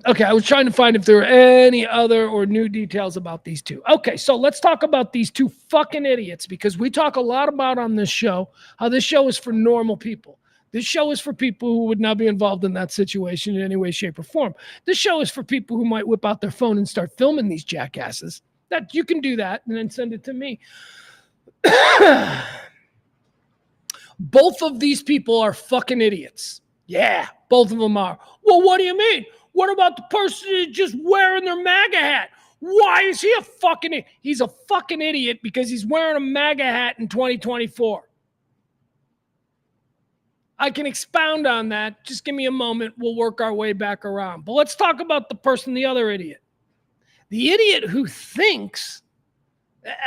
Okay, I was trying to find if there were any other or new details about these 2. Okay, so let's talk about these 2 fucking idiots, because we talk a lot about on this show how this show is for normal people. This show is for people who would not be involved in that situation in any way, shape, or form. This show is for people who might whip out their phone and start filming these jackasses. That you can do that and then send it to me. Both of these people are fucking idiots. Yeah, both of them are. Well, what do you mean? What about the person who's just wearing their MAGA hat? Why is he a fucking idiot? He's a fucking idiot because he's wearing a MAGA hat in 2024. I can expound on that. Just give me a moment. We'll work our way back around. But let's talk about the person, the other idiot. The idiot who thinks,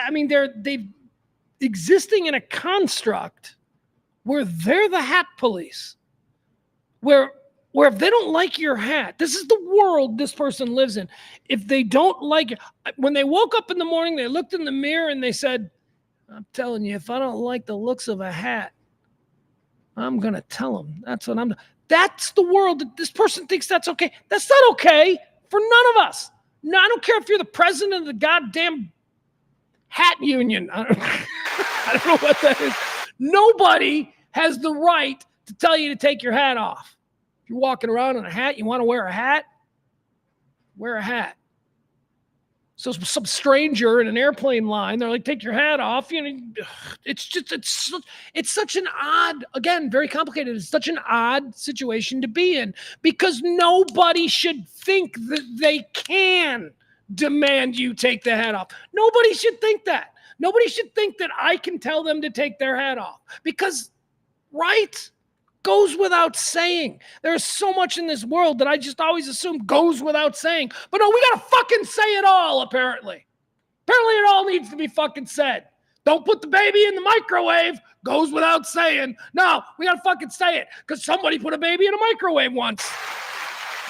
I mean, they're existing in a construct where they're the hat police, where if they don't like your hat, this is the world this person lives in. If they don't like it, when they woke up in the morning, they looked in the mirror and they said, I'm telling you, if I don't like the looks of a hat, I'm going to tell them. That's the world that this person thinks that's okay. That's not okay for none of us. No, I don't care if you're the president of the goddamn hat union. I don't know what that is. Nobody has the right to tell you to take your hat off. If you're walking around in a hat, you want to wear a hat? Wear a hat. So some stranger in an airplane line, they're like, take your hat off. You know, it's such an odd, again, very complicated. It's such an odd situation to be in because nobody should think that they can demand you take the hat off. Nobody should think that. Nobody should think that I can tell them to take their hat off because, right? Goes without saying. There's so much in this world that I just always assume goes without saying. But no, we got to fucking say it all, apparently. Apparently it all needs to be fucking said. Don't put the baby in the microwave. Goes without saying. No, we got to fucking say it because somebody put a baby in a microwave once.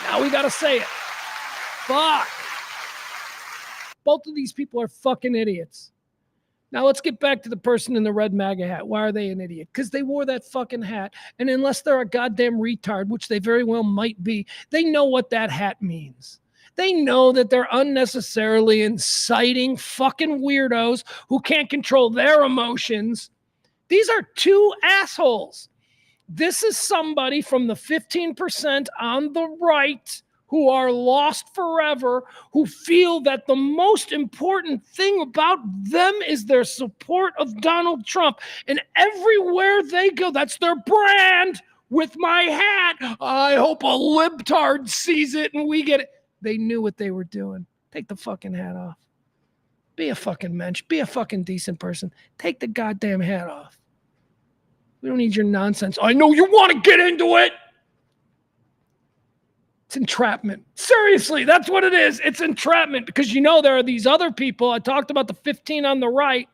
Now we got to say it. Fuck. Both of these people are fucking idiots. Now let's get back to the person in the red MAGA hat. Why are they an idiot? Because they wore that fucking hat. And unless they're a goddamn retard, which they very well might be, they know what that hat means. They know that they're unnecessarily inciting fucking weirdos who can't control their emotions. These are two assholes. This is somebody from the 15% on the right who are lost forever, who feel that the most important thing about them is their support of Donald Trump. And everywhere they go, that's their brand with my hat. I hope a libtard sees it and we get it. They knew what they were doing. Take the fucking hat off. Be a fucking mensch. Be a fucking decent person. Take the goddamn hat off. We don't need your nonsense. I know you want to get into it. It's entrapment. Seriously, that's what it is. It's entrapment because you know there are these other people. I talked about the 15 on the right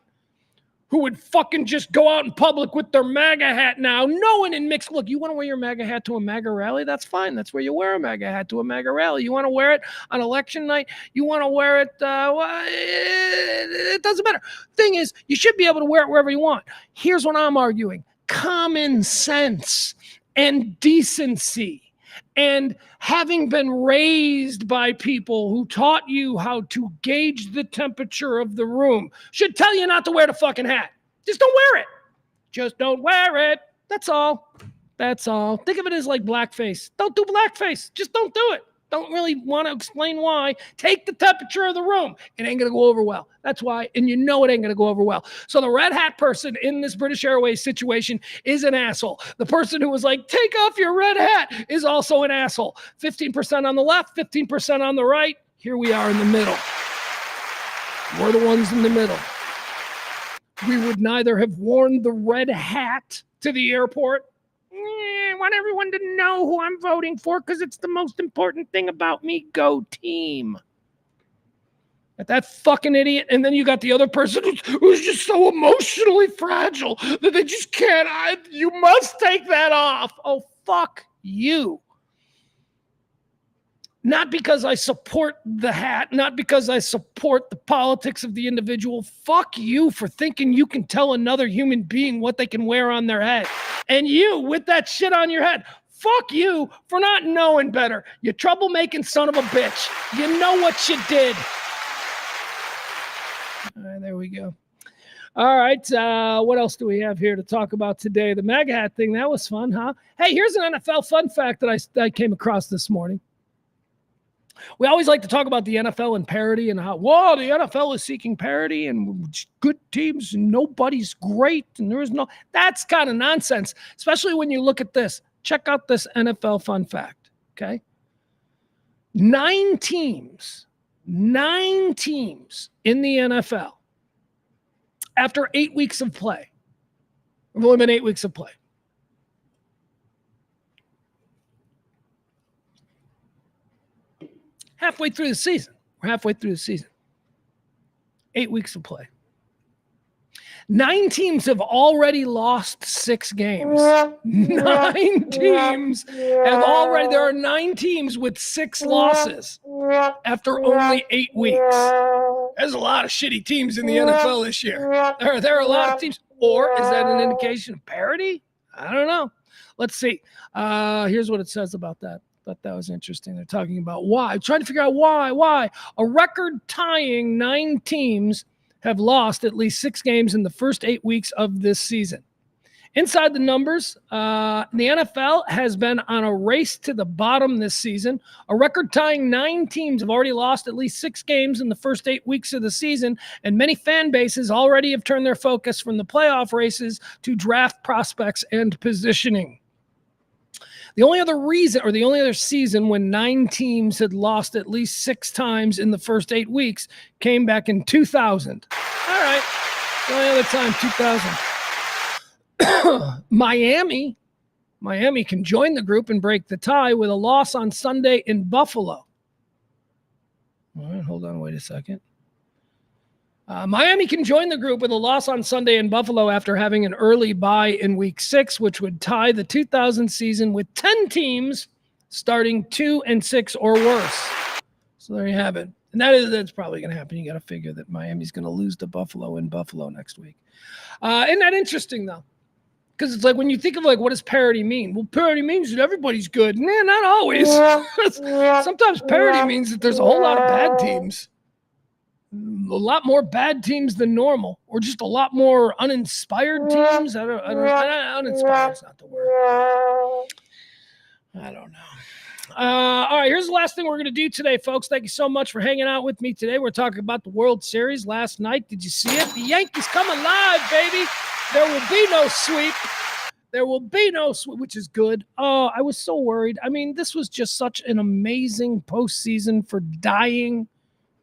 who would fucking just go out in public with their MAGA hat now, knowing and mix. Look, you want to wear your MAGA hat to a MAGA rally? That's fine. That's where you wear a MAGA hat to a MAGA rally. You want to wear it on election night? You want to wear it? It doesn't matter. Thing is, you should be able to wear it wherever you want. Here's what I'm arguing. Common sense and decency. And having been raised by people who taught you how to gauge the temperature of the room should tell you not to wear the fucking hat. Just don't wear it. Just don't wear it. That's all. That's all. Think of it as like blackface. Don't do blackface. Just don't do it. Don't really want to explain why. Take the temperature of the room. It ain't going to go over well. That's why. And you know it ain't going to go over well. So the red hat person in this British Airways situation is an asshole. The person who was like, take off your red hat is also an asshole. 15% on the left, 15% on the right. Here we are in the middle. We're the ones in the middle. We would neither have worn the red hat to the airport. I want everyone to know who I'm voting for because it's the most important thing about me. Go team. But that fucking idiot. And then you got the other person who's just so emotionally fragile that they just can't. You must take that off. Oh, fuck you. Not because I support the hat, not because I support the politics of the individual. Fuck you for thinking you can tell another human being what they can wear on their head. And you, with that shit on your head, fuck you for not knowing better. You troublemaking son of a bitch. You know what you did. All right, there we go. All right, what else do we have here to talk about today? The MAGA hat thing, that was fun, huh? Hey, here's an NFL fun fact that I came across this morning. We always like to talk about the NFL and parity and how, whoa, the NFL is seeking parity and good teams and nobody's great and there is no, that's kind of nonsense, especially when you look at this. Check out this NFL fun fact, okay? 9 teams in the NFL after 8 weeks of play. There've only been 8 weeks of play. Halfway through the season. We're halfway through the season. 8 weeks of play. 9 teams have already lost 6 games. 9 teams have already, there are 9 teams with 6 losses after only 8 weeks. There's a lot of shitty teams in the NFL this year. There are a lot of teams. Or is that an indication of parity? I don't know. Let's see. Here's what it says about that. Thought that was interesting. They're talking about why. Trying to figure out why. A record-tying 9 teams have lost at least 6 games in the first 8 weeks of this season. Inside the numbers, the NFL has been on a race to the bottom this season. A record-tying 9 teams have already lost at least 6 games in the first 8 weeks of the season, and many fan bases already have turned their focus from the playoff races to draft prospects and positioning. The only other season when 9 teams had lost at least 6 times in the first 8 weeks came back in 2000. All right. The only other time, 2000. Miami can join the group and break the tie with a loss on Sunday in Buffalo. All right, hold on, wait a second. Miami can join the group with a loss on Sunday in Buffalo after having an early bye in Week 6, which would tie the 2000 season with 10 teams starting 2-6 or worse. So there you have it. And that's probably going to happen. You got to figure that Miami's going to lose to Buffalo in Buffalo next week. Isn't that interesting, though? Because it's like when you think of like, what does parity mean? Well, parity means that everybody's good. Man, not always. Sometimes parity means that there's a whole lot of bad teams. A lot more bad teams than normal, or just a lot more uninspired teams. Uninspired's not the word. I don't know. All right, here's the last thing we're going to do today, folks. Thank you so much for hanging out with me today. We're talking about the World Series last night. Did you see it? The Yankees come alive, baby. There will be no sweep. There will be no sweep, which is good. Oh, I was so worried. I mean, this was just such an amazing postseason for dying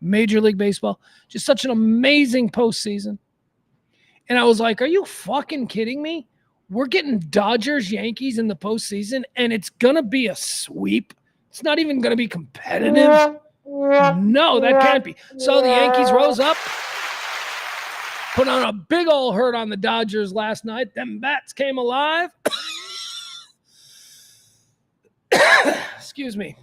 Major League Baseball. Just such an amazing postseason. And I was like, are you fucking kidding me? We're getting Dodgers, Yankees in the postseason, and it's going to be a sweep. It's not even going to be competitive. No, that can't be. So the Yankees rose up, put on a big old hurt on the Dodgers last night. Them bats came alive. Excuse me.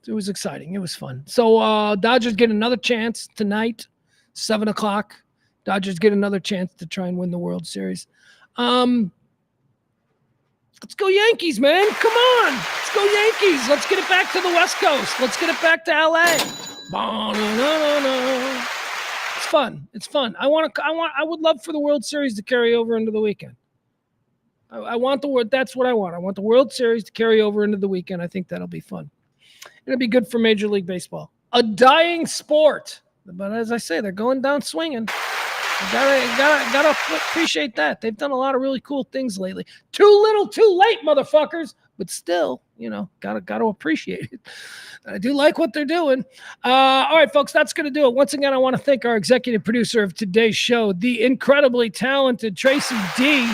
It was exciting. It was fun. So Dodgers get another chance tonight, 7 o'clock. Dodgers get another chance to try and win the World Series. Let's go Yankees, man. Come on. Let's go Yankees. Let's get it back to the West Coast. Let's get it back to LA. It's fun. It's fun. I would love for the World Series to carry over into the weekend. That's what I want. I want the World Series to carry over into the weekend. I think that'll be fun. It'll be good for Major League Baseball. A dying sport. But as I say, they're going down swinging. Gotta appreciate that. They've done a lot of really cool things lately. Too little, too late, motherfuckers. But still, gotta appreciate it. I do like what they're doing. All right, folks, that's going to do it. Once again, I want to thank our executive producer of today's show, the incredibly talented Tracy D.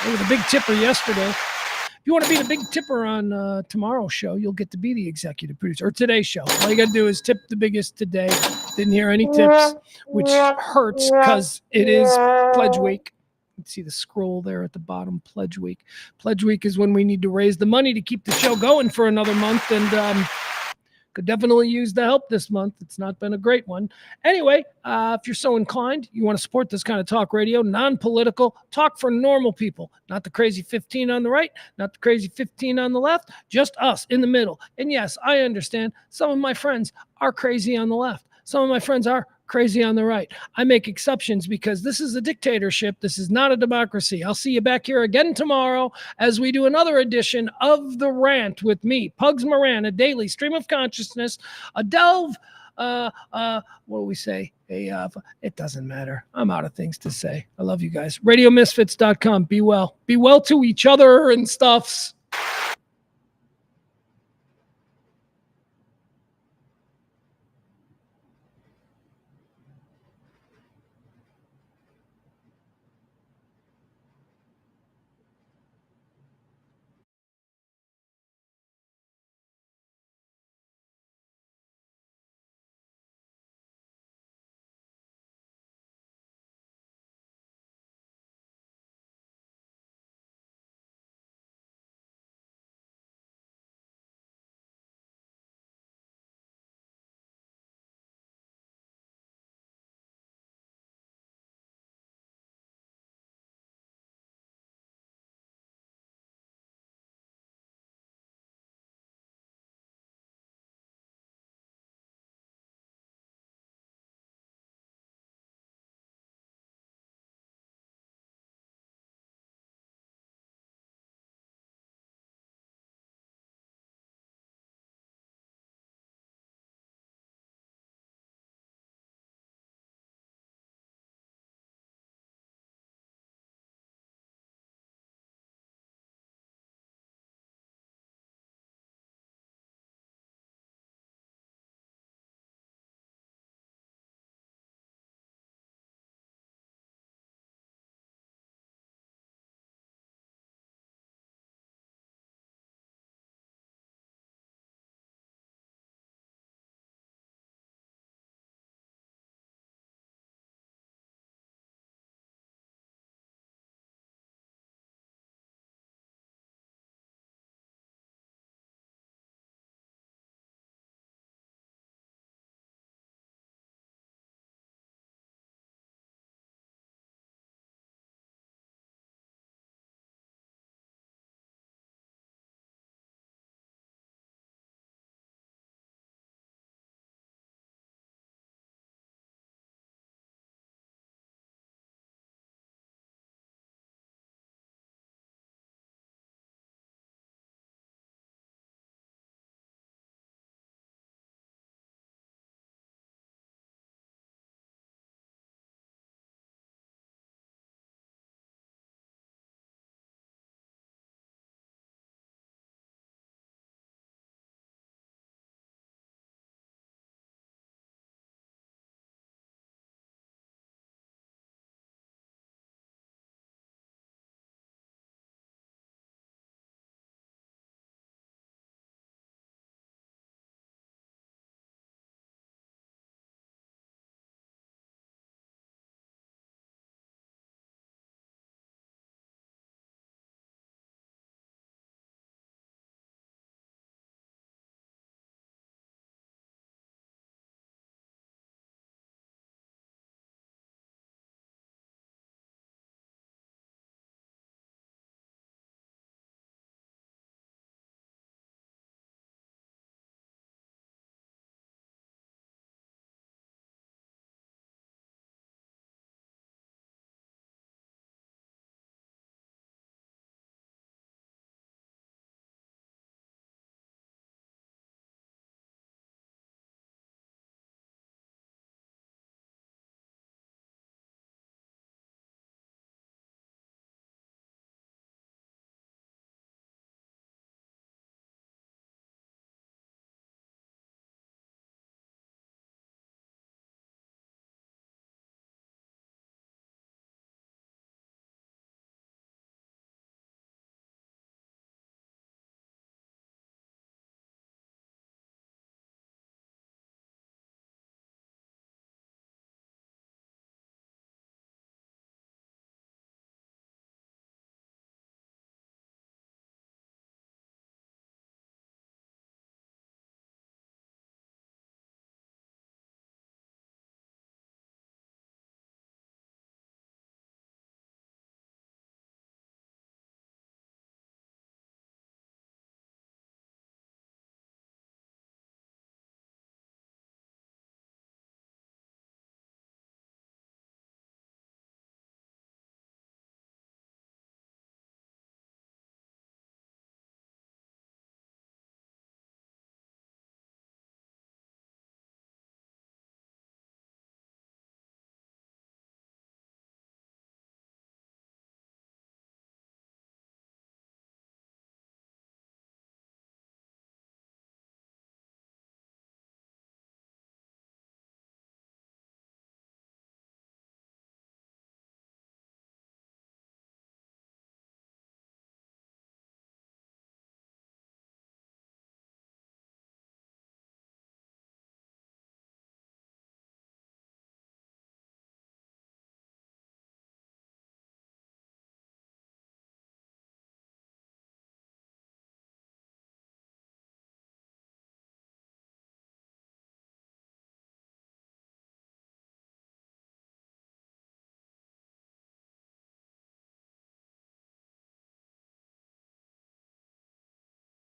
They were the big tipper yesterday. If you want to be the big tipper on tomorrow's show, you'll get to be the executive producer, or today's show. All you got to do is tip the biggest today. Didn't hear any tips, which hurts because it is Pledge Week. You can see the scroll there at the bottom, Pledge Week. Pledge Week is when we need to raise the money to keep the show going for another month, and could definitely use the help this month. It's not been a great one. Anyway, if you're so inclined, you want to support this kind of talk radio, non-political, talk for normal people, not the crazy 15 on the right, not the crazy 15 on the left, just us in the middle. And yes, I understand some of my friends are crazy on the left. Some of my friends are crazy on the right. I make exceptions because this is a dictatorship. This is not a democracy. I'll see you back here again tomorrow as we do another edition of The Rant with me, Pugs Moran, a daily stream of consciousness, a delve, what do we say? It doesn't matter. I'm out of things to say. I love you guys. RadioMisfits.com. Be well. Be well to each other and stuffs.